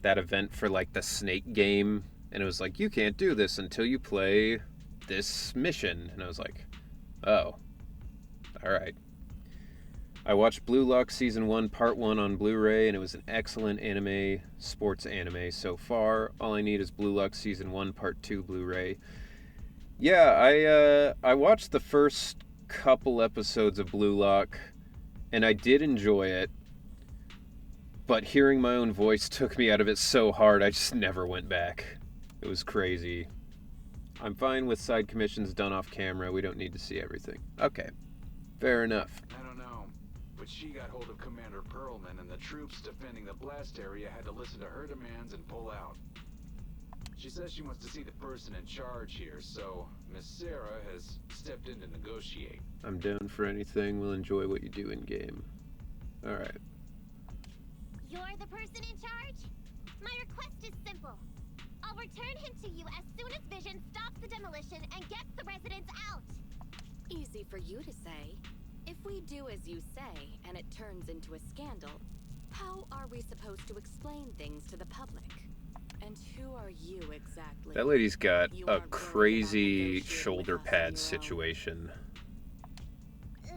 event for like the snake game, and it was like, you can't do this until you play this mission, and I was like, oh, all right. I watched Blue Lock Season 1 Part 1 on Blu-ray, and it was an excellent anime, sports anime so far. All I need is Blue Lock Season 1 Part 2 Blu-ray. Yeah, I watched the first couple episodes of Blue Lock, and I did enjoy it, but hearing my own voice took me out of it so hard I just never went back. It was crazy. I'm fine with side commissions done off camera. We don't need to see everything. Okay, fair enough.
I don't know. but she got hold of Commander Perlman, and the troops defending the blast area had to listen to her demands and pull out. She says she wants to see the person in charge here, so Miss Sarah has stepped in to negotiate.
I'm down for anything. We'll enjoy what you do in game. Alright.
You're the person in charge? My request is simple. I'll return him to you as soon as Vision stops the demolition and gets the residents out.
Easy for you to say. If we do as you say, and it turns into a scandal, how are we supposed to explain things to the public? And who are you exactly?
That lady's got
You
a
aren't
crazy
willing to
shoulder
negotiate with us on
pad
your own.
situation.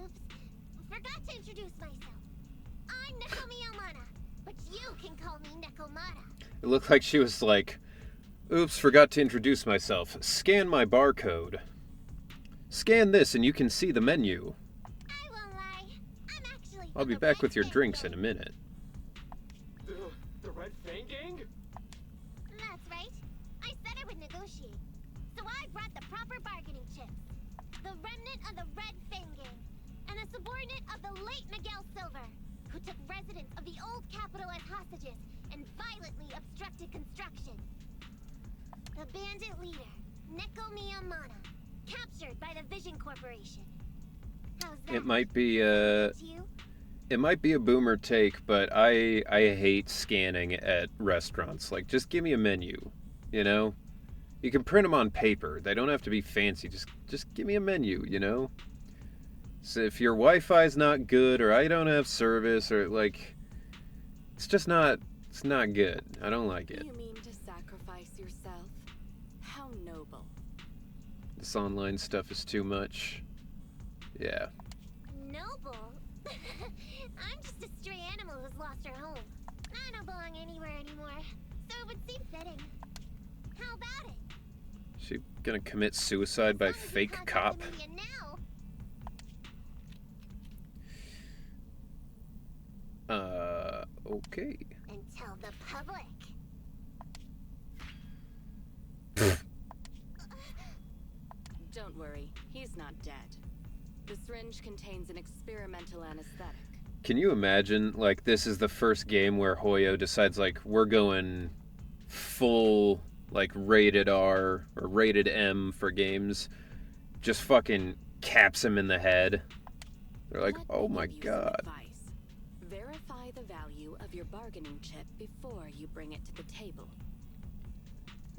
Oops. Forgot to introduce myself. I'm Neko Miyamana, but you can call me Nekomata.
It looked like she was like, oops, forgot to introduce myself. Scan my barcode. Scan this and you can see the menu.
I won't lie. I'm actually
I'll
from
be
the
back
Red
with your
Fang
drinks
Gang.
in a minute.
The Red Fang Gang?
That's right. I said I would negotiate. So I brought the proper bargaining chips. The remnant of the Red Fang Gang, and a subordinate of the late Miguel Silver, who took residents of the old capital as hostages and violently obstructed construction. The bandit leader, Neko Miyamana, captured by the Vision Corporation. How's that?
It might be
To you?
it might be a boomer take, but I hate scanning at restaurants. Like, just give me a menu, you know? You can print them on paper. They don't have to be fancy. Just give me a menu, you know? So if your Wi-Fi's not good, or I don't have service, or like, it's not good. I don't like it.
You mean to sacrifice yourself? How noble.
This online stuff is too much. Yeah.
Noble? I'm just a stray animal who's lost her home. I don't belong anywhere anymore, so it would seem fitting. How about it?
She gonna commit suicide by
As long as you
fake
contact
cop?
the media now.
Okay.
And tell the public.
Don't worry, he's not dead. The syringe contains an experimental anesthetic.
Can you imagine, like, this is the first game where Hoyo decides, like, we're going full, like, rated R or rated M for games, just fucking caps him in the head. They're like,
Let
oh
me
my
give you some
god.
advice. Verify the value of your bargaining chip before you bring it to the table.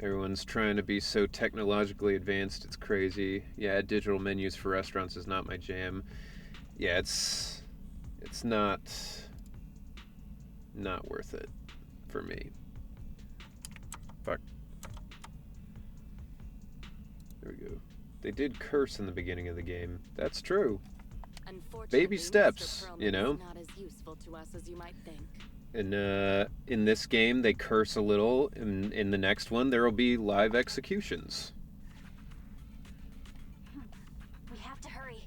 Everyone's trying to be so technologically advanced, it's crazy. Yeah, digital menus for restaurants is not my jam. Yeah, it's not worth it for me. Fuck. There we go. They did curse in the beginning of the game. That's true.
Unfortunately,
Baby steps,
Mr.
you
Perlman
know?
is not as useful to us as you might think.
And in this game, they curse a little. In the next one, there will be live executions.
We have to hurry.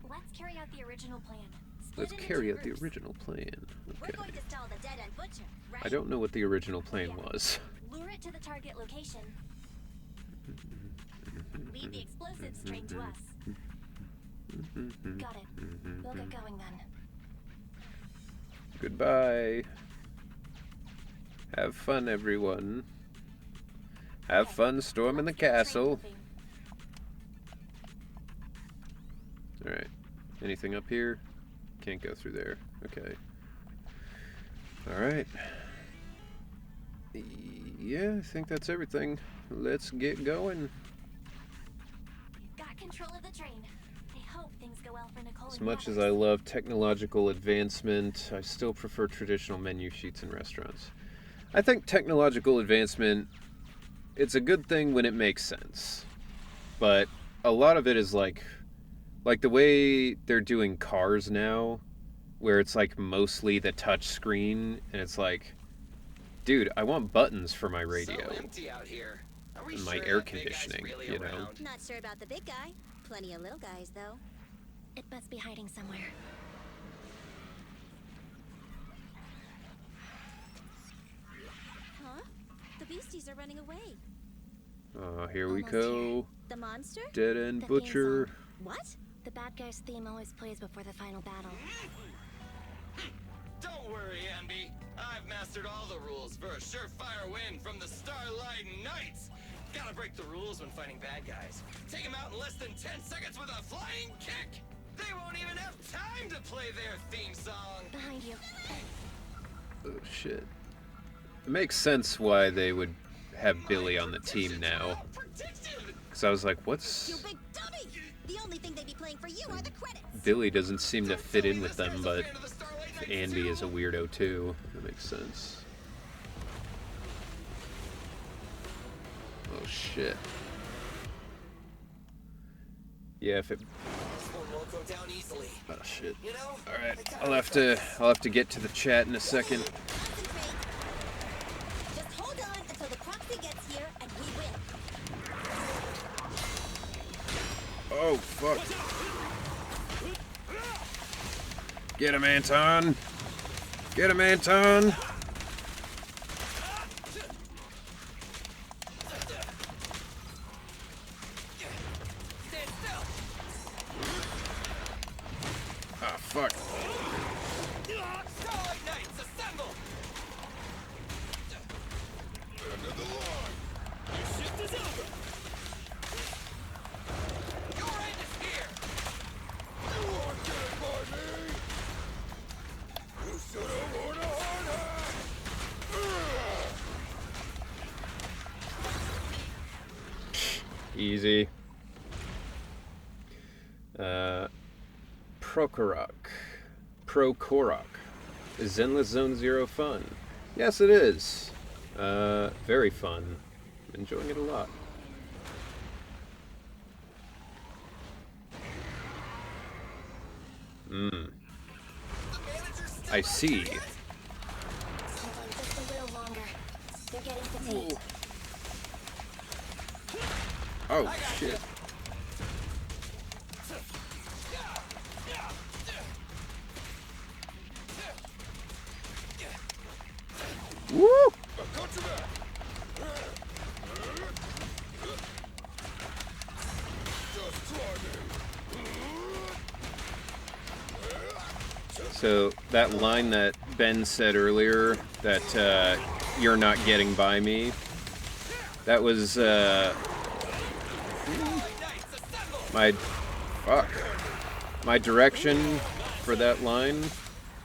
Let's carry out the original plan. Split
Let's
into
carry
two
out the
groups.
original plan.
We're
Okay.
going to stall the dead-end butcher, right?
I don't know what the original plan was.
Lure it to the target location. Leave the explosives trained to us. Got it. We'll get going then.
Goodbye. Have fun, everyone. Have
Okay,
fun storming the
let's get train
castle.
moving.
Alright. Anything up here? Can't go through there. Okay. Alright. Yeah, I think that's everything. Let's get going.
Got control of the train. I hope things go well for Nicole
As
and
much
the
as
others.
I love technological advancement, I still prefer traditional menu sheets in restaurants. I think technological advancement, it's a good thing when it makes sense. But a lot of it is like the way they're doing cars now, where it's like mostly the touch screen, and it's like, dude, I want buttons for my radio.
So empty out here. Are we
And my
sure
air
that big guy's
conditioning,
really
you know?
around?
Not sure about the big guy. Plenty of little guys, though.
It must be hiding somewhere.
Huh? The beasties are running away.
Here we
Almost
go.
The monster?
Dead end
The theme
butcher.
song.
What?
The bad guy's theme always plays before the final battle.
Don't worry, Andy. I've mastered all the rules for a surefire win from the Starlight Knights. Gotta break the rules when fighting bad guys. Take them out in less than 10 seconds with a flying kick. They won't even have time to play their theme song.
Behind you.
Oh shit. It makes sense why they would have Billy on the team now. Because I was like,
You
what's...
big dummy! The only thing they be playing for you are the credits.
Billy doesn't seem to fit in with them, but Andy is a weirdo too. That makes sense. Oh shit. Yeah, if it...
This one won't go down easily.
Oh shit.
You know,
Alright,
I kinda
I'll have to get to the chat in a second.
Concentrate. Just hold on until the proxy gets here and we win.
Oh fuck. Get him, Anton! Get him, Anton!
Stand still.
Ah, fuck.
Starlight Knights, assemble! End of the line. Your shift is over. Your end is here. You won't get it by me. You should have worn a hard hat.
Easy. Prokorok. Is Zenless Zone Zero fun? Yes, it is. Very fun. I'm enjoying it a lot. I see.
Hold on just a little longer. They're getting fatigued.
Oh, shit. Woo! So that line that Ben said earlier, that you're not getting by me, that was my direction for that line.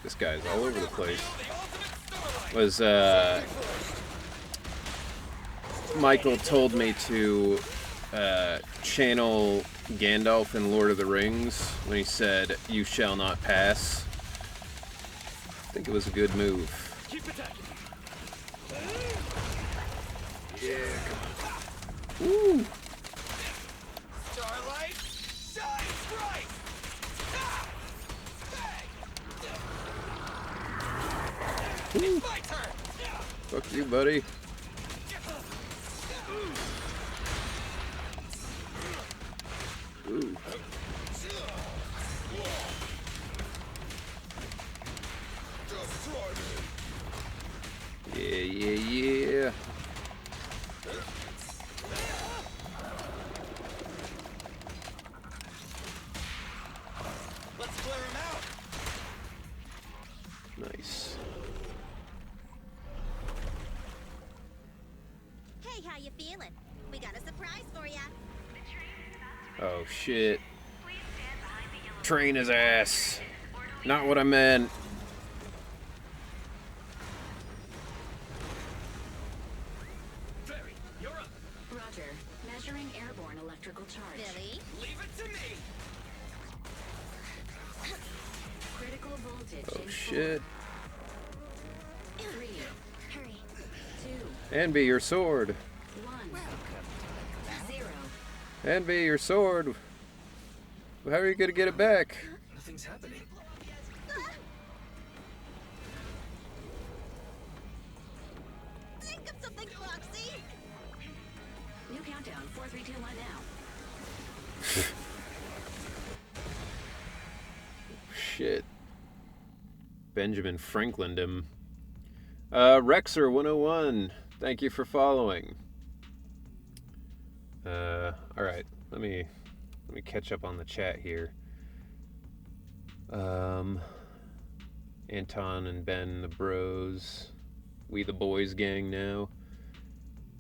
This guy's all over the place. Was Michael told me to channel Gandalf in Lord of the Rings when he said, "You shall not pass." I think it was a good move.
Keep attacking.
Yeah, come on. Woo!
Starlight shines bright. It's my turn.
Fuck you, buddy. Ooh. Yeah.
Let's clear him out.
Nice.
Hey, how you feeling? We got a surprise for ya.
Oh shit. Train his ass. Not what I meant.
Barry, you're up.
Roger. Measuring airborne electrical charge.
Billy?
Leave it to me.
Critical voltage
Oh
in
shit.
4, 3,
Hurry.
2,
Envy your sword.
1, 0.
Envy your sword. How are you gonna get it back?
Nothing's happening.
Think of something, Foxy!
New countdown. 4, 3, 2, 1 now.
Shit. Benjamin Franklin him. Rexer 101. Thank you for following. Alright. Let me Anton and Ben, the bros. We the boys gang now.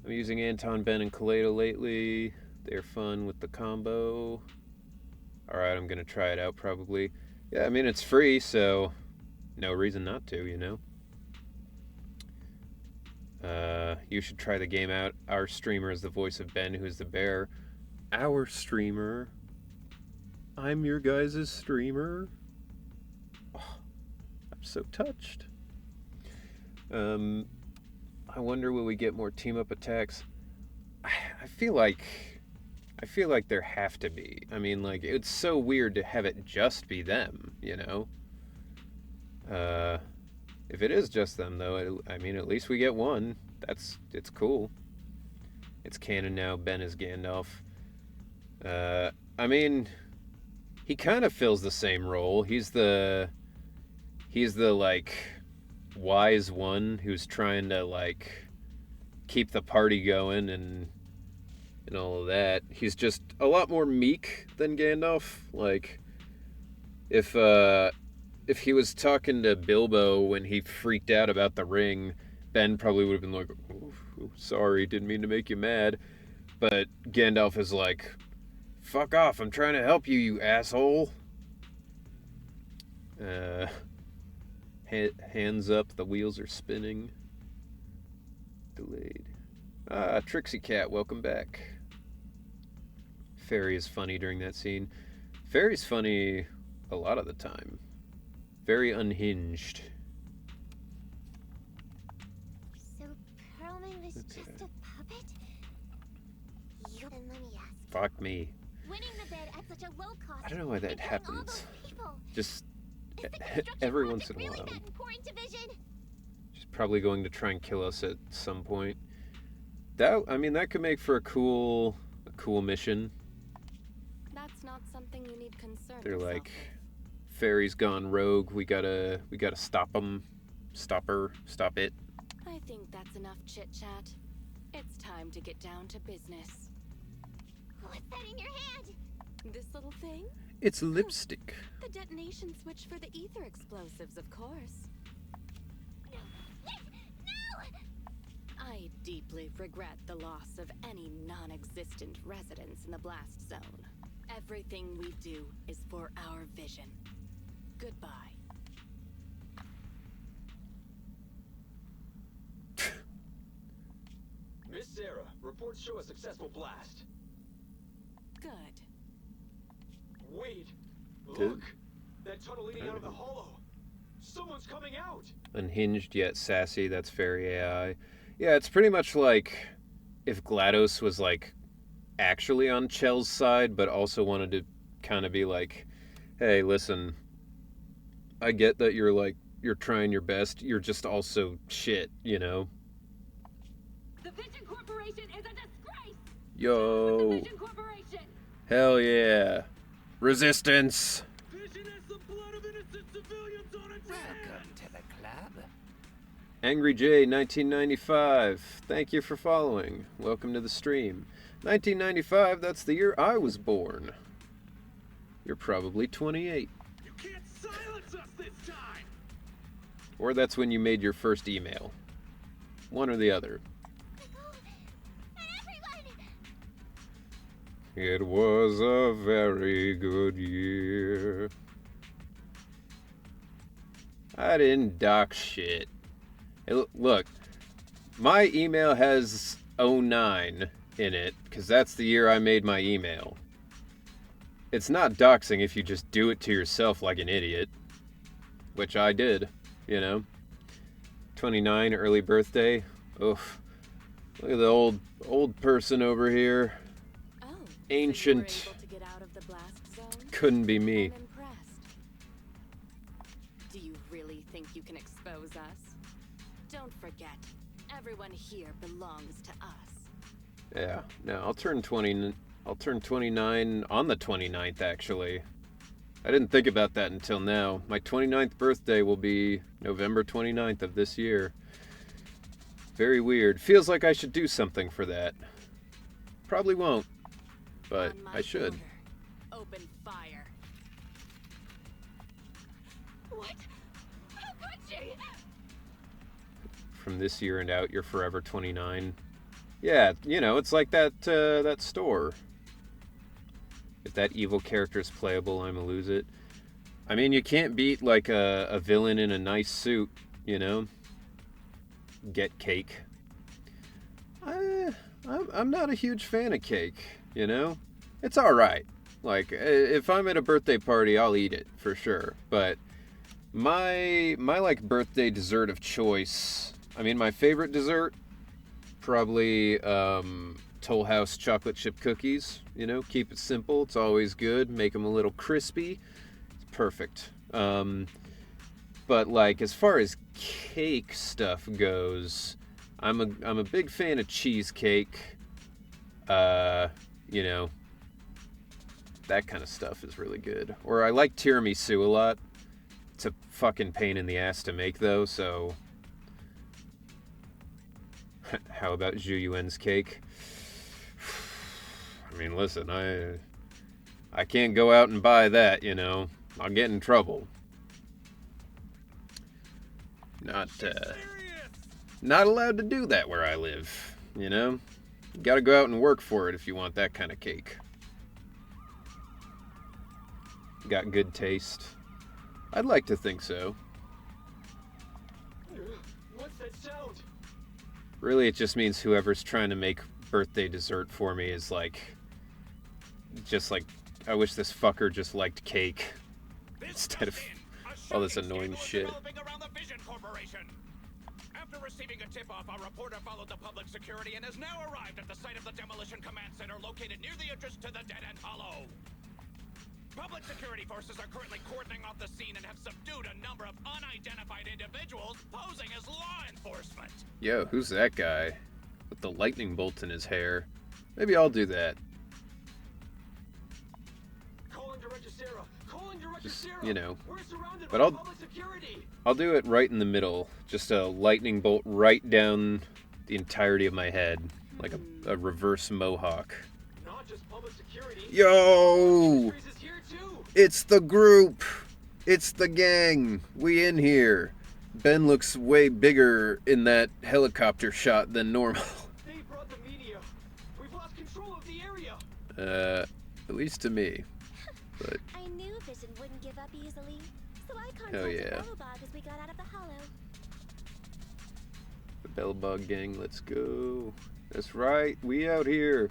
I'm using Anton, Ben, and Kaleido lately. They're fun with the combo. Alright, I'm gonna try it out probably. Yeah, I mean, it's free, so no reason not to, you know? You should try the game out. Our streamer is the voice of Ben, who's the bear. Our streamer? I'm your guys' streamer? Oh, I'm so touched. I wonder will we get more team-up attacks? I feel like there have to be. I mean, like, it's so weird to have it just be them, you know? If it is just them, though, I mean, at least we get one. It's cool. It's canon now. Ben is Gandalf. I mean, he kind of fills the same role. He's the, like, wise one who's trying to, like, keep the party going and all of that. He's just a lot more meek than Gandalf. Like, if he was talking to Bilbo when he freaked out about the ring, Ben probably would have been like, oh, sorry, didn't mean to make you mad. But Gandalf is like, fuck off, I'm trying to help you, you asshole. Hands up, the wheels are spinning. Delayed. Trixie Cat, welcome back. Fairy is funny during that scene. Fairy's funny a lot of the time. Very unhinged.
So Perlman was just a puppet? You then let me ask.
Fuck me.
Winning the bid at such a low cost.
I don't know why that
and killing all
happens.
those people.
Just
Is the construction
every
project
once in a
really
while.
that important to Vision?
She's probably going to try and kill us at some point. That could make for a cool mission.
That's not something you need concern
They're
yourself
like,
with.
Fairy's gone rogue. We gotta stop him. Stop her. Stop it.
I think that's enough chit-chat. It's time to get down to business.
What's that in your hand?
This little thing?
It's lipstick.
The detonation switch for the ether explosives, of course.
No!
I deeply regret the loss of any non-existent residents in the blast zone. Everything we do is for our vision. Goodbye.
Miss Sarah, reports show a successful blast.
Good.
Wait!
Good.
Look! That tunnel leading out of the hollow! Someone's coming out!
Unhinged yet sassy. That's Fairy AI. Yeah, it's pretty much like if GLaDOS was like actually on Chell's side, but also wanted to kind of be like, hey, listen, I get that you're trying your best. You're just also shit, you know?
The Vision Corporation is a disgrace!
Yo.
The Vision Corporation!
Hell yeah. Resistance.
Vision has the blood of innocent civilians on its
Welcome to the club.
Angry J 1995. Thank you for following. Welcome to the stream. 1995, that's the year I was born. You're probably 28.
You can't silence us this time!
Or that's when you made your first email. One or the other. It was a very good year. I didn't dock shit. Hey, look, my email has 09 in it, because that's the year I made my email. It's not doxing if you just do it to yourself like an idiot. Which I did, you know. 29, early birthday. Oof. Look at the old person over here.
Oh,
Ancient.
So you were able to get out of the blast zone?
Couldn't be me.
I'm impressed. Do you really think you can expose us? Don't forget, everyone here belongs to us.
Yeah, no, I'll turn 29 on the 29th, actually. I didn't think about that until now. My 29th birthday will be November 29th of this year. Very weird. Feels like I should do something for that. Probably won't, but
On my
I should.
order, open fire.
What? How
from this year and out, you're forever 29. Yeah, you know, it's like that store. If that evil character is playable, I'ma lose it. I mean, you can't beat like a villain in a nice suit, you know? Get cake. I'm not a huge fan of cake, you know? It's alright. Like, if I'm at a birthday party, I'll eat it, for sure. But my like, birthday dessert of choice... I mean, my favorite dessert? Probably, Toll House chocolate chip cookies. You know, keep it simple. It's always good. Make them a little crispy. It's perfect. But, like, as far as cake stuff goes... I'm a big fan of cheesecake. You know, that kind of stuff is really good. Or I like tiramisu a lot. It's a fucking pain in the ass to make, though, so... How about Zhu Yuan's cake? I mean, listen, I can't go out and buy that, you know. I'll get in trouble. Not allowed to do that where I live, you know? You gotta go out and work for it if you want that kind of cake. Got good taste. I'd like to think so.
What's that sound?
Really, it just means whoever's trying to make birthday dessert for me is like... Just like, I wish this fucker just liked cake. Instead of all this annoying shit.
After receiving a tip-off, our reporter followed the public security and has now arrived at the site of the demolition command center located near the entrance to the dead-end hollow. Public security forces are currently cordoning off the scene and have subdued a number of unidentified individuals posing as law enforcement.
Yo, who's that guy? With the lightning bolt in his hair. Maybe I'll do that.
Calling Director Sarah. Calling Director Sarah.
You know.
We're surrounded
But
by public security.
I'll do it right in the middle. Just a lightning bolt right down the entirety of my head. Like a reverse mohawk.
Not just public security.
Yo! It's the group! It's the gang! We in here. Ben looks way bigger in that helicopter shot than normal.
They brought the media. We've lost control of the area.
At least to me. But
I knew Vision wouldn't give up easily, so I
hell
contacted
yeah.
Bellbug as we got out of the hollow.
The Bellbug gang, let's go. That's right, we out here.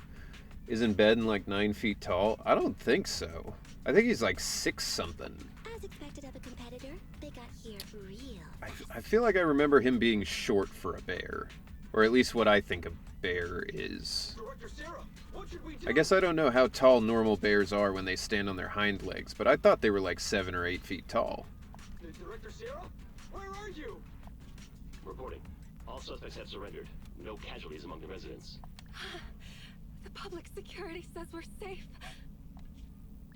Isn't Ben like 9 feet tall? I don't think so. I think he's like 6 something.
As expected of a competitor, they got here real.
I feel like I remember him being short for a bear. Or at least what I think a bear is.
Director Sarah, what should we do?
I guess I don't know how tall normal bears are when they stand on their hind legs, but I thought they were like 7 or 8 feet tall.
Director Sarah? Where are you?
Reporting. All suspects have surrendered. No casualties among the residents.
The public security says we're safe.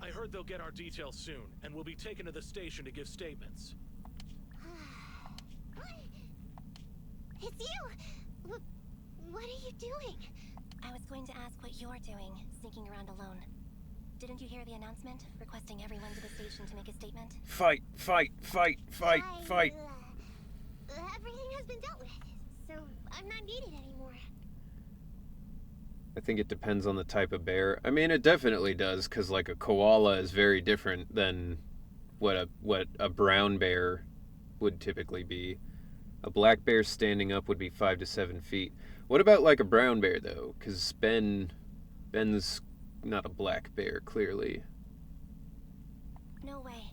I heard they'll get our details soon, and we'll be taken to the station to give statements.
It's you! What are you doing?
I was going to ask what you're doing, sneaking around alone. Didn't you hear the announcement, requesting everyone to the station to make a statement?
Fight, fight, fight, fight, fight.
Everything has been dealt with, so I'm not needed anymore.
I think it depends on the type of bear. I mean, it definitely does, because like a koala is very different than what a brown bear would typically be. A black bear standing up would be 5 to 7 feet. What about like a brown bear though? Because Ben's not a black bear, clearly.
No way.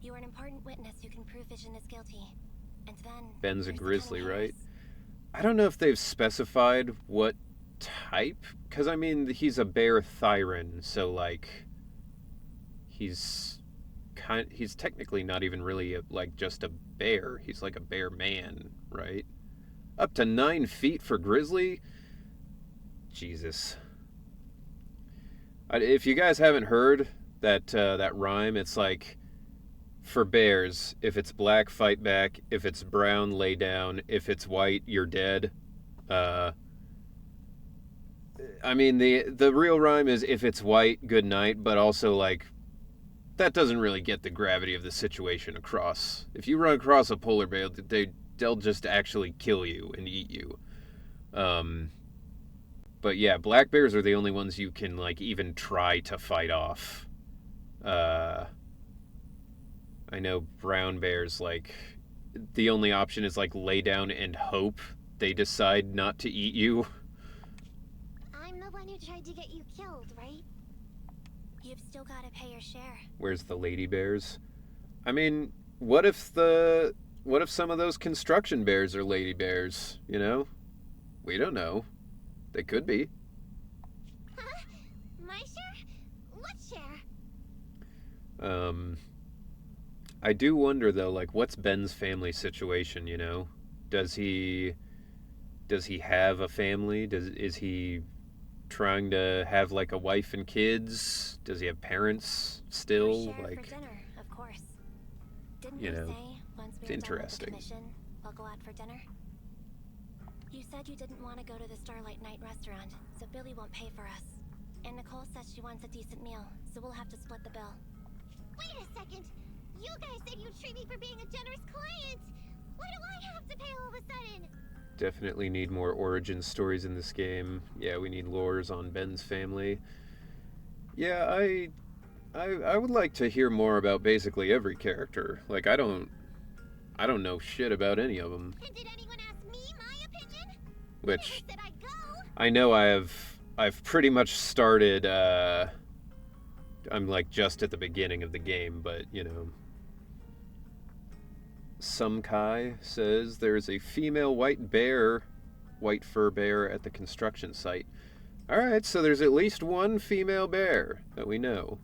You are an important witness who can prove Vision is guilty. And then
Ben's a
there's the
grizzly,
cunning
right?
hairs.
I don't know if they've specified what type, because I mean he's a bear thyron, so like he's technically not even really like just a bear. He's like a bear man, right? Up to 9 feet for grizzly? Jesus. If you guys haven't heard that rhyme, it's like, for bears, if it's black, fight back. If it's brown, lay down. If it's white, you're dead. I mean, the real rhyme is, if it's white, good night, but also, like, that doesn't really get the gravity of the situation across. If you run across a polar bear, they'll just actually kill you and eat you. But yeah, black bears are the only ones you can, like, even try to fight off. I know brown bears, like, the only option is, like, lay down and hope they decide not to eat you.
I'm the one who tried to get you killed, right?
You've still got to pay your share.
Where's the lady bears? I mean, what if some of those construction bears are lady bears, you know? We don't know. They could be.
Huh? My share? What share?
I do wonder though, like, what's Ben's family situation, you know? Does he have a family? Is he trying to have, like, a wife and kids? Does he have parents still?
Your share
Like,
for dinner, of course. Didn't
you
you
know,
say once
it's
we're done with the
interesting.
commission, we'll go out for dinner? You said you didn't want to go to the Starlight Night restaurant, so Billy won't pay for us. And Nicole says she wants a decent meal, so we'll have to split the bill.
Wait a second! You guys said you'd treat me for being a generous client! Why do I have to pay all of a sudden?
Definitely need more origin stories in this game. Yeah, we need lores on Ben's family. Yeah, I would like to hear more about basically every character. Like, I don't know shit about any of them.
And did anyone ask me my opinion?
Which
I said I'd go!
I know I've pretty much started. I'm like just at the beginning of the game, but you know. Some Kai says there's a female white fur bear at the construction site. Alright, so there's at least one female bear that we know.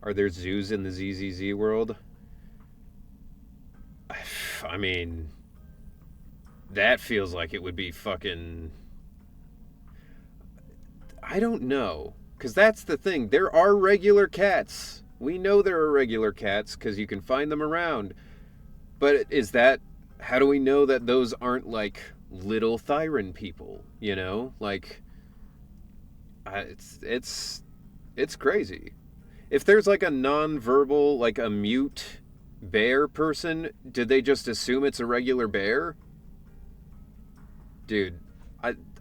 Are there zoos in the ZZZ world? I mean, that feels like it would be fucking... I don't know. Because that's the thing. There are regular cats. We know there are regular cats because you can find them around. But is that... How do we know that those aren't, like, little Thyran people? You know? Like... It's crazy. If there's, like, a non-verbal, like, a mute bear person, did they just assume it's a regular bear? Dude,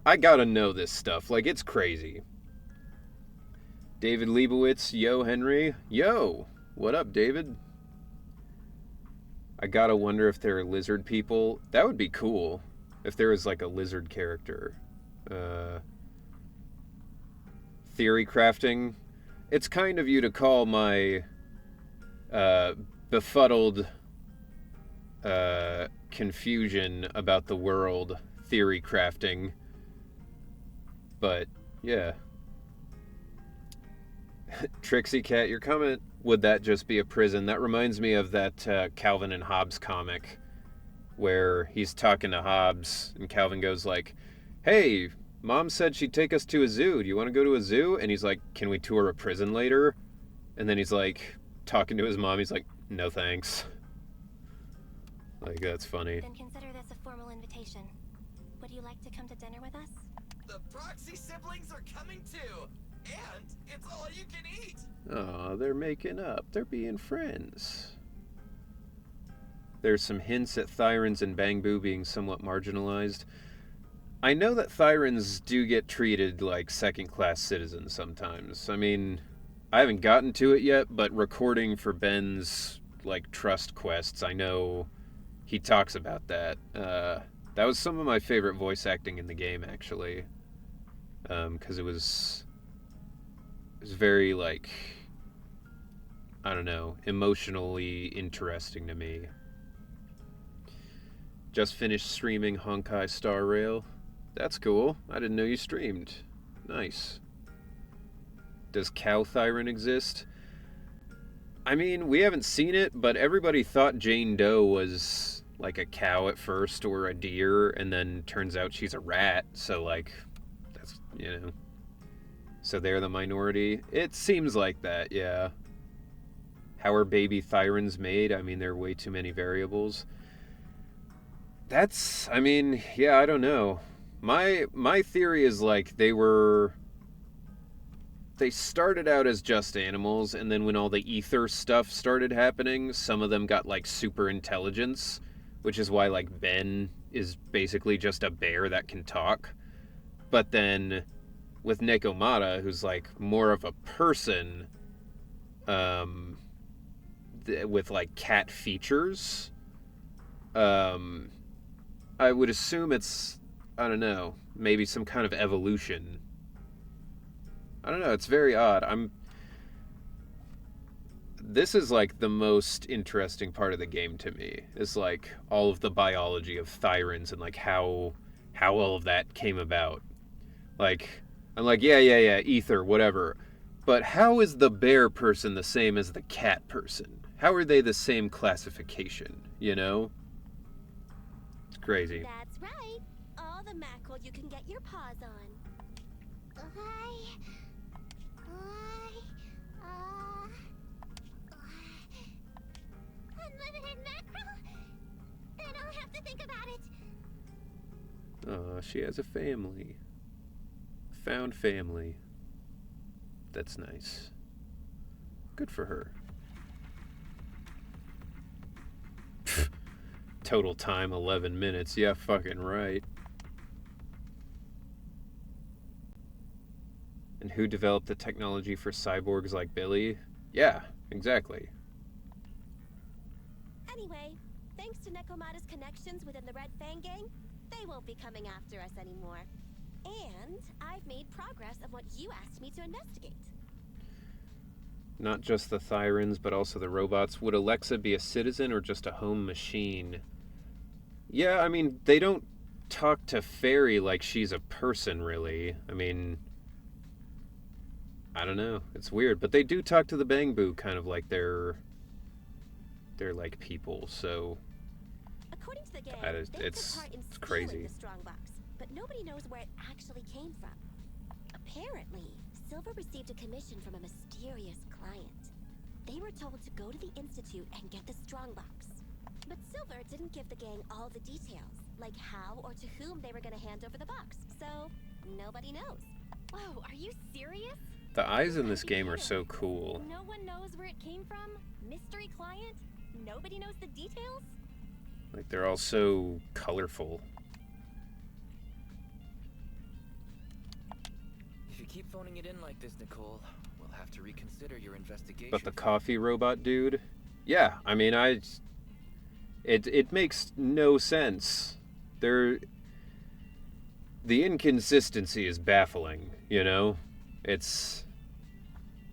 I gotta know this stuff. Like, it's crazy. David Leibowitz, yo, Henry. Yo! What up, David? I gotta wonder if there are lizard people. That would be cool. If there was, like, a lizard character. Theory crafting. It's kind of you to call my befuddled confusion about the world theory crafting. But, yeah. Trixie Cat, your comment, would that just be a prison? That reminds me of that Calvin and Hobbes comic where he's talking to Hobbes and Calvin goes like, hey, Mom said she'd take us to a zoo. Do you want to go to a zoo? And he's like, can we tour a prison later? And then he's like, talking to his mom, he's like, no thanks. Like, that's funny.
Then consider this a formal invitation. Would you like to come to dinner with us?
The Proxy siblings are coming too! And it's all you can eat!
Aw, they're making up. They're being friends. There's some hints at Thyrans and Bangbu being somewhat marginalized. I know that Thyrans do get treated like second-class citizens sometimes. I mean, I haven't gotten to it yet, but recording for Ben's, like, trust quests, I know he talks about that. That was some of my favorite voice acting in the game, actually. Because it was very, like, I don't know, emotionally interesting to me. Just finished streaming Honkai Star Rail. That's cool. I didn't know you streamed. Nice. Does Cow Thyran exist? I mean, we haven't seen it, but everybody thought Jane Doe was like a cow at first or a deer, and then turns out she's a rat, so like, that's, you know. So they're the minority. It seems like that, yeah. How are baby Thyrans made? I mean, there are way too many variables. That's, I mean, yeah, I don't know. My theory is like they were they started out as just animals, and then when all the ether stuff started happening, some of them got like super intelligence, which is why like Ben is basically just a bear that can talk. But then with Nekomata, who's like more of a person, with like cat features, I would assume it's, I don't know, maybe some kind of evolution. I don't know, it's very odd. This is like the most interesting part of the game to me, is like all of the biology of Thyrans and like how all of that came about. Like, I'm like, yeah, ether, whatever. But how is the bear person the same as the cat person? How are they the same classification, you know? It's crazy.
That's right. All the mackerel you can get your paws on.
Unlimited mackerel? Then I'll have to think about it.
She has a family. Found family. That's nice. Good for her. Total time 11 minutes. Yeah, fucking right. And who developed the technology for cyborgs like Billy? Yeah, exactly.
Anyway, thanks to Nekomata's connections within the Red Fang gang, they won't be coming after us anymore. And I've made progress of what you asked me to investigate.
Not just the Thyrans, but also the robots. Would Alexa be a citizen or just a home machine? Yeah, I mean, they don't talk to Fairy like she's a person, really. I mean, I don't know. It's weird. But they do talk to the Bangbu kind of like they're like people, so...
According to the gang,
it's crazy.
The strongbox, but nobody knows where it actually came from. Apparently, Silver received a commission from a mysterious client. They were told to go to the Institute and get the strongbox. But Silver didn't give the gang all the details, like how or to whom they were going to hand over the box, so nobody knows.
Whoa, are you serious?
The eyes in this game are so cool.
No one knows where it came from? Mystery client? Nobody knows the details?
Like, they're all so colorful.
If you keep phoning it in like this, Nicole, we'll have to reconsider your investigation.
But the coffee robot dude? Yeah, I mean, it makes no sense. The inconsistency is baffling, you know?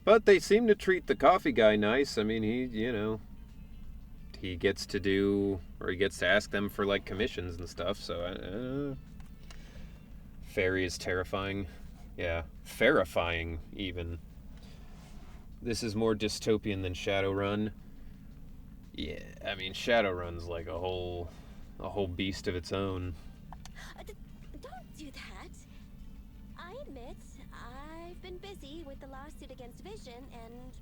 But they seem to treat the coffee guy nice. I mean, he gets to do, or he gets to ask them for, like, commissions and stuff, so, Fairy is terrifying. Yeah, terrifying, even. This is more dystopian than Shadowrun. Yeah, I mean, Shadowrun's like a whole beast of its own.
Don't do that. I admit, I've been busy with the lawsuit against Vision and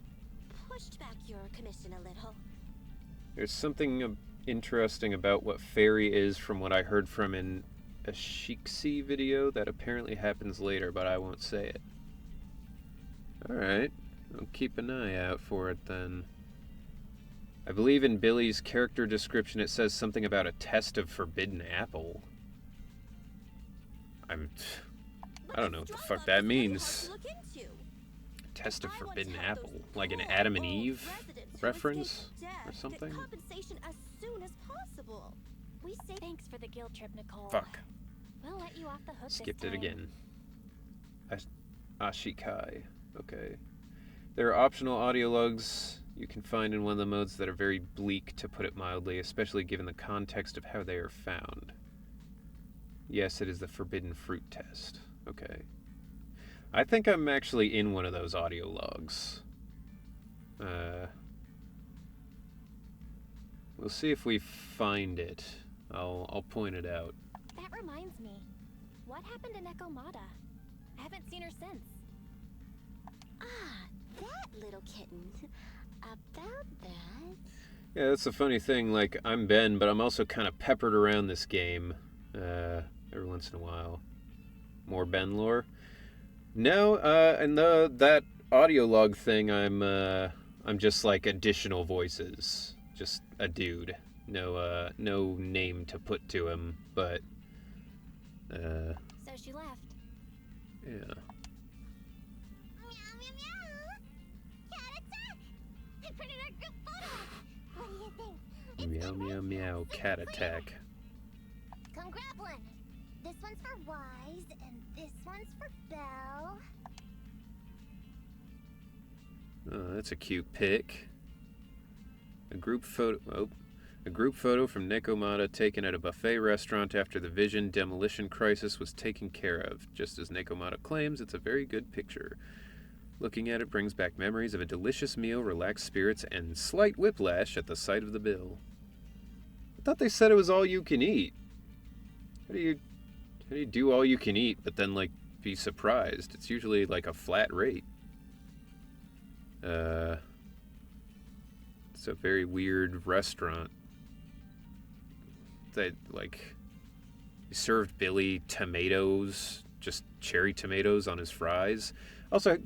pushed back your commission a little.
There's something interesting about what Fairy is from what I heard from a Shiksi video that apparently happens later, but I won't say it. Alright, I'll keep an eye out for it then. I believe in Billy's character description it says something about a test of forbidden apple. I don't know what the fuck that means. Test of forbidden apple? Like an Adam and Eve reference or something?
Compensation as soon as possible.
We say thanks for the guilt trip, Nicole.
Fuck.
We'll let you off the hook
Skipped
this
it
time.
again. Ashikai. Okay. There are optional audio logs you can find in one of the modes that are very bleak, to put it mildly, especially given the context of how they are found. Yes, it is the forbidden fruit test. Okay. I think I'm actually in one of those audio logs. We'll see if we find it. I'll point it out.
That reminds me. What happened to Nekomata? I haven't seen her since.
Ah, that little kitten. About that...
Yeah, that's the funny thing. Like, I'm Ben, but I'm also kind of peppered around this game every once in a while. More Ben lore. No, and that audio log thing, I'm just like additional voices, just a dude, no name to put to him, but
So she left.
yeah.
Meow, meow, meow. Cat attack! I printed our group photo. What do you think? It's
Meow meow meow,
super
cat
clear.
attack.
Come grab one. This one's for Wise, and this one's for Belle.
Oh, that's a cute pic. A group photo. Oh, a group photo from Nekomata taken at a buffet restaurant after the Vision demolition crisis was taken care of. Just as Nekomata claims, it's a very good picture. Looking at it brings back memories of a delicious meal, relaxed spirits, and slight whiplash at the sight of the bill. I thought they said it was all you can eat. How do you do all you can eat, but then like be surprised? It's usually like a flat rate. It's a very weird restaurant. They like served Billy tomatoes, just cherry tomatoes on his fries. Also,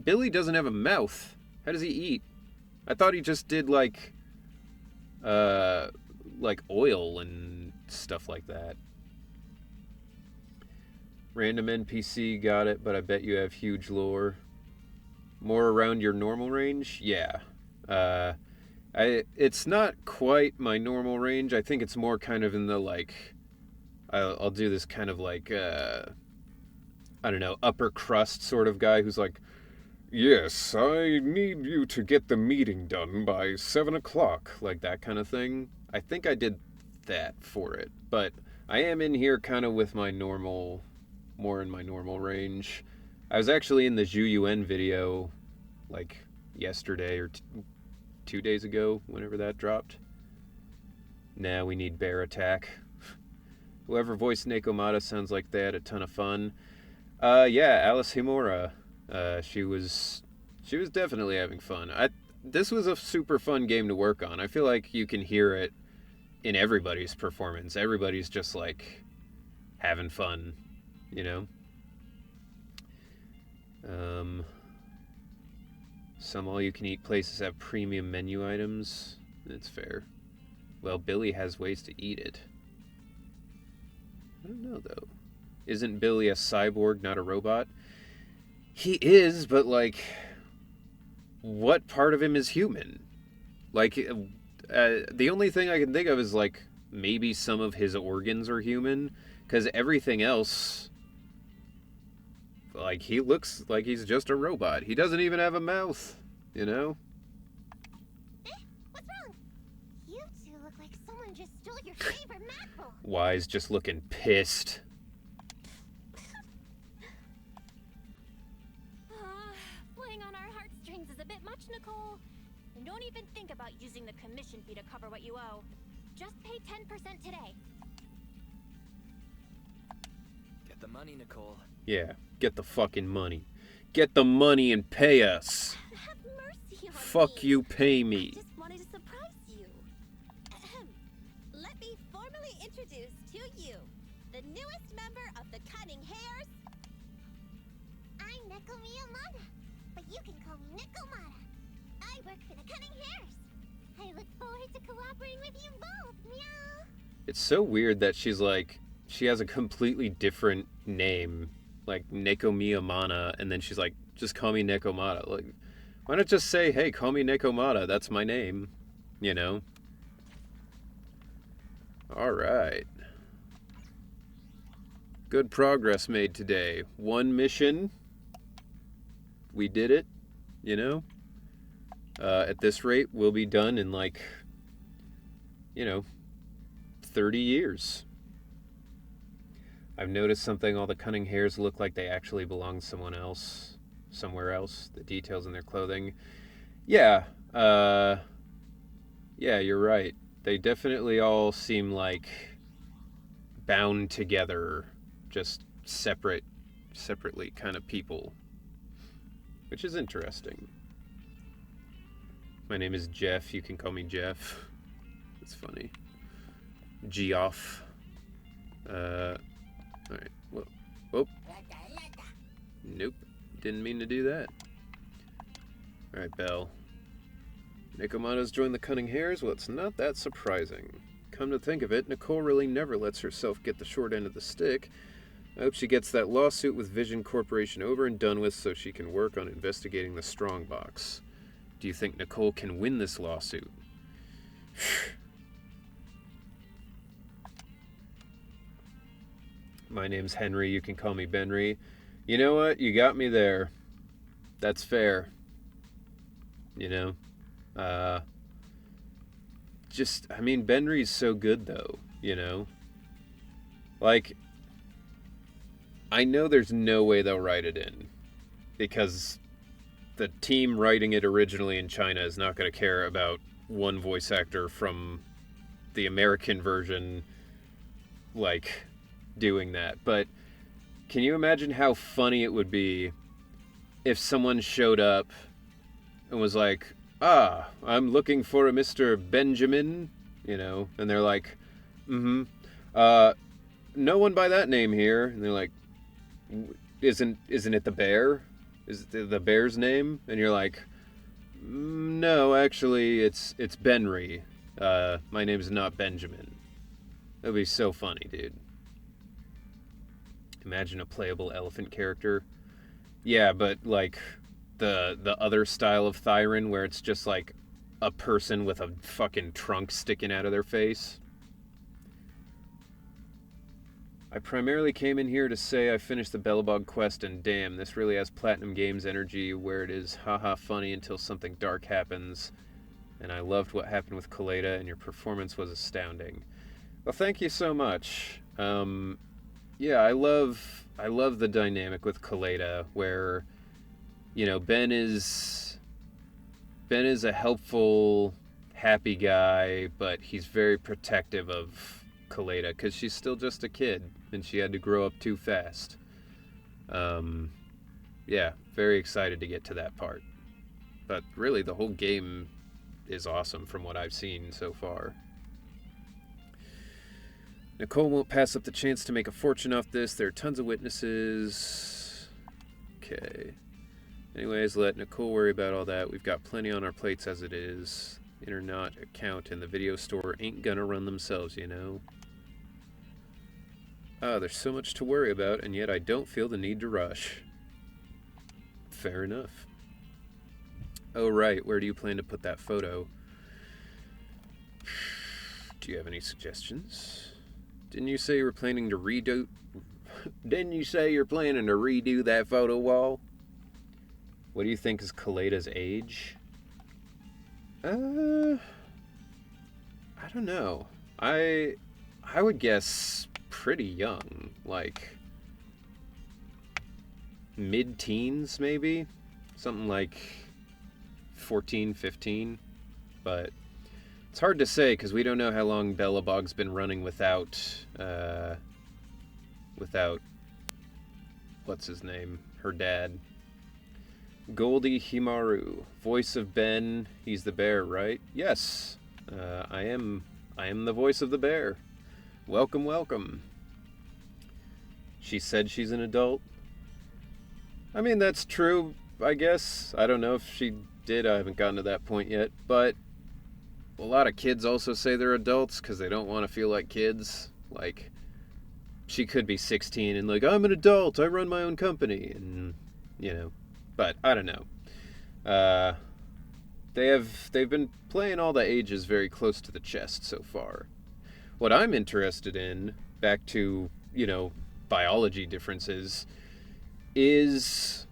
Billy doesn't have a mouth. How does he eat? I thought he just did like oil and stuff like that. Random NPC got it, but I bet you have huge lore. More around your normal range? Yeah. It's not quite my normal range. I think it's more kind of in the like, I'll do this kind of like, I don't know, upper crust sort of guy who's like,
Yes, I need you to get the meeting done by 7 o'clock.
like that kind of thing. I think I did that for it, but I am in here kind of with my normal, more in my normal range. I was actually in the Zhu Yuan video like yesterday or 2 days ago, whenever that dropped. Now we need bear attack. Whoever voiced Nekomata sounds like they had a ton of fun. Yeah, Alice Himura. She was definitely having fun. This was a super fun game to work on. I feel like you can hear it in everybody's performance. Everybody's just like having fun, you know? Some all-you-can-eat places have premium menu items. That's fair. Well, Billy has ways to eat it. I don't know, though. Isn't Billy a cyborg, not a robot? He is, but, like, what part of him is human? Like, the only thing I can think of is, like, maybe some of his organs are human, because everything else, like, he looks like he's just a robot. He doesn't even have a mouth, you know?
What's wrong? You two look like someone just stole your favorite mackerel.
Wise just looking pissed.
Playing on our heartstrings is a bit much, Nicole. And don't even think about using the commission fee to cover what you owe. Just pay 10% today.
Get the money, Nicole.
Yeah, get the fucking money. Get the money and pay us.
Have mercy on
Fuck
me.
you, pay me.
I just wanted to surprise you. Ahem. Let me formally introduce to you the newest member of the Cunning Hares.
I'm Neko Miyamada, but you can call me Nekomata. I work for the Cunning Hares. I look forward to cooperating with you both, meow.
It's so weird that she's like, she has a completely different name, like Neko Miyamana, and then she's like, just call me Nekomata. Like, why not just say, hey, call me Nekomata, that's my name, you know? Alright. Good progress made today. One mission. We did it, you know? At this rate, we'll be done in like, 30 years. I've noticed something. All the cunning hares look like they actually belong to someone else, somewhere else. The details in their clothing. Yeah, you're right. They definitely all seem like bound together, just separately kind of people, which is interesting. My name is Jeff. You can call me Jeff. It's funny. Geoff. Alright. Whoa. Nope. Didn't mean to do that. Alright, Belle. Nicomado's joined the Cunning Hares? Well, it's not that surprising. Come to think of it, Nicole really never lets herself get the short end of the stick. I hope she gets that lawsuit with Vision Corporation over and done with so she can work on investigating the Strongbox. Do you think Nicole can win this lawsuit? My name's Henry, you can call me Benry. You know what? You got me there. That's fair. You know? Benry's so good though, you know? Like, I know there's no way they'll write it in. Because the team writing it originally in China is not going to care about one voice actor from the American version, like, doing that. But can you imagine how funny it would be if someone showed up and was like, I'm looking for a Mr. Benjamin, you know, and they're like, no one by that name here. And they're like, isn't it the bear? Is it the bear's name? And you're like, no, actually, it's Benry. My name's not Benjamin. That'd be so funny, dude. Imagine a playable elephant character. Yeah, but like the other style of Thyron where it's just like a person with a fucking trunk sticking out of their face. I primarily came in here to say I finished the Bellabog quest and damn, this really has Platinum Games energy where it is haha funny until something dark happens. And I loved what happened with Kaleda and your performance was astounding. Well, thank you so much. Yeah, I love the dynamic with Kaleda where, you know, Ben is a helpful, happy guy, but he's very protective of Kaleda because she's still just a kid and she had to grow up too fast. Yeah, very excited to get to that part. But really, the whole game is awesome from what I've seen so far. Nicole won't pass up the chance to make a fortune off this. There are tons of witnesses. Okay. Anyways, let Nicole worry about all that. We've got plenty on our plates as it is. Internet account in the video store ain't gonna run themselves, you know. There's so much to worry about, and yet I don't feel the need to rush. Fair enough. Oh, right. Where do you plan to put that photo? Do you have any suggestions? Didn't you say you're planning to redo that photo wall? What do you think is Kaleda's age? I don't know. I would guess pretty young, like mid-teens maybe, something like 14, 15, but it's hard to say because we don't know how long Bellabog's been running without what's his name, her dad. Goldie Himaru, voice of Ben. He's the bear, right? Yes, I am the voice of the bear. Welcome, welcome. She said she's an adult. I mean, that's true, I guess. I don't know if she did. I haven't gotten to that point yet. But a lot of kids also say they're adults because they don't want to feel like kids. Like, she could be 16 and like, I'm an adult. I run my own company. And, you know, but I don't know. They've been playing all the ages very close to the chest so far. What I'm interested in, back to, you know, biology differences, is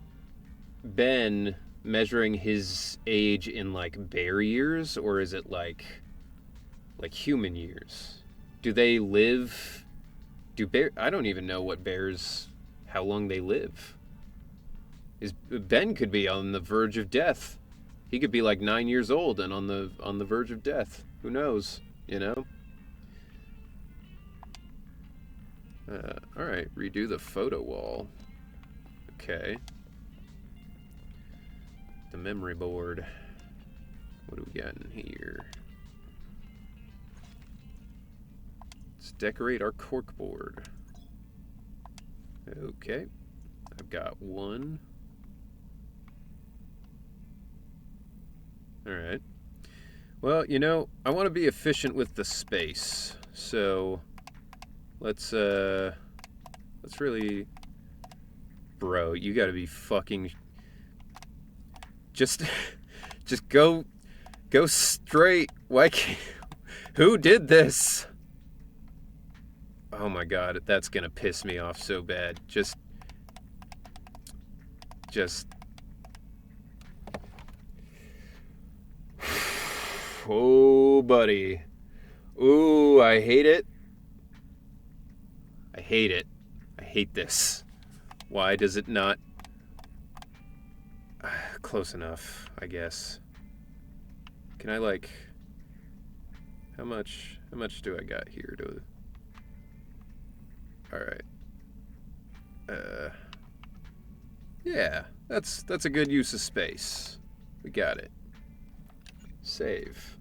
Ben measuring his age in like bear years, or is it like human years? Do they live? I don't even know what bears, how long they live. Ben could be on the verge of death. He could be like 9 years old and on the verge of death. Who knows? You know. All right, redo the photo wall. Okay. The memory board. What do we got in here? Let's decorate our cork board. Okay. I've got one. Alright. Well, you know, I want to be efficient with the space. So, let's really... Bro, you gotta be fucking... Just go straight. Why can't... Who did this? Oh my god, that's gonna piss me off so bad. Just... Oh, buddy. Ooh, I hate it. I hate it. I hate this. Why does it not... Close enough, I guess. Can I, like... How much do I got here to... Alright. Yeah, that's a good use of space. We got it. Save.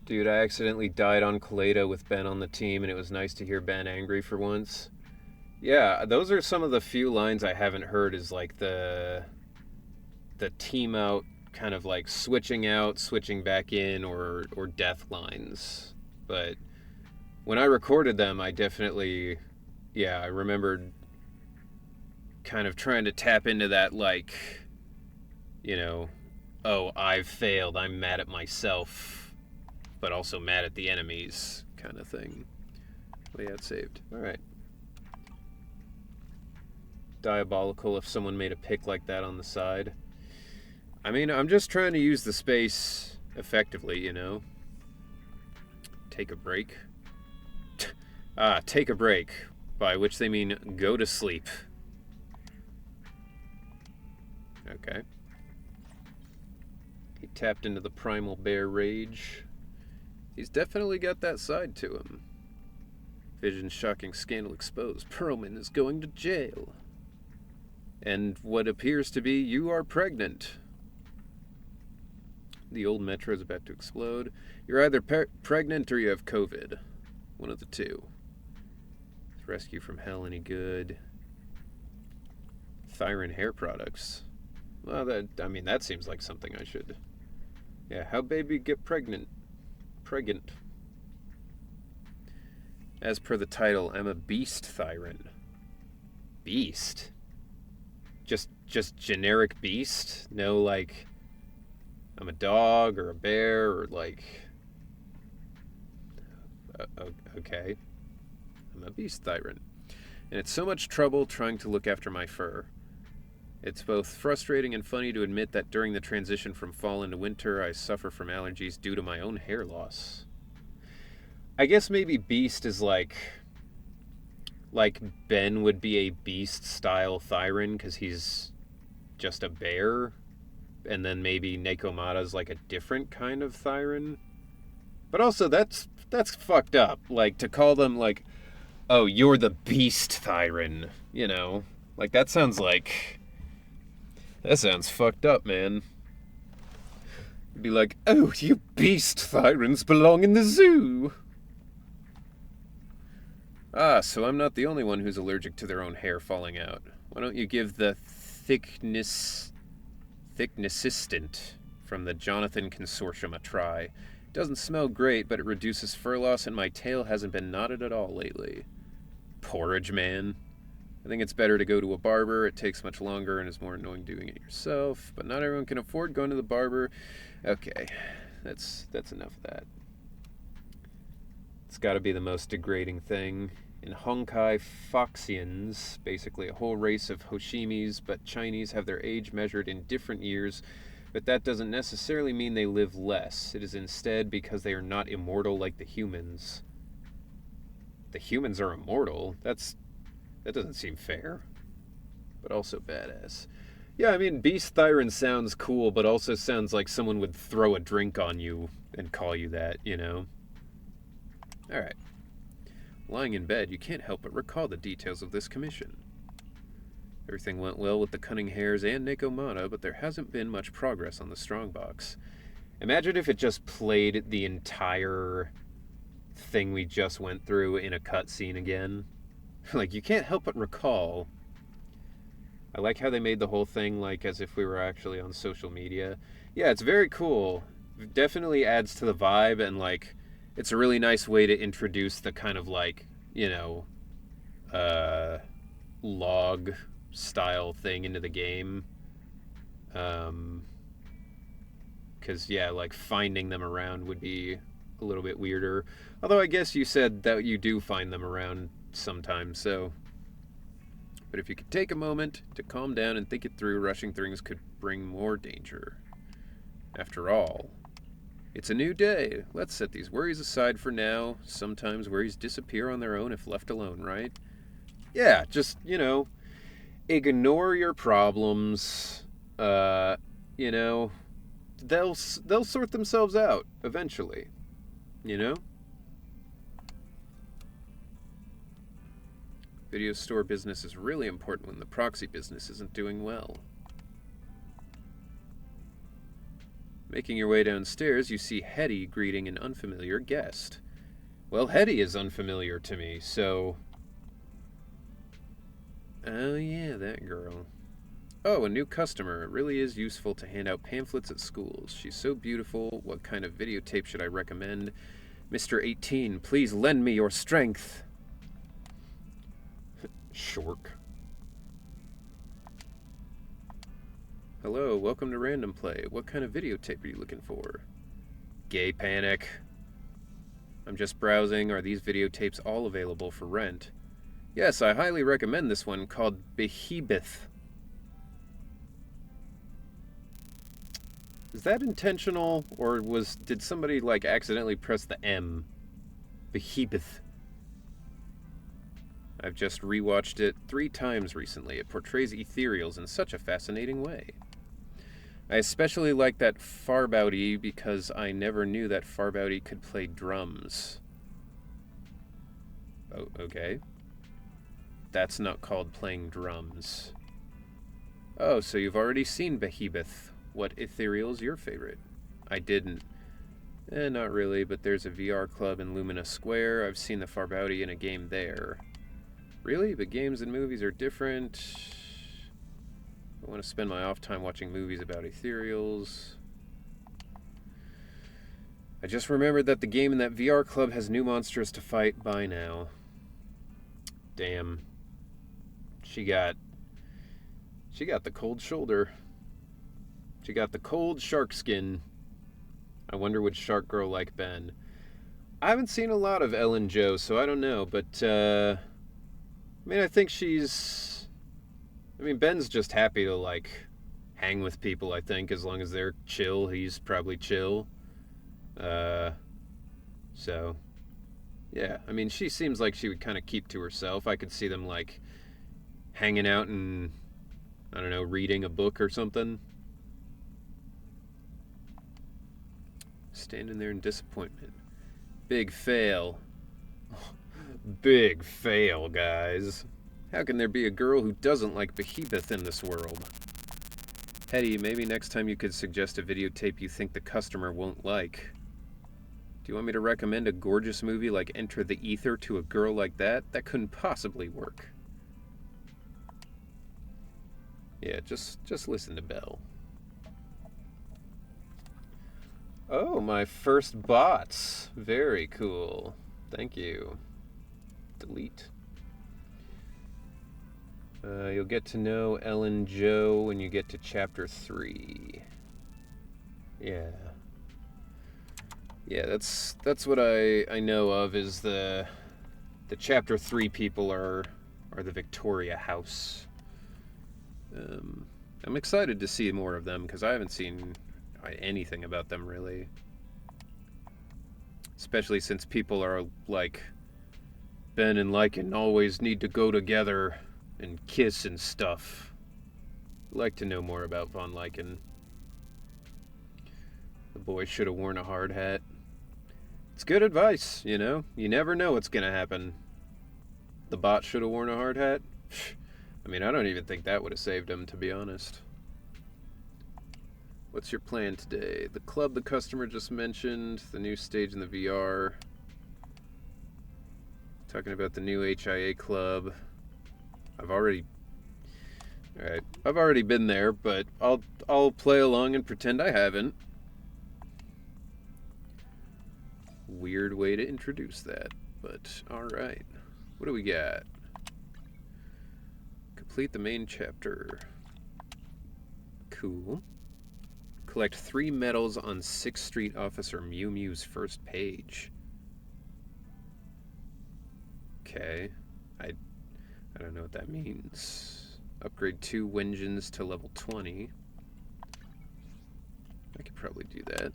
Dude, I accidentally died on Kaleda with Ben on the team, and it was nice to hear Ben angry for once. Yeah, those are some of the few lines I haven't heard, is like the team out, kind of like switching out, switching back in, or death lines. But when I recorded them, I definitely, yeah, I remembered kind of trying to tap into that, like, you know, oh, I've failed, I'm mad at myself, but also mad at the enemies, kind of thing. But yeah, it's saved. Alright. Diabolical if someone made a pick like that on the side. I mean, I'm just trying to use the space effectively, you know? Take a break. Take a break, by which they mean go to sleep. Okay. He tapped into the primal bear rage. He's definitely got that side to him. Vision's shocking scandal exposed. Perlman is going to jail. And what appears to be, you are pregnant. The old metro is about to explode. You're either pregnant or you have COVID. One of the two. Is rescue from hell any good? Thyron hair products. Well, that seems like something I should... Yeah, how baby get pregnant? Pregnant. As per the title, I'm a beast Thyron. Beast? Just generic beast? No, like, I'm a dog or a bear or, like... Okay. I'm a beast Thyron. And it's so much trouble trying to look after my fur. It's both frustrating and funny to admit that during the transition from fall into winter, I suffer from allergies due to my own hair loss. I guess maybe beast is like Ben would be a beast-style Thyron because he's just a bear, and then maybe Nekomata's like a different kind of Thyron. But also, that's fucked up. Like, to call them like, oh, you're the beast Thyron, you know? Like, that sounds fucked up, man. It'd be like, oh, you beast Thyrons belong in the zoo. Ah, so I'm not the only one who's allergic to their own hair falling out. Why don't you give the thicknessistant from the Jonathan Consortium a try? It doesn't smell great, but it reduces fur loss, and my tail hasn't been knotted at all lately. Porridge man. I think it's better to go to a barber. It takes much longer and is more annoying doing it yourself, but not everyone can afford going to the barber. Okay, that's enough of that. It's got to be the most degrading thing. In Honkai Foxians, basically a whole race of Hoshimis, but Chinese have their age measured in different years, but that doesn't necessarily mean they live less. It is instead because they are not immortal like the humans. The humans are immortal? That doesn't seem fair. But also badass. Yeah, I mean, Beast Thyron sounds cool, but also sounds like someone would throw a drink on you and call you that, you know? Alright. Lying in bed, you can't help but recall the details of this commission. Everything went well with the Cunning Hares and Nekomata, but there hasn't been much progress on the Strongbox. Imagine if it just played the entire thing we just went through in a cutscene again. Like, you can't help but recall I like how they made the whole thing like as if we were actually on social media. Yeah, it's very cool. It definitely adds to the vibe, and like it's a really nice way to introduce the kind of like, log style thing into the game. Because yeah, like finding them around would be a little bit weirder. Although I guess you said that you do find them around sometimes, so. But if you could take a moment to calm down and think it through, rushing things could bring more danger. After all, it's a new day. Let's set these worries aside for now. Sometimes worries disappear on their own if left alone, right? Yeah, just, ignore your problems. They'll sort themselves out eventually, Video store business is really important when the proxy business isn't doing well. Making your way downstairs, you see Hetty greeting an unfamiliar guest. Well, Hetty is unfamiliar to me, so... Oh yeah, that girl. Oh, a new customer. It really is useful to hand out pamphlets at schools. She's so beautiful. What kind of videotape should I recommend? Mr. 18, please lend me your strength. Shork. Hello, welcome to Random Play. What kind of videotape are you looking for? Gay Panic. I'm just browsing. Are these videotapes all available for rent? Yes, I highly recommend this one called Behemoth. Is that intentional, or did somebody like accidentally press the M? Behemoth. I've just rewatched it 3 times recently. It portrays ethereals in such a fascinating way. I especially like that Farbouty because I never knew that Farbouty could play drums. Oh, okay. That's not called playing drums. Oh, so you've already seen Behemoth. What ethereal's your favorite? I didn't. Not really, but there's a VR club in Lumina Square. I've seen the Farbouty in a game there. Really? But games and movies are different. I want to spend my off time watching movies about ethereals. I just remembered that the game in that VR club has new monsters to fight by now. Damn. She got the cold shoulder. She got the cold shark skin. I wonder would Shark Girl like Ben? I haven't seen a lot of Ellen Jo, so I don't know, but I think Ben's just happy to, like, hang with people, I think. As long as they're chill, he's probably chill. So, yeah. She seems like she would kind of keep to herself. I could see them, like, hanging out and, I don't know, reading a book or something. Standing there in disappointment. Big fail. Big fail, guys. How can there be a girl who doesn't like Behemoth in this world? Hetty, maybe next time you could suggest a videotape you think the customer won't like. Do you want me to recommend a gorgeous movie like Enter the Ether to a girl like that? That couldn't possibly work. Yeah, just listen to Belle. Oh, my first bots. Very cool. Thank you. Delete. You'll get to know Ellen Jo when you get to Chapter 3. Yeah. Yeah, that's what I know of is the Chapter 3 people are the Victoria House. I'm excited to see more of them because I haven't seen anything about them really. Especially since people are like Ben and Lycan always need to go together and kiss and stuff. I'd like to know more about Von Lycan. The boy should have worn a hard hat. It's good advice, you know? You never know what's gonna happen. The bot should have worn a hard hat? I don't even think that would have saved him, to be honest. What's your plan today? The club the customer just mentioned, the new stage in the VR. Talking about the new HIA club. I've already Alright, I've already been there, but I'll play along and pretend I haven't. Weird way to introduce that, but alright. What do we got? Complete the main chapter. Cool. Collect 3 medals on 6th Street Officer Mew Mew's first page. Okay. I don't know what that means. Upgrade 2 Wenjins to level 20. I could probably do that.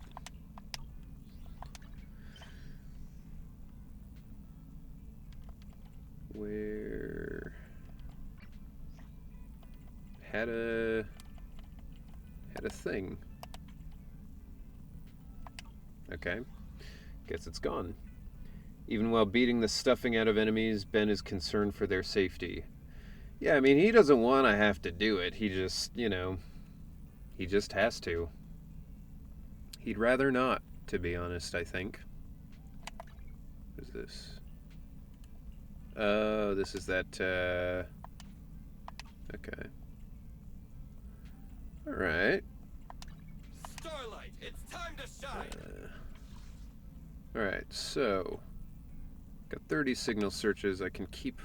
Where... Had a thing. Okay. Guess it's gone. Even while beating the stuffing out of enemies, Ben is concerned for their safety. Yeah, I mean, he doesn't want to have to do it. He just, you know, he just has to. He'd rather not, to be honest, I think. What is this? Oh, this is that, okay. Alright.
Starlight, it's time to shine.
Alright, so got 30 signal searches. I can keep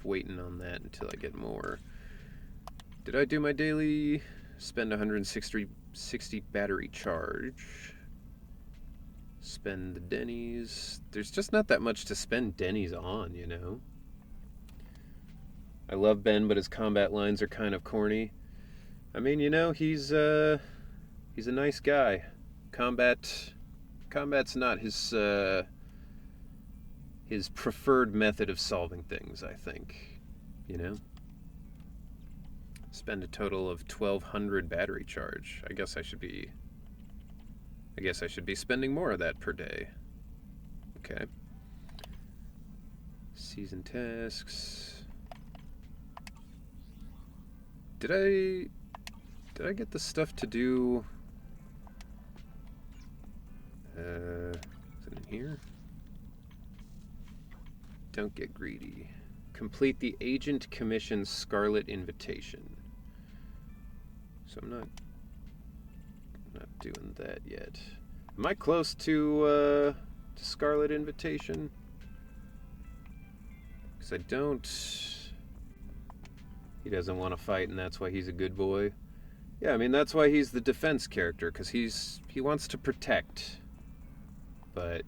waiting on that until I get more. Did I do my daily? Spend 160 battery charge. Spend the Denny's. There's just not that much to spend Denny's on, you know. I love Ben, but his combat lines are kind of corny. I mean, you know, he's a nice guy. Combat's not his preferred method of solving things, I think. You know? Spend a total of 1,200 battery charge. I guess I should be spending more of that per day. Okay. Season tasks. Did I get the stuff to do? Is it in here? Don't get greedy. Complete the Agent Commission's Scarlet Invitation. So I'm not doing that yet. Am I close to Scarlet Invitation? Because I don't... He doesn't want to fight, and that's why he's a good boy. Yeah, I mean, that's why he's the defense character, because he wants to protect. But,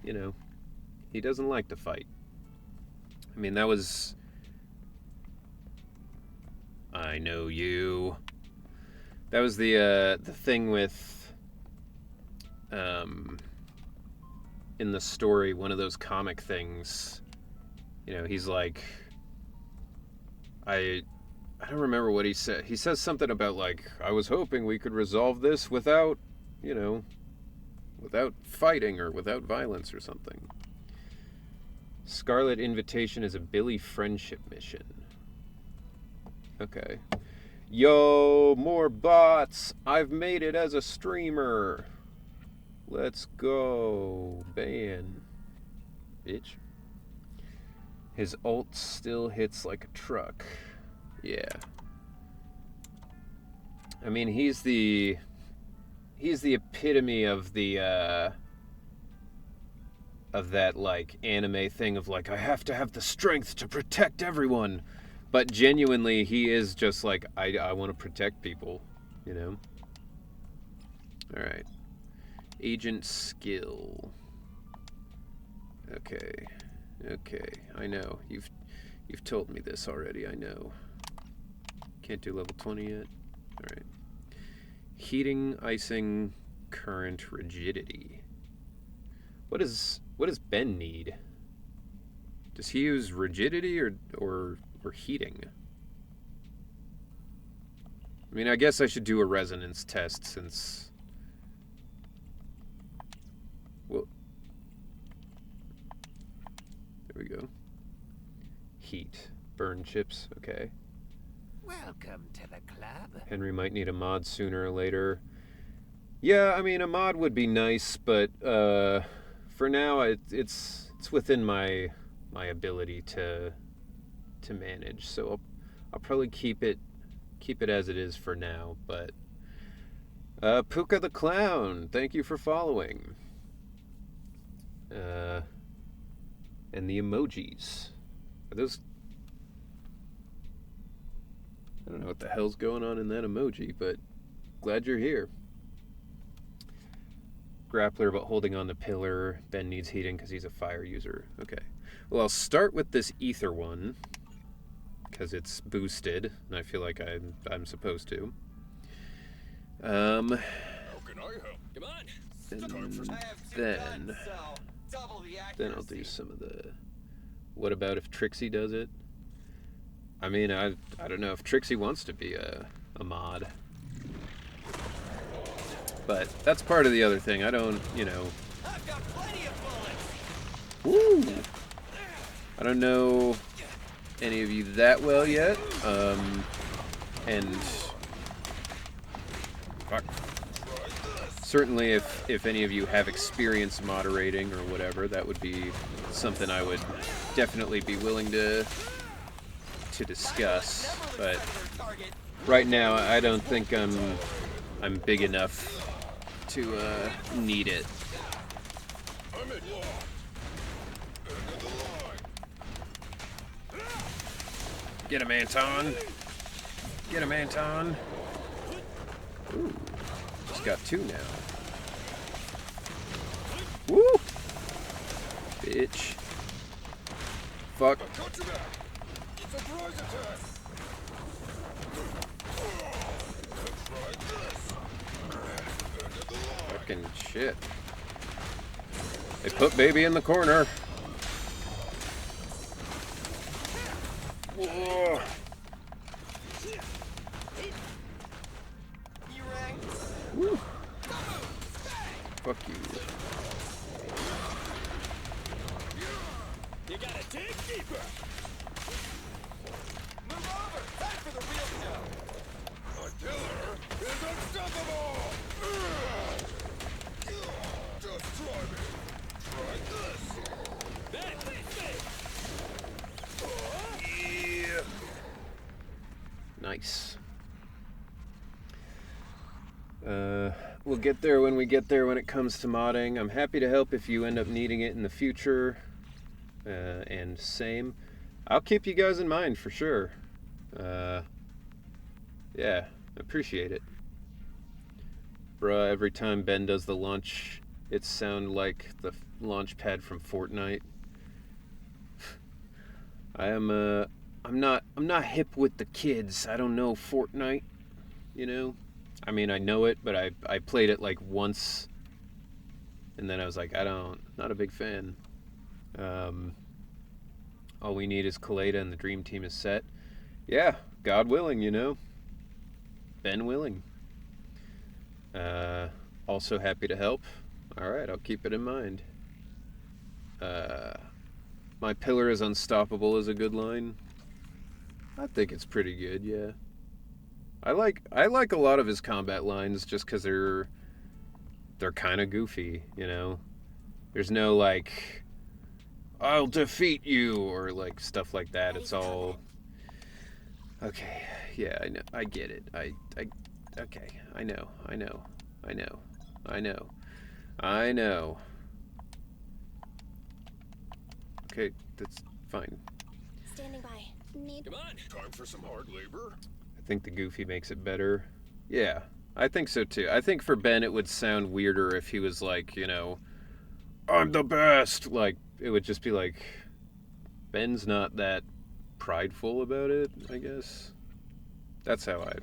you know, he doesn't like to fight. I mean, that was... I know you. That was the thing with, in the story, one of those comic things, you know, he's like, I don't remember what he said. He says something about, like, I was hoping we could resolve this without, you know, without fighting or without violence or something. Scarlet Invitation is a Billy friendship mission. Okay. Yo, more bots! I've made it as a streamer! Let's go, ban. Bitch. His ult still hits like a truck. Yeah. I mean, he's the epitome of the, of that, like, anime thing of, like, I have to have the strength to protect everyone. But genuinely, he is just like, I want to protect people, you know? Alright. Agent skill. Okay. Okay, I know. You've told me this already, I know. Can't do level 20 yet. Alright. Heating, icing, current, rigidity. What does Ben need? Does he use rigidity or heating? I mean, I guess I should do a resonance test since... Well... There we go. Heat. Burn chips, okay.
Welcome to the club.
Henry might need a mod sooner or later. Yeah, I mean, a mod would be nice, but for now it's within my my ability to manage. So I'll probably keep it as it is for now. But Puka the Clown, thank you for following. And the emojis. Are those... I don't know what the hell's going on in that emoji, but glad you're here. Grappler, but holding on the pillar. Ben needs heating because he's a fire user. Okay. Well, I'll start with this ether one because it's boosted, and I feel like I'm supposed to.
How can I help?
Come on.
And then I'll do some of the... What about if Trixie does it? I mean, I don't know if Trixie wants to be a mod. But that's part of the other thing. I don't, you know...
I've got plenty of bullets.
Woo! I don't know any of you that well yet. And... Fuck. Certainly if any of you have experience moderating or whatever, that would be something I would definitely be willing to discuss. But right now I don't think I'm big enough to need it. Get him, Anton. Get him, Anton. Ooh, just got 2 now. Woo! Bitch. Fuck. Fucking shit. They put baby in the corner. Whoa. Woo. Fuck you.
You gotta dig deeper. Move over. Time for the real show.
The killer is unstoppable! Just try me. Try this.
Yeah. Nice. We'll get there when we get there when it comes to modding. I'm happy to help if you end up needing it in the future. And same. I'll keep you guys in mind for sure. Yeah, appreciate it. Bruh, every time Ben does the launch, it sounds like the launch pad from Fortnite. I'm not hip with the kids. I don't know Fortnite, you know? I mean, I know it, but I played it like once, and then I was like, not a big fan. All we need is Kaleda and the dream team is set. Yeah, God willing, you know? Ben willing. Also happy to help. Alright, I'll keep it in mind. My pillar is unstoppable is a good line. I think it's pretty good, yeah. I like a lot of his combat lines just because they're kind of goofy, you know? There's no, like, I'll defeat you, or, like, stuff like that. It's all... Okay, yeah, I know. I get it. Okay, I know. Okay, that's fine.
Standing by.
Come on.
Time for some hard labor.
I think the goofy makes it better. Yeah, I think so too. I think for Ben it would sound weirder if he was like, you know, I'm the best. Like, it would just be like, Ben's not that prideful about it, I guess. That's how I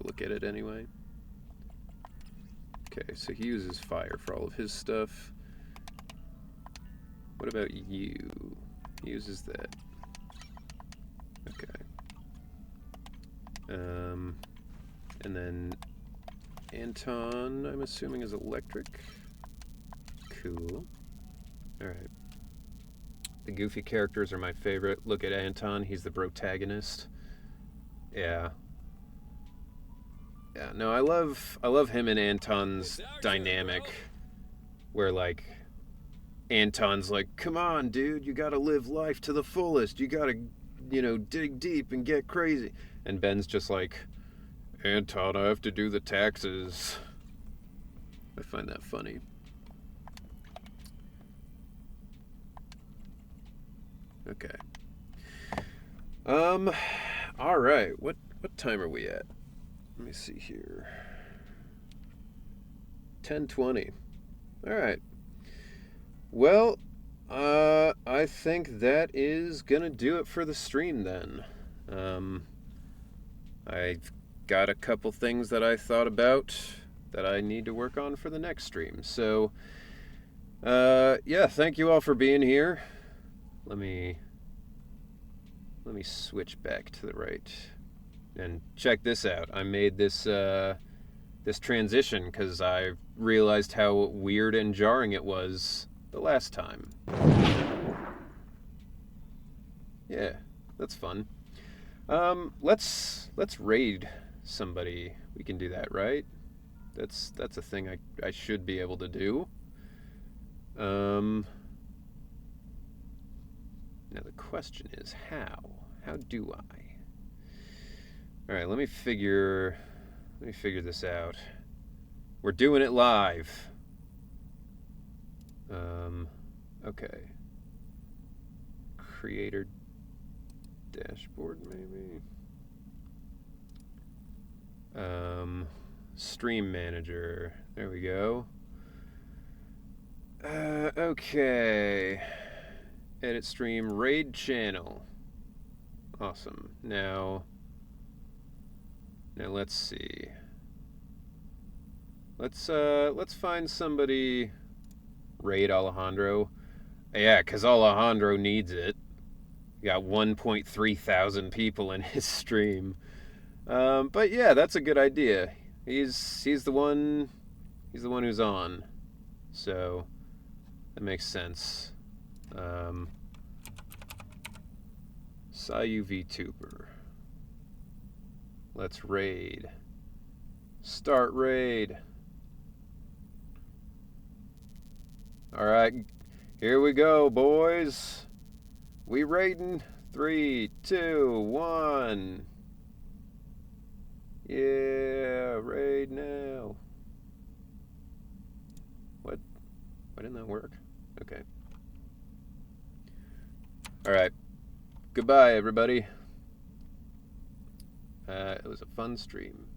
look at it anyway. Okay, so he uses fire for all of his stuff. What about you? He uses that. Okay. And then Anton, I'm assuming, is electric. Cool. Alright. The goofy characters are my favorite. Look at Anton, he's the protagonist. Yeah. Yeah, no, I love him and Anton's dynamic, where, like, Anton's like, come on, dude, you gotta live life to the fullest. You gotta, dig deep and get crazy. And Ben's just like, Anton, I have to do the taxes. I find that funny. Okay. All right. What time are we at? Let me see here. 10:20. All right. Well, I think that is gonna do it for the stream then. I've got a couple things that I thought about that I need to work on for the next stream. So, yeah, thank you all for being here. Let me switch back to the right and check this out. I made this this transition because I realized how weird and jarring it was the last time. Yeah, that's fun. Let's raid somebody. We can do that, right? That's a thing I should be able to do. Now the question is how? How do I? All right, let me figure this out. We're doing it live. Okay. Creator dashboard, maybe. Stream manager. There we go. Okay. Edit stream, raid channel. Awesome. Now let's see. Let's find somebody. Raid Alejandro. Yeah, because Alejandro needs it. He got 1.3 thousand people in his stream. But yeah, that's a good idea. He's the one who's on. So that makes sense. Sayu VTuber. Let's raid. Start raid. Alright, here we go, boys. We raiding. 3, 2, 1. Yeah, raid now. What? Why didn't that work? Okay. Alright. Goodbye, everybody. It was a fun stream.